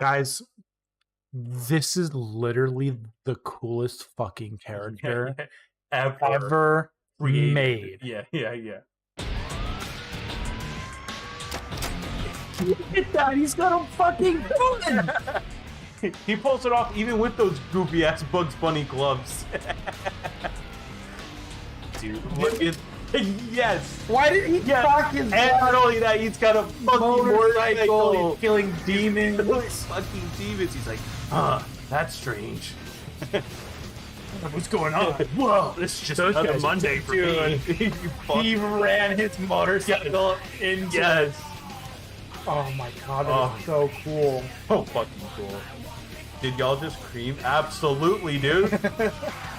Guys, this is literally the coolest fucking character ever made. Yeah. Look at that, he's got a fucking gun! He pulls it off even with those goofy ass Bugs Bunny gloves. Dude, look at yes. Why did he fuck his and not only that, he's got a fucking motorcycle. He's killing demons. Those fucking demons. He's like, that's strange. What's going on? Whoa, this is just another Monday for me. He ran his motorcycle into Oh my god, that is so cool. So fucking cool. Did y'all just cream? Absolutely, dude.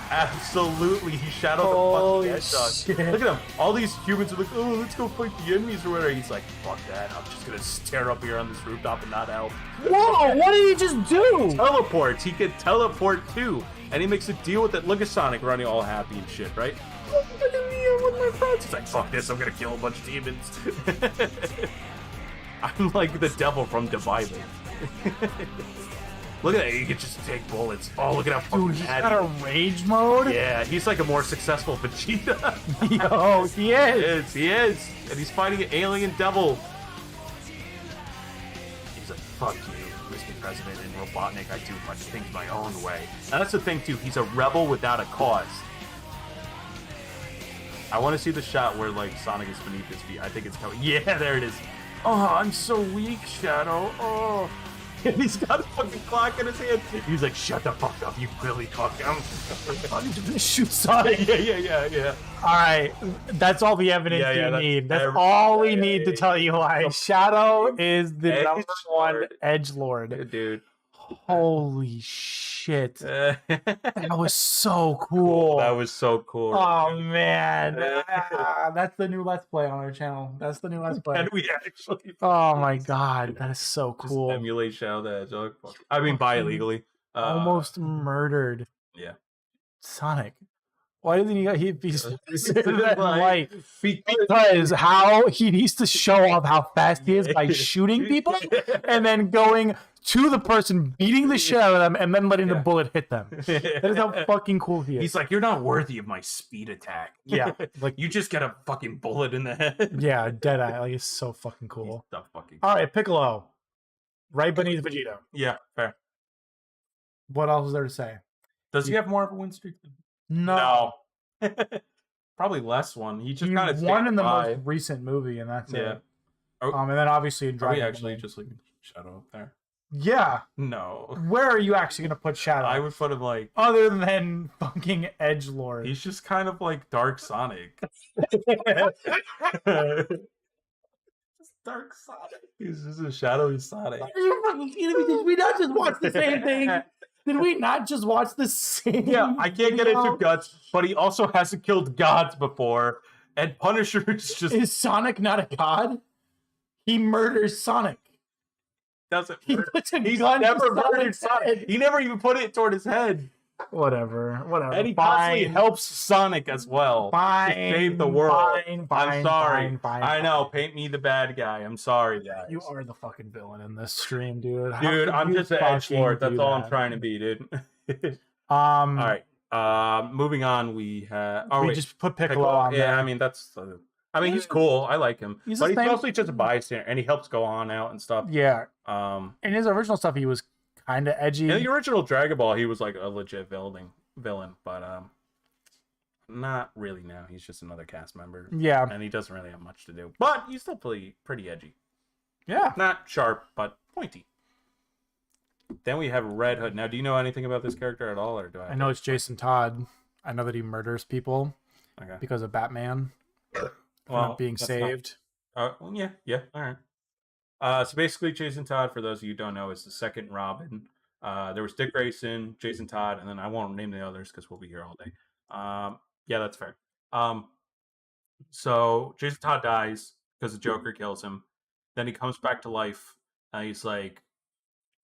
Absolutely. He shadowed Holy the fucking headshot. shit. Look at him. All these humans are like, oh, let's go fight the enemies or whatever. He's like, fuck that. I'm just gonna stare up here on this rooftop and not help. Whoa, what did he just do? Teleports. He could teleport too. And he makes a deal with it. Look at Sonic running all happy and shit, right? Look at me, I'm with my friends. He's like, fuck this, I'm gonna kill a bunch of demons. I'm like the devil from the Bible. Look at that, he can just take bullets. Oh, look at how fucking Dude, he's mad got a rage mode? Yeah, he's like a more successful Vegeta. Yo, he is. He is. And he's fighting an alien devil. He's like, fuck you, Mr. President and Robotnik, I do much things my own way. And that's the thing, too, he's a rebel without a cause. I want to see the shot where, like, Sonic is beneath his feet. I think it's coming. Yeah, there it is. Oh, I'm so weak, Shadow. Oh. And he's got a fucking clock in his hand. He's like, shut the fuck up, you Billy fuck. I'm gonna shoot Sonic. Yeah. All right, that's all the evidence you need. That's all we need to tell you why Shadow is the number one edgelord. Dude. Holy shit. That was so cool. That was so cool. Oh, man. That's the new Let's Play on our channel. That's the new Let's Play. And we actually... Oh, my God. That is so cool. Just emulate Shadow the Hedgehog. I mean, buy it legally. Almost murdered. Yeah. Sonic. Why doesn't he's Like, because how he needs to show off how fast he is by shooting people and then going to the person, beating the shit out of them, and then letting the bullet hit them. That is how fucking cool he is. He's like, you're not worthy of my speed attack. Yeah, like you just get a fucking bullet in the head. Yeah, Deadeye. Like, it's so fucking cool. He's so fucking cool. All right, Piccolo, right beneath Vegeta. Yeah, fair. What else is there to say? Does he have more of a win streak? No. Probably less one. He just kind of won in the most recent movie, and that's it. And then obviously in Dragon Ball. Actually just like Shadow up there. Yeah. No. Where are you actually gonna put Shadow? I would put him like other than fucking Edgelord. He's just kind of like Dark Sonic. Dark Sonic. He's just a shadowy Sonic. Are you fucking kidding me? Did we not just watch the same thing? Did we not just watch the same? Yeah, I can't get into Guts, but he also hasn't killed gods before. And Punisher is just... Is Sonic not a god? He murders Sonic. Doesn't he puts a gun never murdered Sonic. He never even put it toward his head. Whatever. And he constantly helps Sonic as well. Fine. To save the world. I'm sorry. I know. Paint me the bad guy. I'm sorry, guys. You are the fucking villain in this stream, dude. Dude, I'm just an edgelord. That's all I'm trying to be, dude. All right. Moving on. We just put Piccolo on there. Yeah, I mean that's. I mean, he's cool. I like him, but he's mostly just a bystander, and he helps go on out and stuff. Yeah. In his original stuff, he was kind of edgy. In the original Dragon Ball, he was like a legit villain, but not really now. He's just another cast member. Yeah, and he doesn't really have much to do, but he's still pretty edgy. Yeah, not sharp, but pointy. Then we have Red Hood. Now, do you know anything about this character at all, or do I? I know it's Jason Todd. I know that he murders people because of Batman. Not being saved. Yeah. All right. So basically, Jason Todd, for those of you who don't know, is the second Robin. There was Dick Grayson, Jason Todd, and then I won't name the others because we'll be here all day. Yeah, that's fair. So Jason Todd dies because the Joker kills him. Then he comes back to life. He's like,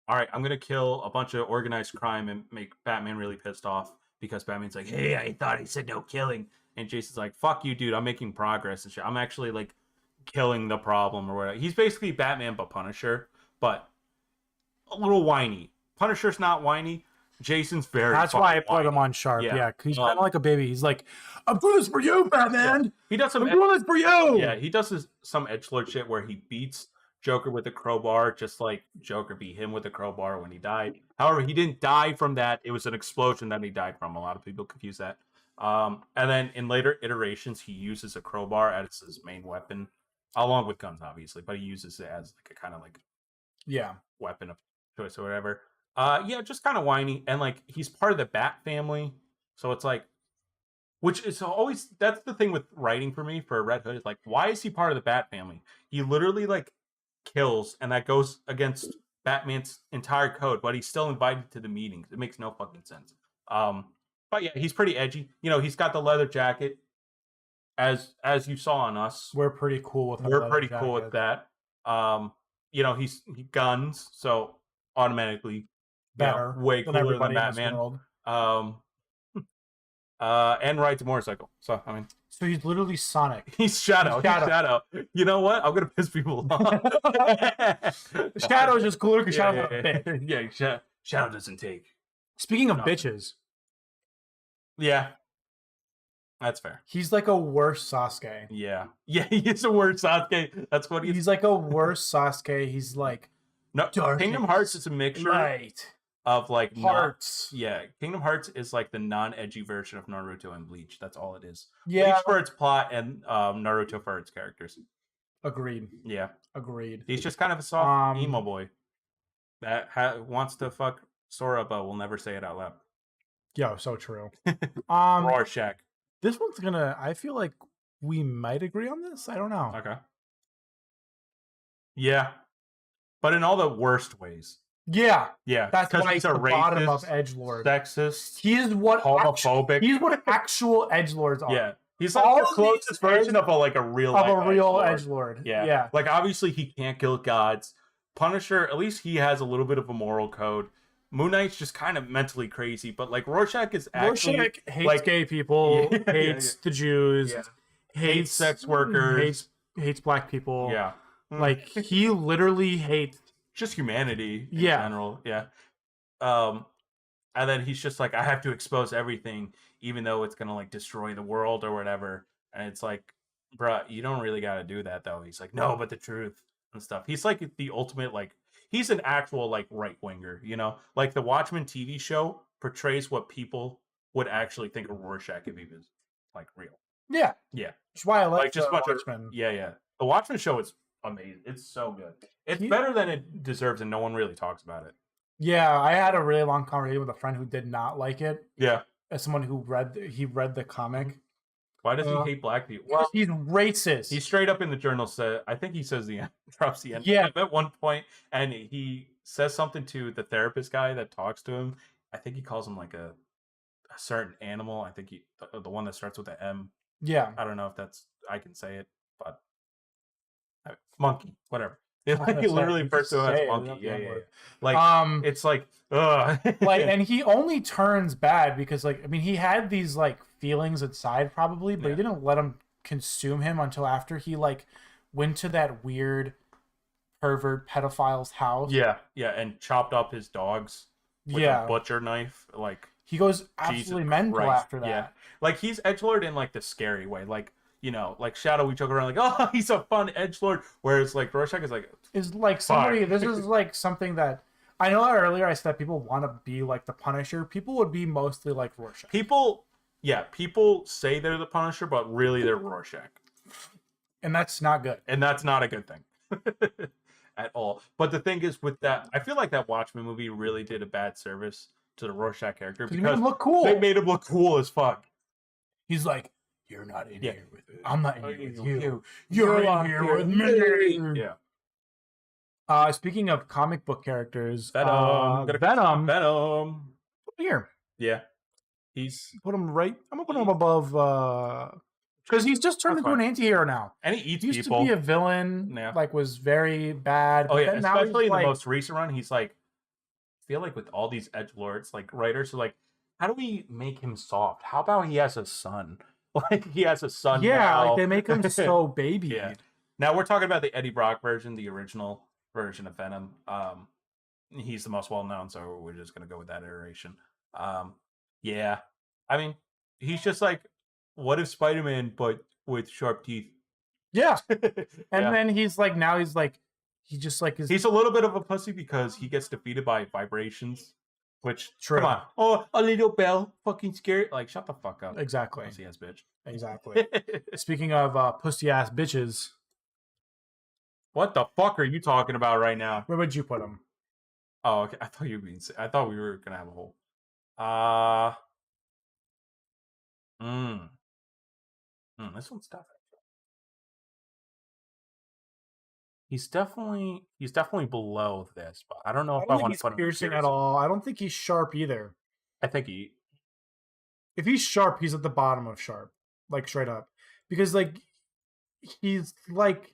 all right, I'm going to kill a bunch of organized crime and make Batman really pissed off because Batman's like, hey, I thought he said no killing. And Jason's like, fuck you, dude. I'm making progress and shit. I'm actually like killing the problem or whatever. He's basically Batman but Punisher, but a little whiny. Punisher's not whiny. Jason's very. That's why I put him on sharp. Yeah, he's kind of like a baby. He's like, I'm doing this for you, Batman. Yeah. He does some. I'm doing this for you. Yeah, he does some edgelord shit where he beats Joker with a crowbar, just like Joker beat him with a crowbar when he died. However, he didn't die from that. It was an explosion that he died from. A lot of people confuse that. And then in later iterations, he uses a crowbar as his main weapon, along with guns, obviously, but he uses it as like a kind of like weapon of choice or whatever. Just kind of whiny, and like he's part of the Bat family, so it's like, which is always that's the thing with writing for me for Red Hood is like, why is he part of the Bat family? He literally like kills, and that goes against Batman's entire code, but he's still invited to the meetings. It makes no fucking sense. But yeah, he's pretty edgy. You know, he's got the leather jacket, as you saw on us. We're pretty cool with. We're pretty cool with that. You know, he guns, so automatically Better, way than cooler everybody than in this Batman. world. And rides a motorcycle. So I mean, So he's literally Sonic. he's Shadow. Shadow. He's Shadow. You know what? I'm gonna piss people off. Shadow's just cooler because Shadow's a bitch. Yeah, Shadow doesn't take. Speaking of No. bitches, Yeah, that's fair. he's like a worse Sasuke. Yeah, he's a word Sasuke. That's what he's. He's like a worse Sasuke. He's like No, dark Kingdom and Hearts is a mixture light of like hearts. Yeah, Kingdom Hearts is like the non-edgy version of Naruto and Bleach. That's all it is. Yeah, Bleach for its plot and Naruto for its characters. agreed. Yeah, Agreed. he's just kind of a soft Um, emo boy that wants to fuck Sora, but will never say it out loud. Yo, so true. Rorschach. This one's gonna. I feel like we might agree on this. I don't know. Okay. Yeah, but in all the worst ways. Yeah, Yeah, that's because why he's he's a the bottom of racist, edgelord. sexist, He is what homophobic. He's what actual edgelords are. Yeah, he's like All the of closest these version of a real edgelord. Yeah. Yeah. Like obviously he can't kill gods. Punisher, at least he has a little bit of a moral code. Moon Knight's just kind of mentally crazy, but like Rorschach is actually Rorschach hates like, gay people, Yeah, hates the Jews, Yeah. hates sex workers. hates black people. Yeah. Like he literally hates. Just humanity in Yeah. general. Yeah. And then he's just like, I have to expose everything, even though it's gonna like destroy the world or whatever. And it's like, bruh, you don't really gotta do that though. He's like, no, but the truth and stuff. He's like the ultimate, like, he's an actual like right winger, you know? Like the Watchmen TV show portrays what people would actually think of Rorschach if he was like real. Yeah. Yeah. That's why I like, Like just the bunch Watchmen. of yeah. The Watchmen show is amazing. It's so good. It's better than it deserves, and no one really talks about it. Yeah, I had a really long conversation with a friend who did not like it. Yeah. As someone who read the comic. Why does he hate black people? Well, he's racist. He straight up in the journal said, I think he says the end, drops the end. Yeah. At one point, and he says something to the therapist guy that talks to him. I think he calls him like a certain animal. I think the one that starts with an M. Yeah. I don't know if I can say it, but monkey, whatever. He literally refers to him as monkey. Yeah. Like it's like, ugh. Like, and he only turns bad because, like, I mean, he had these like feelings inside probably, but he didn't let them consume him until after he like went to that weird pervert pedophile's house. Yeah, and chopped up his dogs with a butcher knife. Like he goes absolutely mental after that. Yeah, like he's edgelord in like the scary way. Like, you know, like Shadow, we joke around like, oh, he's a fun edgelord. Whereas like Rorschach is like somebody. This is like something that I know. Earlier, I said people want to be like the Punisher. People would be mostly like Rorschach. People say they're the Punisher, but really they're Rorschach, and that's not good. And that's not a good thing at all. But the thing is, with that, I feel like that Watchmen movie really did a bad service to the Rorschach character because made him look cool. They made him look cool as fuck. He's like, you're not in here with it. I'm not in here with you. You're in here with me. Yeah. Speaking of comic book characters, Venom. Here. Yeah. He's put him right. I'm gonna put him above because he's just turned into an anti-hero now. And he eats he used people. to be a villain. Yeah. Like was very bad. Oh yeah, especially in the most recent run, he's like, I feel like with all these edgelords, like writers are like, how do we make him soft? How about he has a son? Like he has a son. Yeah, now. like they make him so baby. Yeah. Now we're talking about the Eddie Brock version, the original version of Venom. He's the most well known, so we're just gonna go with that iteration. Yeah. I mean, he's just like, what if Spider-Man but with sharp teeth? Yeah. And then he's like he just like is. He's a little bit of a pussy because he gets defeated by vibrations. Which, True. Come on. Oh, a little bell. Fucking scary. Like, shut the fuck up. Exactly. Pussy ass bitch. Exactly. Speaking of pussy ass bitches. What the fuck are you talking about right now? Where would you put him? Oh, okay. I thought we were gonna have a whole. This one's tough. He's definitely below this, but I don't know I if don't I think want he's to put him piercing at all. I don't think he's sharp either. I think he. If he's sharp, he's at the bottom of sharp, like straight up, because like he's like.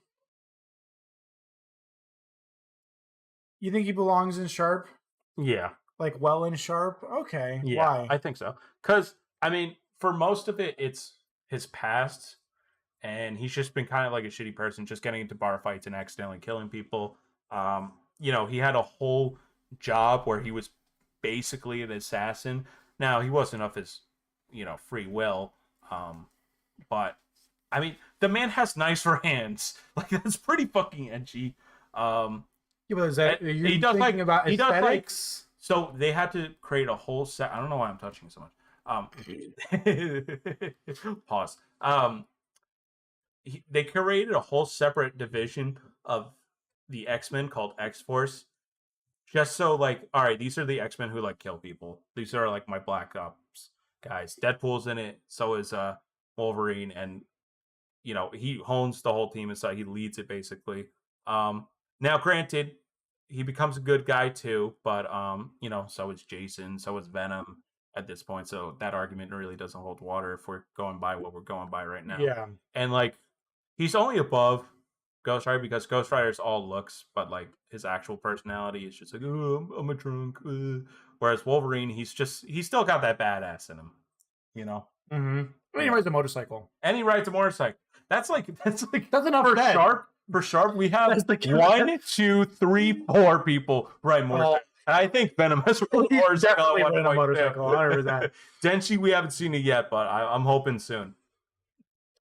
You think he belongs in sharp? Yeah. Like well in sharp? Okay. Yeah, Why? I think so. Because I mean, for most of it, it's his past, and he's just been kind of like a shitty person, just getting into bar fights and accidentally killing people. He had a whole job where he was basically an assassin. Now he wasn't of his, free will. But I mean, the man has nicer hands. Like that's pretty fucking edgy. Yeah, but is that you're he does thinking like about he does like aesthetics? so they had to create a whole set. I don't know why I'm touching so much. Pause. They created a whole separate division of the X-Men called X-Force, just so like, all right, these are the X-Men who like kill people. These are like my Black Ops guys. Deadpool's in it. So is Wolverine, and he hones the whole team inside. He leads it basically. Now, granted, he becomes a good guy too, but so is Jason, so is Venom at this point. So that argument really doesn't hold water if we're going by what we're going by right now. Yeah. And like, he's only above Ghost Rider because Ghost Rider's all looks, but like his actual personality is just like, oh, I'm a drunk. Whereas Wolverine, he's still got that badass in him, Mm-hmm. I mean, he rides a motorcycle. And he rides a motorcycle. That's That's enough for said. Sharp. For Sharp, we have That's the 1, 2, 3, 4 people ride motorcycle. And I think Venom has a motorcycle. Definitely riding a motorcycle. 100%. Denshi, we haven't seen it yet, but I'm hoping soon.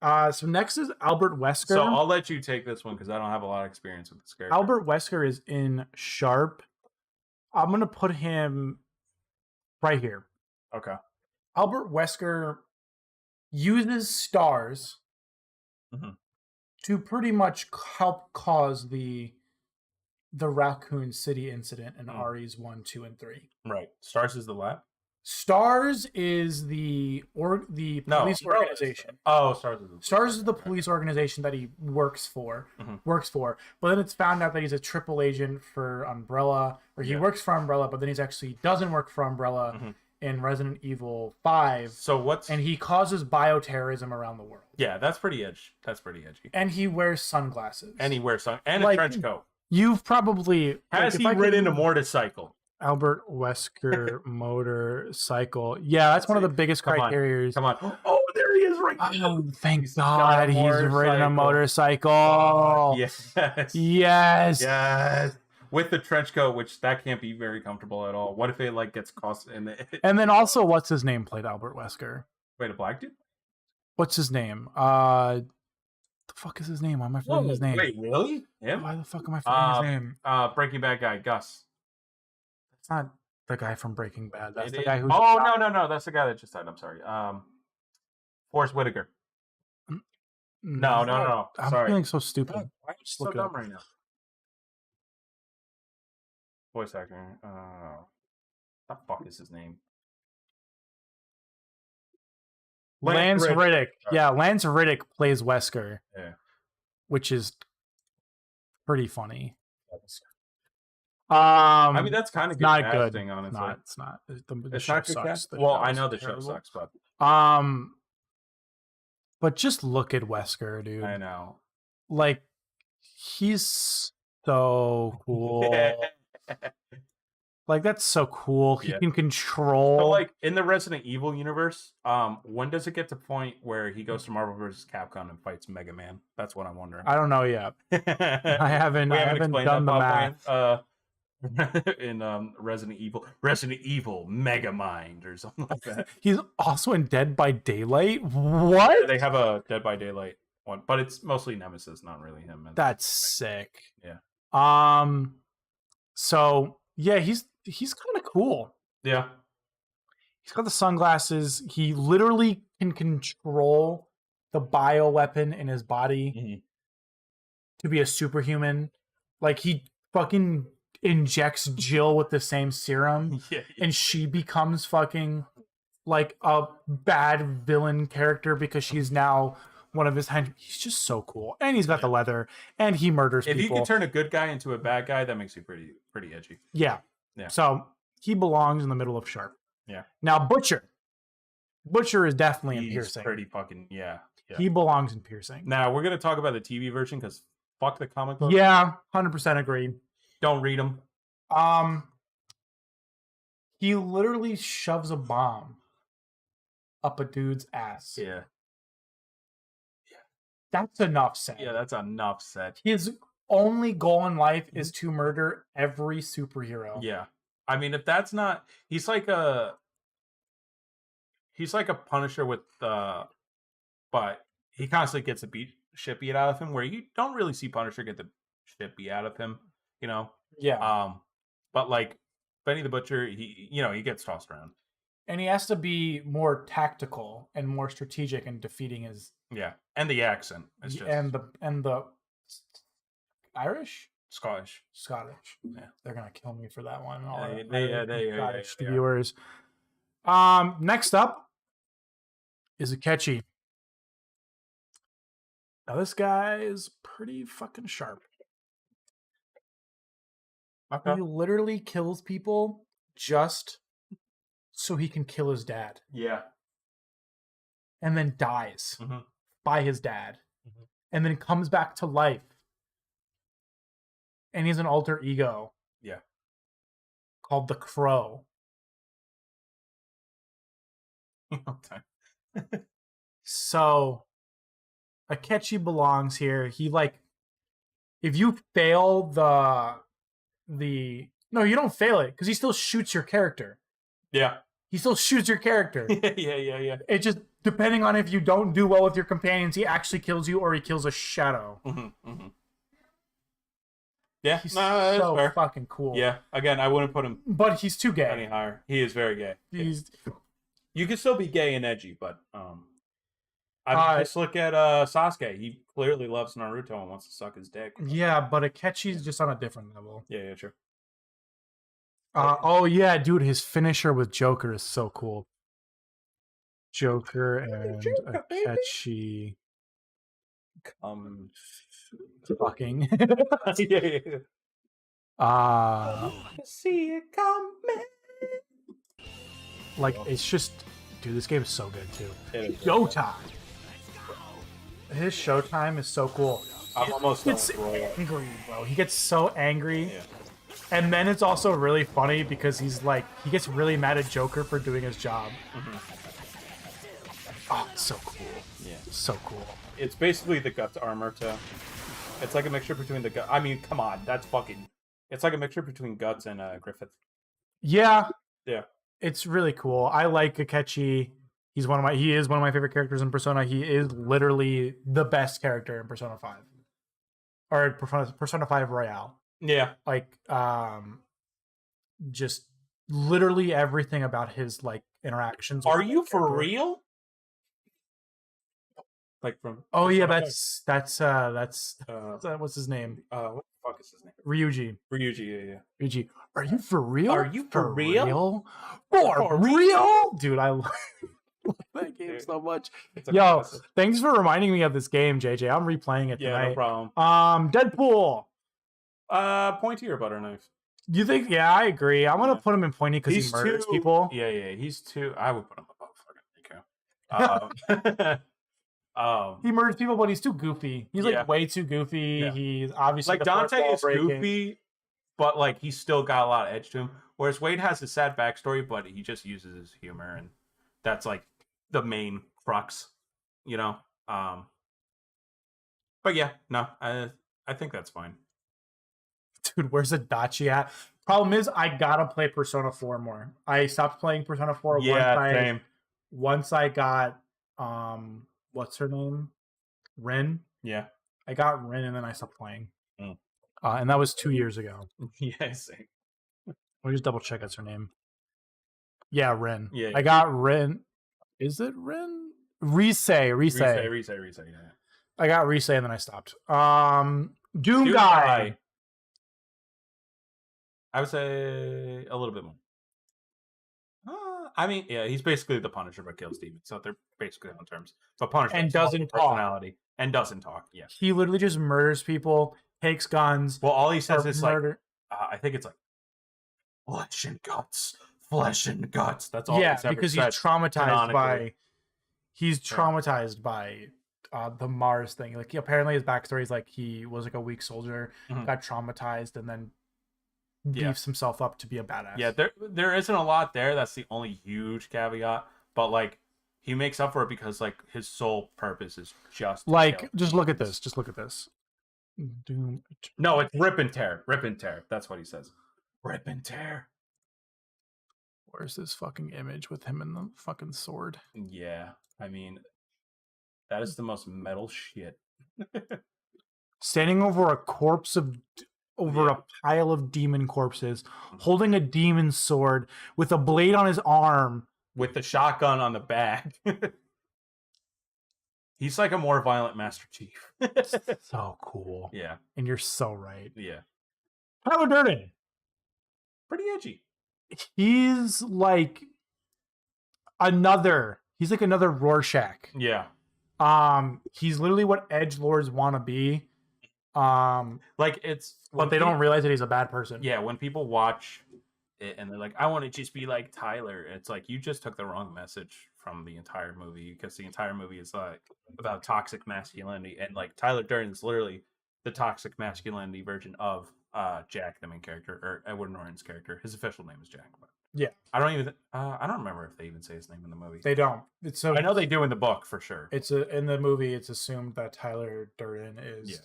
So next is Albert Wesker. So I'll let you take this one because I don't have a lot of experience with this character. Albert Wesker is in Sharp. I'm gonna put him right here. Okay. Albert Wesker uses stars to pretty much help cause the Raccoon City incident in REs 1, 2, and 3. Right. Stars is the lab? Stars is the police organization. Stars is the police organization that he works for. But then it's found out that he's a triple agent for Umbrella, or he works for Umbrella, but then he's actually doesn't work for Umbrella in Resident Evil 5. And he causes bioterrorism around the world. Yeah, that's pretty edgy. And he wears sunglasses. And a trench coat. You've probably has he ridden a motorcycle? Albert Wesker motorcycle. Yeah, that's one of the biggest criteria. Come on. Oh, there he is right now. Oh, thank God he's ridden a motorcycle. Oh, yes. Yes. With the trench coat, which that can't be very comfortable at all. What if it like gets caught in the... And then also, what's his name played Albert Wesker? Wait, a black dude? What's his name? The fuck is his name? Why am I forgetting his name? Wait, really? Him? Why the fuck am I forgetting his name? Breaking Bad guy, Gus. That's not the guy from Breaking Bad. That's the guy who's... no. That's the guy that just died. I'm sorry. Forrest Whitaker. No. I'm Sorry. feeling so stupid. Why are you so dumb right now? Voice actor. What the fuck is his name? Lance Riddick. Yeah, Lance Riddick plays Wesker. Yeah. Which is pretty funny. I mean, that's kind of good not casting, good. honestly. No, it's not. The It's show not good sucks. casting? Well, I know the show sucks, but... But just look at Wesker, dude. I know. Like, he's so cool. Like, that's so cool. He can control... So, like, in the Resident Evil universe, when does it get to the point where he goes to Marvel vs. Capcom and fights Mega Man? That's what I'm wondering. I don't know yet. I haven't done the math. In Resident Evil Megamind or something like that. He's also in Dead by Daylight. What? Yeah, they have a Dead by Daylight one, but it's mostly Nemesis, not really him. That's sick. Yeah. So yeah, he's kind of cool. Yeah. He's got the sunglasses. He literally can control the bioweapon in his body to be a superhuman. Like, he fucking injects Jill with the same serum, and she becomes fucking like a bad villain character because she's now one of his henchmen. He's just so cool, and he's got the leather, and he murders If people. you can turn a good guy into a bad guy, that makes you pretty edgy. Yeah. So he belongs in the middle of Sharp. Yeah. Now Butcher is definitely in He's Piercing. pretty fucking yeah. He belongs in Piercing. Now we're gonna talk about the TV version because fuck the comic book. Yeah, 100% agree. Don't read them. He literally shoves a bomb up a dude's ass. Yeah. That's enough said. Yeah, that's enough said. His only goal in life is to murder every superhero. Yeah. I mean, if that's not, he's like a Punisher with but he constantly gets the shit beat out of him, where you don't really see Punisher get the shit beat out of him, you know. Yeah. But like Benny the Butcher, he gets tossed around, and he has to be more tactical and more strategic in defeating his. Yeah, and the accent is just and the Irish, Scottish. Yeah, they're gonna kill me for that one. Scottish viewers. Next up is Akechi. Now this guy is pretty fucking sharp. Okay. He literally kills people just so he can kill his dad. Yeah. And then dies by his dad. Mm-hmm. And then comes back to life. And he's an alter ego. Yeah. Called the Crow. So Akechi belongs here. He if you fail no, you don't fail it because he still shoots your character. Yeah. He still shoots your character. Yeah. It just, depending on if you don't do well with your companions, he actually kills you or he kills a shadow. Yeah, he's that's so fair. fucking cool. Yeah, again, I wouldn't put him but he's too gay any higher. He is very gay. He's You can still be gay and edgy, but I mean, just look at Sasuke. He clearly loves Naruto and wants to suck his dick. Yeah, but Akechi's just on a different level. Yeah, true. Oh yeah, dude, his finisher with Joker is so cool. Joker and Akechi fucking. See it coming. Like, it's just, dude, this game is so good too. Showtime. His showtime is so cool. I'm almost done with angry, bro. He gets so angry. Yeah. And then it's also really funny because he gets really mad at Joker for doing his job. Oh, it's so cool. Yeah. So cool. It's basically the Guts armor too. It's like a mixture between the I mean, come on, that's fucking. It's like a mixture between Guts and Griffith. Yeah. Yeah. It's really cool. I like Akechi. He is one of my favorite characters in Persona. He is literally the best character in Persona 5. Or Persona 5 Royale. Yeah. Like, just literally everything about his interactions. Are you for real? Like from yeah, that's what's his name? What the fuck is his name? Ryuji, yeah. Ryuji. Are you for real? Are you for real? For real? Dude, I love that game so much. Yo, thanks for reminding me of this game, JJ. I'm replaying it tonight. Yeah, no problem. Deadpool. Pointy or butter knife? Do you think? Yeah, I agree. I'm gonna put him in pointy because he murders people. Yeah, he's too. I would put him above fucking Nico. He murders people, but he's too goofy. He's way too goofy. Yeah. He's obviously Dante is goofy, but he's still got a lot of edge to him. Whereas Wade has a sad backstory, but he just uses his humor, and that's the main crux, you know. But yeah, no, I think that's fine. Dude, where's Adachi at? Problem is, I gotta play Persona 4 more. I stopped playing Persona 4 once I got what's her name? Rin. Yeah. I got Rin and then I stopped playing. And that was 2 years ago. Yeah, same. Let me just double check that's her name. Yeah, Rin. Yeah. I got Rin. Is it Rin? Rise, yeah. I got Rise and then I stopped. Doom Guy. I would say a little bit more. I mean, yeah, he's basically the Punisher but kills demons, so they're basically on terms. But Punisher And has doesn't multiple talk. personality and doesn't talk. Yeah. He literally just murders people, takes guns. Well, all he says or is murder. I think it's like flesh and guts, flesh and guts. That's all. Yeah, he's ever because he's said traumatized by. He's Yeah. traumatized by the Mars thing. Like apparently his backstory is like he was like a weak soldier, Mhm. got traumatized, and then Yeah. beefs himself up to be a badass. Yeah, there isn't a lot there. That's the only huge caveat. But like, he makes up for it because like his sole purpose is just to like kill just look at demons. this. Just look at this. Doom. No, it's rip and tear. Rip and tear. That's what he says. Rip and tear. Where's this fucking image with him and the fucking sword? Yeah, I mean, that is the most metal shit. Standing over a corpse of Yeah. a pile of demon corpses, holding a demon sword with a blade on his arm. With the shotgun on the back. He's like a more violent Master Chief. So cool. Yeah, And you're so right. yeah. Tyler Durden. Pretty edgy. He's like another Rorschach. Yeah. He's literally what edgelords want to be. Like it's But they don't realize that he's a bad person. Yeah, when people watch it and they're like, I want to just be like Tyler, it's like you just took the wrong message from the entire movie, because the entire movie is like about toxic masculinity, and like Tyler Durden is literally the toxic masculinity version of Jack, the main character, or Edward Norton's character. His official name is Jack. But Yeah. I don't remember if they even say his name in the movie. They don't. It's so I know they do in the book for sure. It's in the movie. It's assumed that Tyler Durden is Yeah.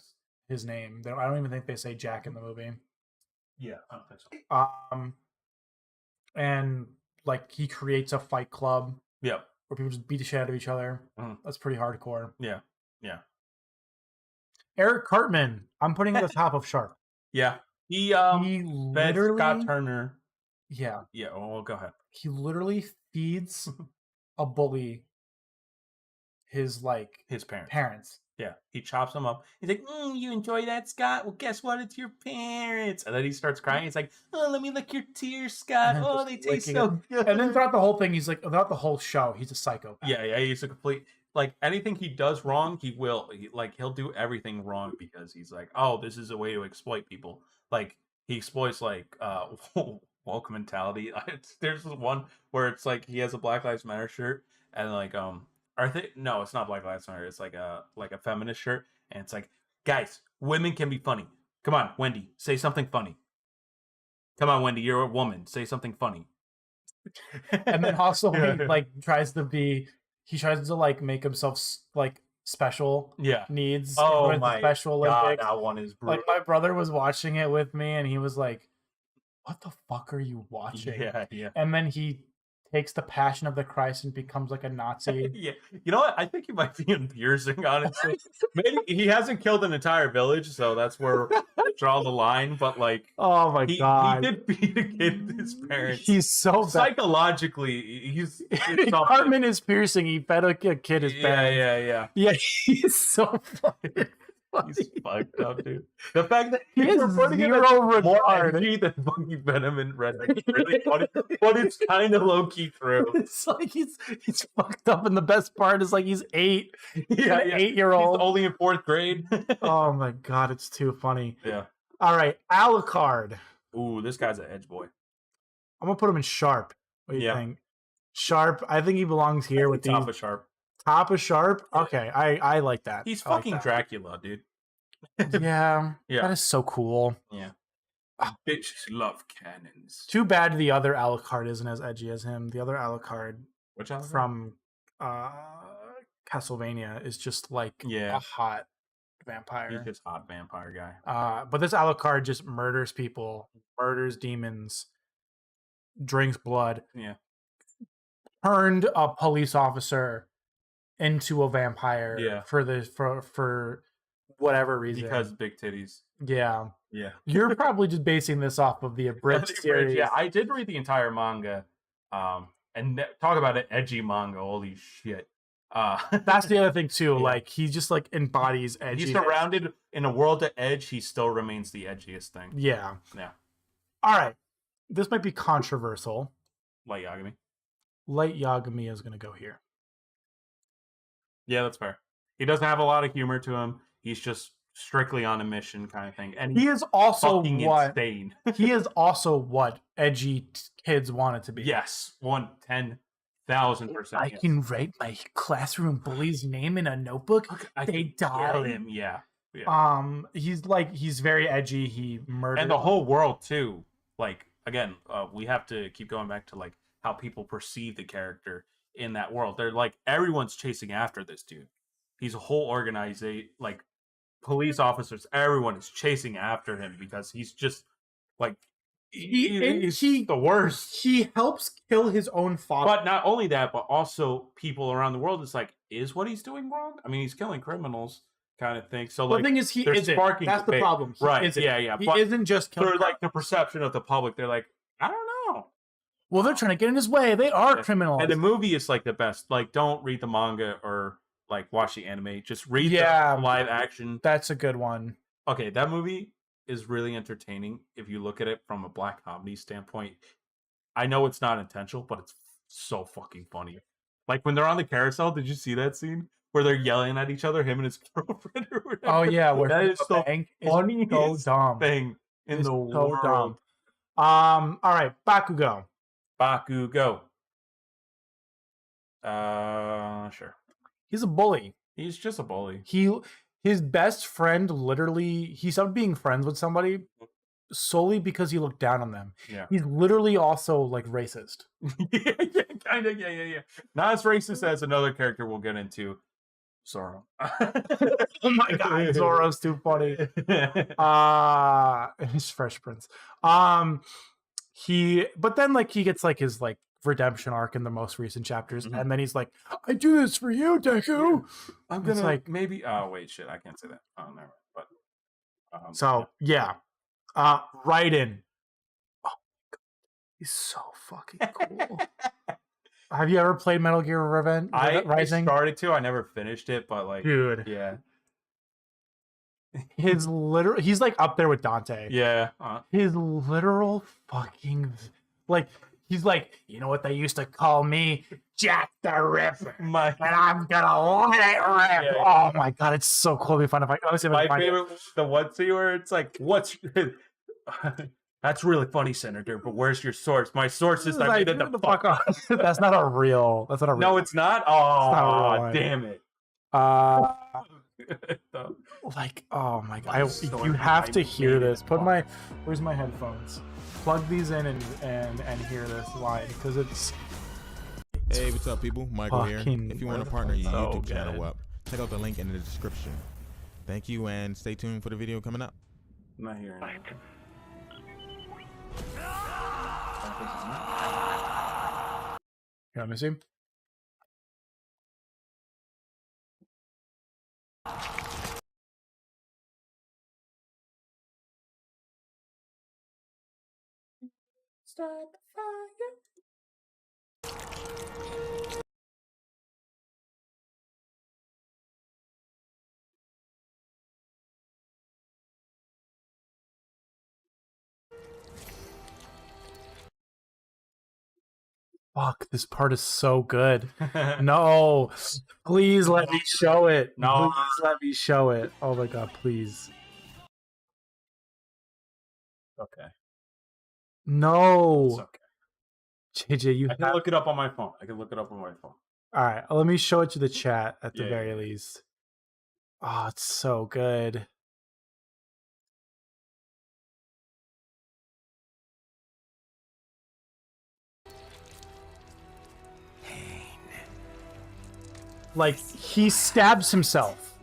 his name. I don't even think they say Jack in the movie. Yeah, I don't think so. And like he creates a fight club. Yeah. Where people just beat the shit out of each other. Mhm. That's pretty hardcore. Yeah. Yeah. Eric Cartman. I'm putting at the top of Sharp. Yeah. He He fed literally. Scott Turner. Yeah. Yeah. Well, go ahead. He literally feeds a bully his parents. Yeah, he chops them up. He's like, "You enjoy that, Scott? Well, guess what? It's your parents." And then he starts crying. He's like, "Oh, let me lick your tears, Scott. And Oh, just they taste licking so good." And then throughout the whole thing, throughout the whole show, he's a psychopath. Yeah, he's a complete, like, anything he does wrong, he'll do everything wrong because he's like, "Oh, this is a way to exploit people." Like, he exploits like woke mentality. There's one where it's like he has a Black Lives Matter shirt, and like no, it's not Black Lives Matter. It's like a feminist shirt, and it's like, guys, women can be funny. Come on, Wendy, say something funny. Come on, Wendy, you're a woman. Say something funny. And then also he tries to like make himself like special needs. Oh with my Special God, Olympics. that one is brutal. Like my brother was watching it with me, and he was like, "What the fuck are you watching?" Yeah. And then he takes the Passion of the Christ and becomes like a Nazi. Yeah, you know what? I think he might be piercing, honestly. Maybe he hasn't killed an entire village, so that's where I draw the line. But like, Oh my god, he did beat a kid, his parents. he's so bad. Psychologically, he's Cartman is piercing. He fed a kid his parents. Yeah, he's so fucking funny. He's fucked up, dude. The fact that He has you're putting him zero at more regard. energy than fucking Venom and Redneck is really funny, but it's kind of low key true. It's like he's fucked up, and the best part is like he's 8. Yeah, An 8-year-old. He's only in 4th grade. Oh my god, it's too funny. Yeah. All right, Alucard. Ooh, this guy's an edge boy. I'm gonna put him in Sharp. What do you Yeah. think? Sharp. I think he belongs here with top these. of Sharp. Top of Sharp. Okay, I like that. He's I like fucking that. Dracula, dude. Yeah, Yeah. that is so cool. Yeah. Bitches love cannons. Too bad the other Alucard isn't as edgy as him. The other Alucard Which Alucard? from Castlevania is just like Yeah. a hot vampire. He's just hot vampire guy. But this Alucard just murders people, murders demons, drinks blood. Yeah. Turned a police officer into a vampire. Yeah. For whatever reason. Because big titties. Yeah. Yeah. You're probably just basing this off of the abridged series. Yeah, I did read the entire manga. And talk about an edgy manga. Holy shit. That's the other thing too. Yeah. Like he just like embodies edgy. He's surrounded in a world of edge. He still remains the edgiest thing. Yeah. Yeah. All right. This might be controversial. Like Yagami. Light Yagami is gonna go here. Yeah, that's fair. He doesn't have a lot of humor to him. He's just strictly on a mission kind of thing. And He is also fucking what insane. he is also what edgy kids want it to be. Yes, 10,000%. I can write my classroom bully's name in a notebook. I They can kill die. him. Yeah. He's very edgy. He murdered And the whole world too. Like again, we have to keep going back to like how people perceive the character in that world. They're like everyone's chasing after this dude. He's a whole organization, like police officers. Everyone is chasing after him because he's just like he's the worst. He helps kill his own father. But not only that, but also people around the world. It's like, is what he's doing wrong? I mean, he's killing criminals, kind of thing. So Well, like, the thing is, he they're isn't. sparking That's the debate. problem. He Right? isn't. Yeah. He But isn't just killing. for like the perception of the public, they're like, I don't know. Well, they're trying to get in his way. They are criminals. And the movie is like the best. Like, don't read the manga or like watch the anime. Just read the live action. That's a good one. Okay, that movie is really entertaining if you look at it from a black comedy standpoint. I know it's not intentional, but it's so fucking funny. Like when they're on the carousel, did you see that scene where they're yelling at each other, him and his girlfriend or whatever? Oh yeah, where that is the so funniest dumb thing in the world. Dumb. All right, Bakugo. Bakugo. Sure. He's a bully. He's just a bully. His best friend he stopped being friends with somebody solely because he looked down on them. Yeah. He's literally also like racist. yeah, kind of. Yeah. Not as racist as another character we'll get into, Zoro. Oh my god, Zoro's too funny. His Fresh Prince. But then like he gets like his like redemption arc in the most recent chapters, and then he's like, I do this for you, Deku. I'm gonna like maybe wait, shit, I can't say that. Oh, never mind. But Raiden. Oh my god, he's so fucking cool. Have you ever played Metal Gear Rising? I started to. I never finished it, but like, dude, yeah. He's like up there with Dante. Yeah. His literal fucking like. He's like, you know what they used to call me? Jack the Ripper. And I'm gonna let it rip. Yeah. Oh my god, it's so cool. It'll be fun if I my favorite was the one scene where it's like, what's that's really funny, Senator, but where's your source? My source is like, the fuck off. That's not a real. No, it's not. Oh, damn it. Like, oh my god. You have to hear this. Where's my headphones? Plug these in and hear this line because it's hey, what's up, people? Michael here. If you want to partner your YouTube channel up, check out the link in the description. Thank you, and stay tuned for the video coming up. I'm not hearing it. You want me to see? Start the fire. Fuck, this part is so good. No, please let me show it. No, please let me show it. Oh my god, please. Okay. No. It's okay. JJ, I can look it up on my phone. All right, let me show it to the chat at the very least. Oh, it's so good. Like, he stabs himself.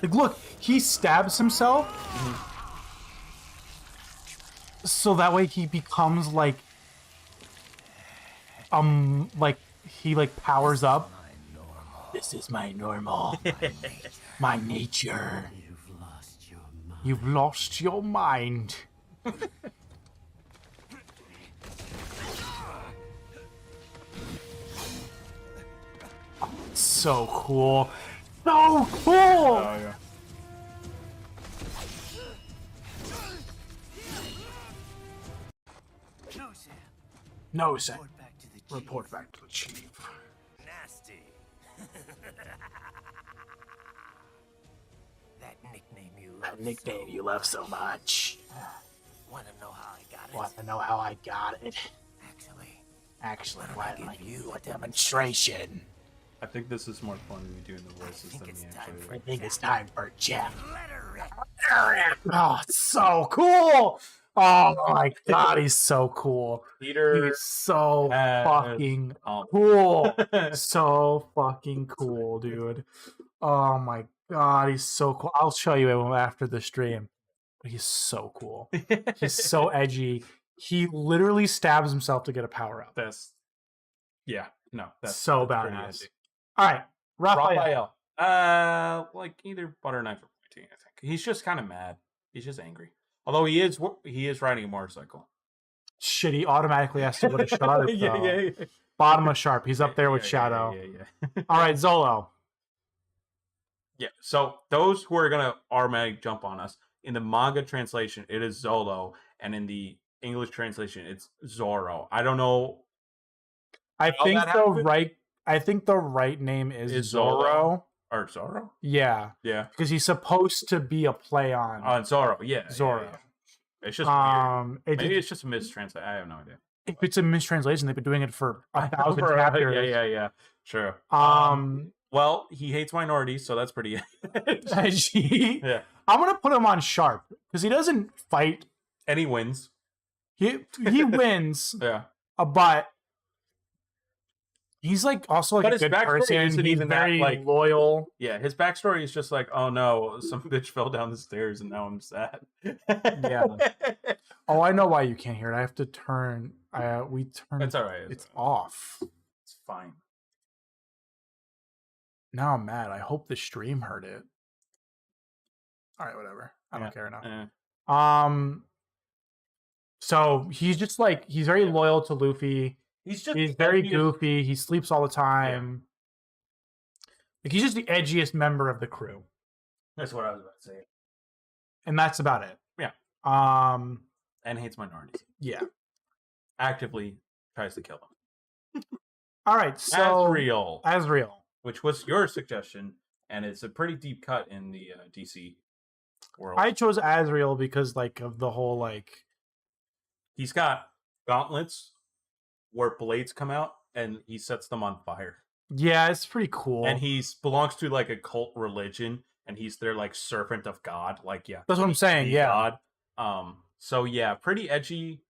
Like, look, he stabs himself. So that way he becomes like he like powers up. This is my normal. My nature. You've lost your mind. So cool. So cool. Oh, yeah. No, Sam. Report back to the chief. Nasty. That nickname you love. That nickname you love so much. Want to know how I got it? Want to know how I got it? Actually, why don't I give you a demonstration? I think this is more fun when we doing the voices than me actually. I think it's time for Jeff. Let her rip. Oh, it's so cool! Oh my god, he's so cool. Peter He's so has- fucking cool. So fucking cool, dude. Oh my god, he's so cool. I'll show you him after the stream. But he's so cool. He's so edgy. He literally stabs himself to get a power up. That's that's so that's pretty badass. edgy. All right, Raphael. Raphael. Like either butter knife or pointing, I think. He's just kind of mad. He's just angry. Although he is riding a motorcycle. Shit, he automatically has to go to Sharp. yeah. Bottom of Sharp. He's up there with Shadow. Yeah. All right, Zolo. Yeah. So those who are gonna automatically jump on us in the manga translation, it is Zolo, and in the English translation, it's Zoro. I don't know. I think that happened? I think the right name is Is Zoro. Or Zoro? Yeah, Yeah. because he's supposed to be a play on Zoro. Yeah. Zoro. Yeah. It's just weird. It Maybe just- it's just a mistranslation. I have no idea. if it's a mistranslation, they've been doing it for 1,000 Yeah, chapters. yeah. True. Um, Well, he hates minorities, so that's pretty. edgy. Yeah. I'm gonna put him on Sharp because he doesn't fight. And he wins. He wins, Yeah. but he's like also like But a his good backstory person. isn't He's even that, very like- loyal. Yeah. His backstory is just like, oh no, some bitch fell down the stairs and now I'm sad. Yeah. Oh, I know why you can't hear it. I have to turn. We turn. It's all right. It's off. It's fine. Now I'm mad. I hope the stream heard it. All right, whatever. I don't Yeah. care enough. Eh. So he's just like he's very loyal to Luffy. He's just He's the very edgiest- goofy. He sleeps all the time. Like he's just the edgiest member of the crew, That's what I was about to say. and that's about it. Yeah. And hates minorities. yeah. Actively tries to kill them. All right. So Asriel, Asriel. which was your suggestion, and it's a pretty deep cut in the DC world. I chose Asriel because like of the whole like He's got gauntlets where blades come out, and he sets them on fire. yeah, it's pretty cool. And he's belongs to like a cult religion, and he's their like servant of God. Like That's what I'm saying. he's Yeah. God. So yeah, pretty edgy.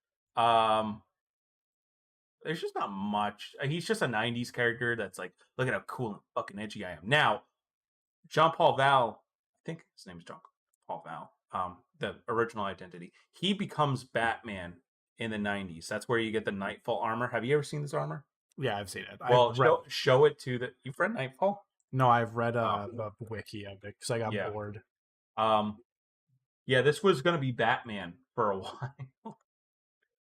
There's just not much. He's just a '90s character that's like, look at how cool and fucking edgy I am. Now, Jean Paul Val, I think his name is Jean Paul Val. The original identity. He becomes Batman in the '90s. That's where you get the Nightfall armor. Have you ever seen this armor? Yeah, I've seen it. Well, I've read, show it to the. You've read Nightfall? no, I've read the wiki of it because I got Yeah. bored. Yeah, this was gonna be Batman for a while.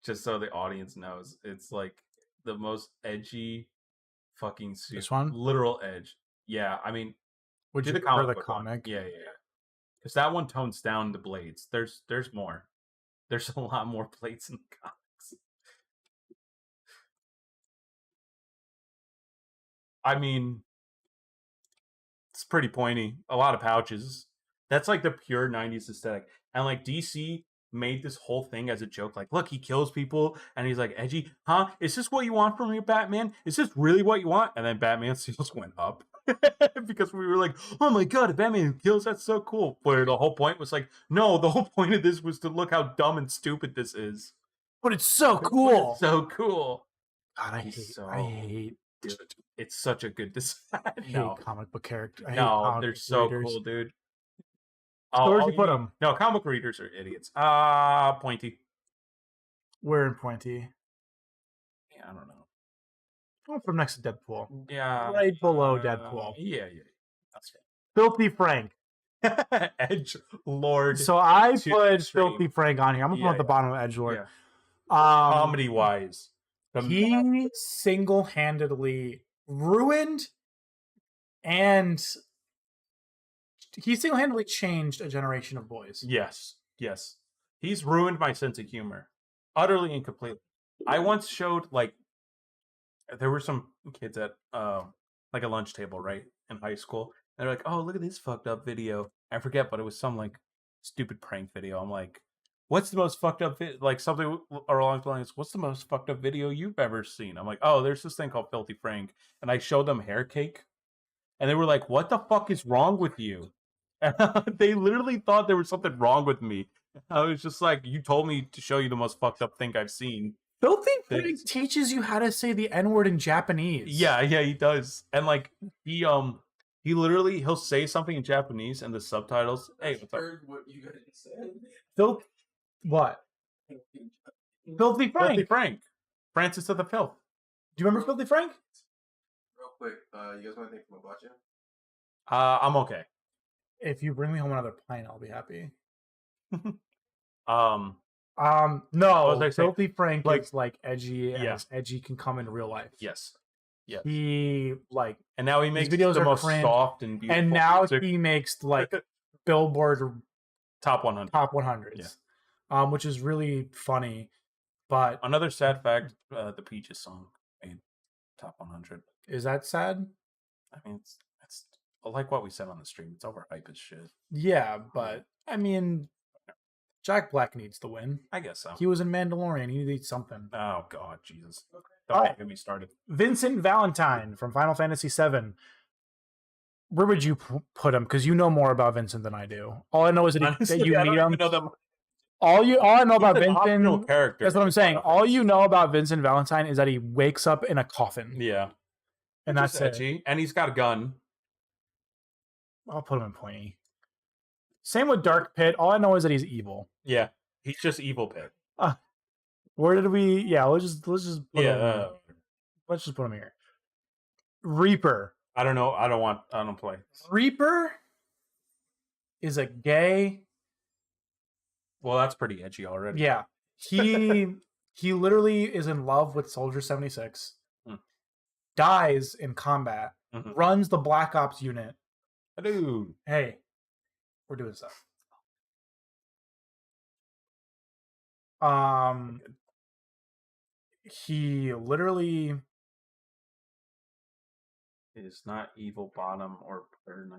Just so the audience knows, it's like the most edgy fucking suit. This one? Literal edge. Yeah, I mean, Would do you the prefer the book one. comic? Yeah. Because that one tones down the blades. There's more. There's a lot more blades in the comics. I mean, it's pretty pointy. A lot of pouches. That's like the pure 90s aesthetic. And like DC made this whole thing as a joke. Like, look, he kills people and he's like, edgy. Huh? Is this what you want from your Batman? Is this really what you want? And then Batman sales went up. Because we were like, oh my god, a Batman who kills, that's so cool. But the whole point was like, no, the whole point of this was to look how dumb and stupid this is. But it's so But cool. it's so cool. God, I He's hate. so I hate. Dude, it's such a good design. I hate No, comic book characters. I hate no, comic they're book so readers. cool, dude. So where'd Oh, you put them? No, comic book readers are idiots. Pointy. Where in Pointy? Yeah, I don't know. Oh, from next to Deadpool. Yeah, Right below Deadpool. Yeah. That's Filthy Frank. fair. Edge Lord. So I to put extreme. Filthy Frank on here. I'm gonna put him Yeah, at the yeah. bottom of Edgelord. Yeah. Um, Comedy wise, he single-handedly ruined and he single-handedly changed a generation of boys. yes. He's ruined my sense of humor, utterly and completely. I once showed like there were some kids at like a lunch table, right, in high school. And they're like, "Oh, look at this fucked up video." I forget, but it was some like stupid prank video. I'm like, "What's the most fucked up like something along the lines? What's the most fucked up video you've ever seen?" I'm like, "Oh, there's this thing called Filthy Frank," and I showed them hair cake, and they were like, "What the fuck is wrong with you?" They literally thought there was something wrong with me. I was just like, "You told me to show you the most fucked up thing I've seen." Filthy Frank teaches you how to say the N-word in Japanese. Yeah, he does. And like he literally he'll say something in Japanese and the subtitles. Hey, what's up? What you guys said? What? Filthy Frank. Filthy Frank. Francis of the Filth. Do you remember Filthy Frank? Real quick, you guys want anything from Hibachi? I'm okay. If you bring me home another pint, I'll be happy. Um No, was I saying? Filthy Frank Like- is like edgy, and Yeah. as edgy can come in real life. yes. Yeah. He like, And now he makes videos the are most cringe, soft and beautiful and now music. he makes like Billboard Top 100. top 100s, which is really funny. But Another sad fact, the Peaches song made top 100. is that sad? I mean, it's like what we said on the stream. It's overhyped as shit. Yeah, but I mean, Jack Black needs to win. I guess so. He was in Mandalorian. He needs something. Oh God, Jesus! All Don't right. get me started. Vincent Valentine from Final Fantasy VII. Where would you put him? Because you know more about Vincent than I do. All I know is that, Honestly, that you I meet don't him. even know them. All I know about He's an optional Vincent. character. That's what I'm saying. All you know about Vincent Valentine is that he wakes up in a coffin, Yeah, and Which is that's it. edgy. And he's got a gun. I'll put him in pointy. Same with Dark Pit. All I know is that he's evil. Yeah, he's just evil pit. Where did we? Yeah, let's just put Yeah, him. Let's just put him here. Reaper. I don't know. I don't play. Reaper is a gay. Well, that's pretty edgy already. Yeah, he literally is in love with Soldier 76. Hmm. Dies in combat. Mhm. Runs the Black Ops unit. Dude. Hey, we're doing stuff. He literally. Is not evil bottom or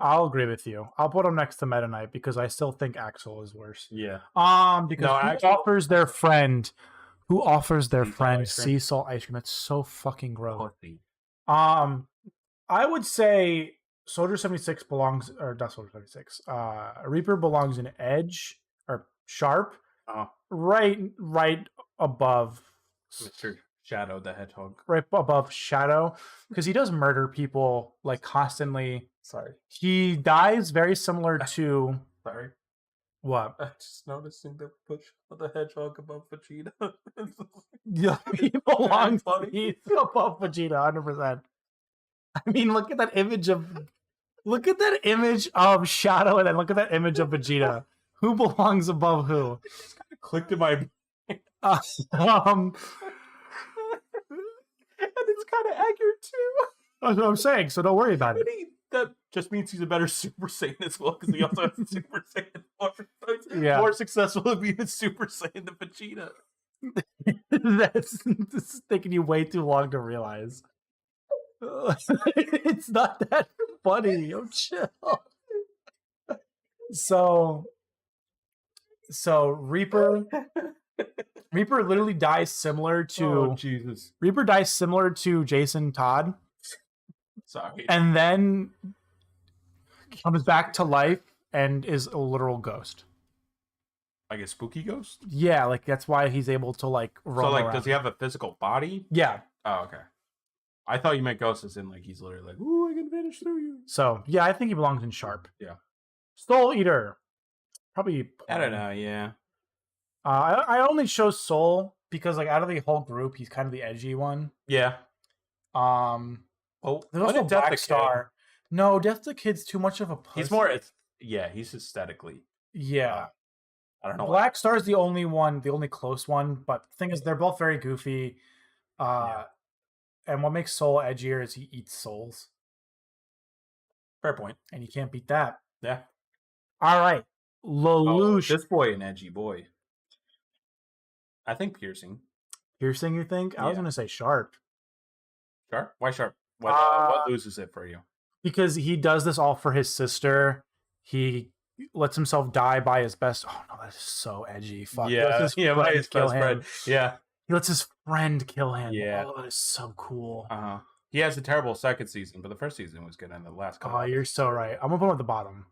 I'll agree with you. I'll put him next to Meta Knight because I still think Axel is worse. yeah. Because No, who Axel- offers their friend Sea salt ice cream? sea salt ice cream? That's so fucking gross. Pussy. I would say Soldier 76 belongs, or not Soldier 76. Reaper belongs in Edge or Sharp, Oh, right above, Mr. Shadow the Hedgehog. right above Shadow, because he does murder people like constantly. Sorry. He dies very similar to Sorry. what? I just noticing the push of the hedgehog above Vegeta. Yeah, he belongs funny. he's above Vegeta, 100%. I mean, look at that image of Shadow, and then look at that image of Vegeta. Who belongs above who? Clicked in my and Um, it's kind of accurate too. that's what I'm saying. So don't worry about it. That just means he's a better Super Saiyan as well, because he also has a Super Saiyan form. So he's Yeah. more successful at being a Super Saiyan than Vegeta. This is taking you way too long to realize. It's not that funny. Oh, chill. So Reaper literally dies similar to Oh, Jesus. Reaper dies similar to Jason Todd, Sorry. and then comes back to life and is a literal ghost. Like a spooky ghost? Yeah, like that's why he's able to like roam So, like, around. does he have a physical body? Yeah. Oh, okay. I thought you meant ghost as in, like, he's literally like, ooh, I can vanish through you. So yeah, I think he belongs in Sharp. Yeah. Soul Eater, probably. I don't know, yeah. I only chose Soul because like out of the whole group, he's kind of the edgy one. Yeah. Um, Oh, there's also Black Star. No, Death the Kid's too much of a pussy. He's more, yeah, he's aesthetically. Yeah. I don't know. Black Star's the only one, the only close one. But the thing is, they're both very goofy. And what makes Soul edgier is he eats souls, Fair point. and you can't beat that. Yeah. All right, Lelouch. This boy, an edgy boy. I think piercing. Piercing, you think? I was Yeah. gonna say Sharp. Sharp? Why Sharp? What loses it for you? Because he does this all for his sister. He lets himself die by his best. Oh no, that is so edgy. Fuck. He lets his by friend his kill best him. friend. Yeah. He lets his friend kill him. Yeah. Oh, that is so cool. He has a terrible second season, but the first season was good, and the last couple. Oh, you're so right. I'm gonna put him at the bottom.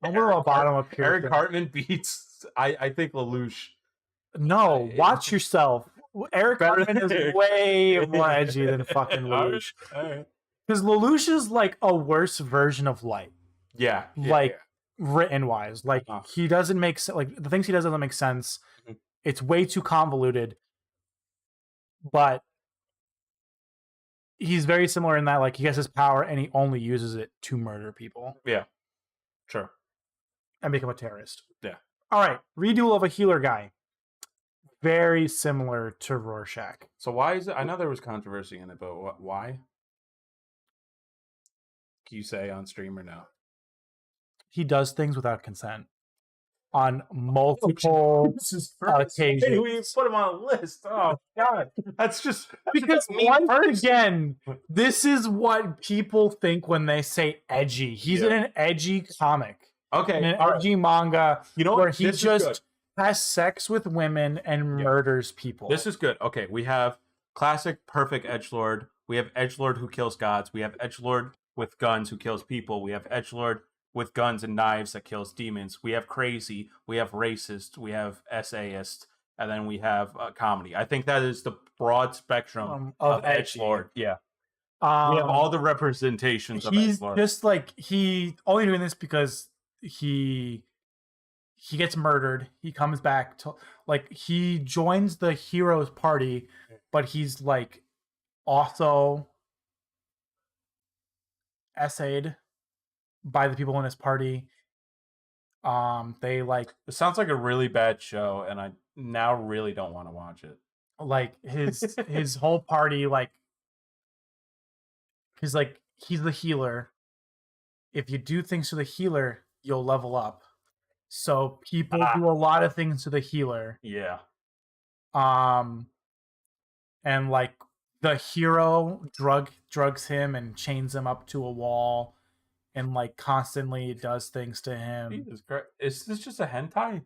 I'm gonna put him at the bottom up here. Eric Hartman beats, I think, Lelouch. No, watch yourself. Eric Better Hartman than is Eric. way more edgy than fucking Lelouch. Because Lelouch is like a worse version of Light. Yeah. Like, written wise. Like, he doesn't make sense. Like, the things he does doesn't make sense. Mhm. It's way too convoluted. But he's very similar in that, like, he has his power and he only uses it to murder people Yeah. Sure. and become a terrorist. Yeah. All right. Redo of a healer guy. Very similar to Rorschach. So why is it? I know there was controversy in it, but why? Can you say on stream or no? He does things without consent on multiple occasions. Hey, we put him on a list. Oh God, that's just Because once again, this is what people think when they say edgy. He's in an edgy comic, in okay. an All right. edgy manga, You know where what? he This is good. just has sex with women and murders people. This is good. Okay, we have classic perfect edgelord. We have edgelord who kills gods. We have edgelord with guns who kills people. We have edgelord with guns and knives that kills demons. We have crazy. We have racist. We have essayist, and then we have comedy. I think that is the broad spectrum of edgy. edgelord. Yeah, we have all the representations of He's edgelord. just like, he only doing this because he gets murdered. He comes back to, like, he joins the heroes party, but he's like also essayed by the people in his party. They like It sounds like a really bad show, and I now really don't want to watch it. his whole party, like, he's like, he's the healer. If you do things to the healer, you'll level up. So people do a lot of things to the healer. Yeah. And like, the hero drugs him and chains him up to a wall and like constantly does things to him. Jesus Christ. Is this just a hentai?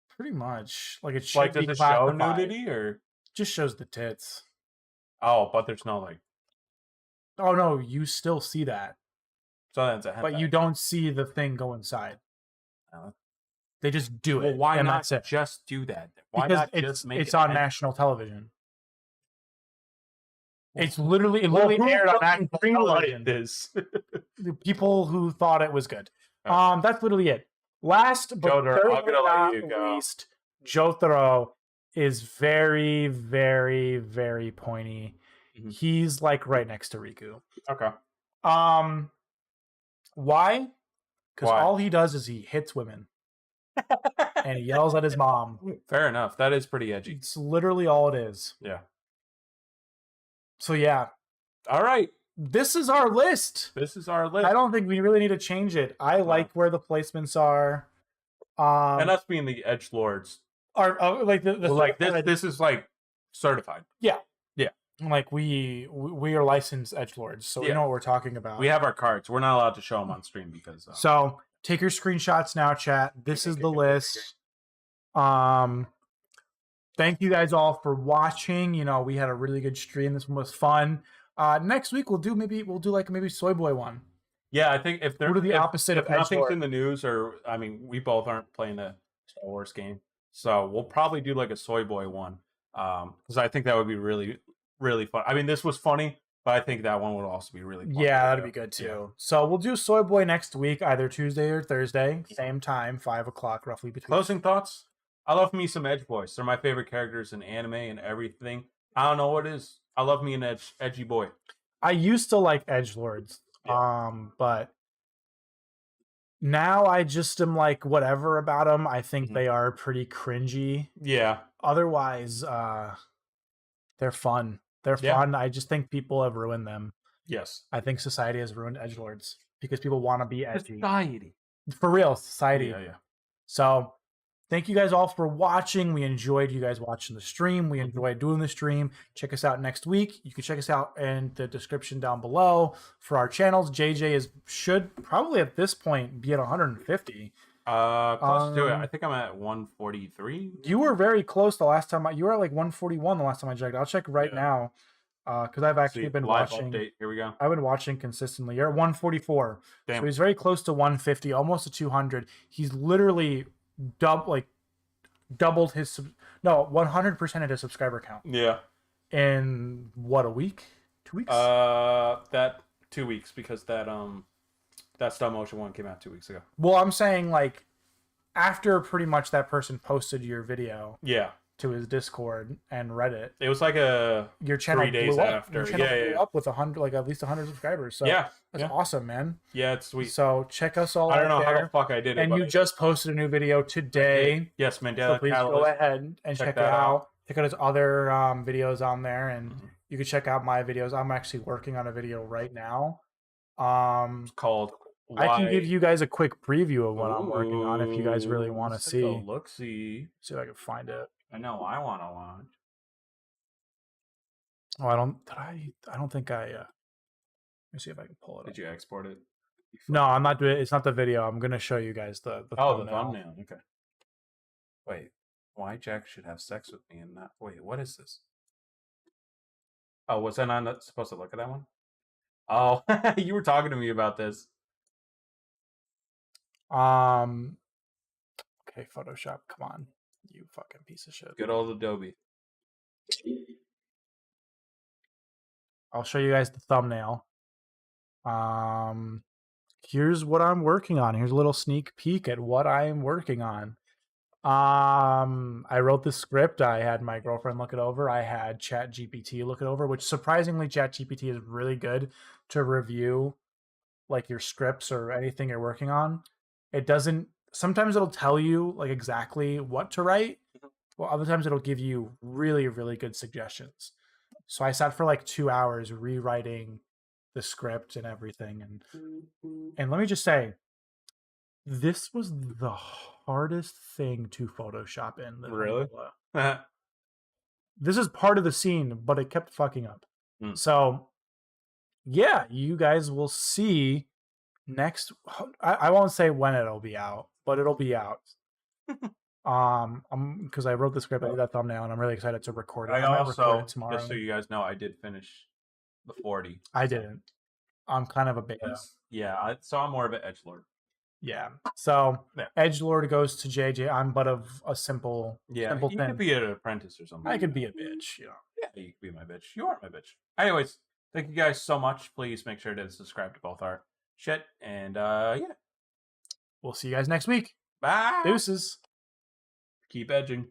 Pretty much. Like, it should Like, be does it show classified. nudity or? Just shows the tits. Oh, but there's no like. Oh no, you still see that. So that's a hentai. But you don't see the thing go inside. Oh. They just do it. Well, why and not that's it. just do that? Why Because not just make it's it on hentai? national television. It literally aired on national television. This. The people who thought it was good. Okay. That's literally it. Last but Jotaro, I'm certainly gonna let not you go. least, Jotaro is very, very, very pointy. Mhm. He's like right next to Riku. Okay. Why? Because Why? all he does is he hits women and he yells at his mom. Fair enough. That is pretty edgy. It's literally all it is. Yeah. So yeah, All right. this is our list. This is our list. I don't think we really need to change it. I like where the placements are. And us being the edgelords, Are like the well, like this. This is like certified. like we are licensed edgelords, so we Yeah. know what we're talking about. We have our cards. We're not allowed to show them on stream because. So take your screenshots now, chat. This is the list. Thank you guys all for watching. You know, we had a really good stream. This one was fun. Next week we'll do like maybe Soy Boy one. Yeah, I think if they're We'll do the opposite if of nothing's edgelord. in the news, or I mean, we both aren't playing a Star Wars game, so we'll probably do like a Soy Boy one, because I think that would be really, really fun. I mean, this was funny, but I think that one would also be really fun. Yeah, to that'd do. be good too. Yeah. So we'll do Soy Boy next week, either Tuesday or Thursday, same time, 5 o'clock roughly between. Closing thoughts. I love me some Edge Boys. They're my favorite characters in anime and everything. I don't know what it is. I love me an edgy boy. I used to like edgelords, but now I just am like whatever about them. I think Mhm. they are pretty cringy. Yeah. Otherwise, they're fun. They're Yeah. fun. I just think people have ruined them. Yes. I think society has ruined edgelords because people want to be edgy. Society. For real, society. Yeah. So thank you guys all for watching. We enjoyed you guys watching the stream. We enjoyed doing the stream. Check us out next week. You can check us out in the description down below for our channels. JJ should probably at this point be at 150. Close to it. I think I'm at 143. You were very close the last time. You were at like 141 the last time I checked. I'll check right now because I've actually been live watching. Update. Here we go. I've been watching consistently. You're at 144. Damn. So he's very close to 150, almost to 200. He's literally doubled his 100% of his subscriber count. Yeah. In what, a week? 2 weeks? That 2 weeks because that stop motion one came out 2 weeks ago. Well, I'm saying like after pretty much that person posted your video. Yeah. To his Discord and Reddit. It was like your channel 3 days blew after. Your channel blew up with 100, like at least 100 subscribers. So that's awesome, man. Yeah, it's sweet. So check us all. I don't know there. how the fuck I did it. And you just posted a new video today. Yes, Mandela. So please go ahead and check it out. Check out his other videos on there, and you can check out my videos. I'm actually working on a video right now. It's called. I can give you guys a quick preview of what I'm working on if you guys really want to see. Look, see if I can find it. I know I want to watch. Oh, I don't think I. Let me see if I can pull it up. Did you export it? No, I'm not doing it. It's not the video. I'm going to show you guys the thumbnail. The thumbnail. Okay. Wait, why Jack should have sex with me and not. Wait, what is this? Oh, was I not supposed to look at that one? Oh, you were talking to me about this. Okay, Photoshop, come on. You fucking piece of shit. Good old Adobe. I'll show you guys the thumbnail. Here's what I'm working on. Here's a little sneak peek at what I'm working on. I wrote the script. I had my girlfriend look it over. I had ChatGPT look it over, which surprisingly ChatGPT is really good to review like your scripts or anything you're working on. It doesn't, sometimes it'll tell you like exactly what to write. Well, other times it'll give you really, really good suggestions. So I sat for like 2 hours rewriting the script and everything. And let me just say, this was the hardest thing to Photoshop in. Really? This is part of the scene, but it kept fucking up. So yeah, you guys will see next. I won't say when it'll be out, but it'll be out. Because I wrote the script, I did that thumbnail, and I'm really excited to record it. I also, record it tomorrow. just so you guys know, I did finish the 40. I didn't. I'm kind of a beta. Yeah, so I'm more of an edgelord. Yeah. So edgelord goes to JJ. I'm but of a simple, simple you thing. could be an apprentice or something. I could be a bitch, you know. Yeah, you could be my bitch. You are my bitch. Anyways, thank you guys so much. Please make sure to subscribe to both our shit. And yeah. We'll see you guys next week. Bye. Deuces. Keep edging.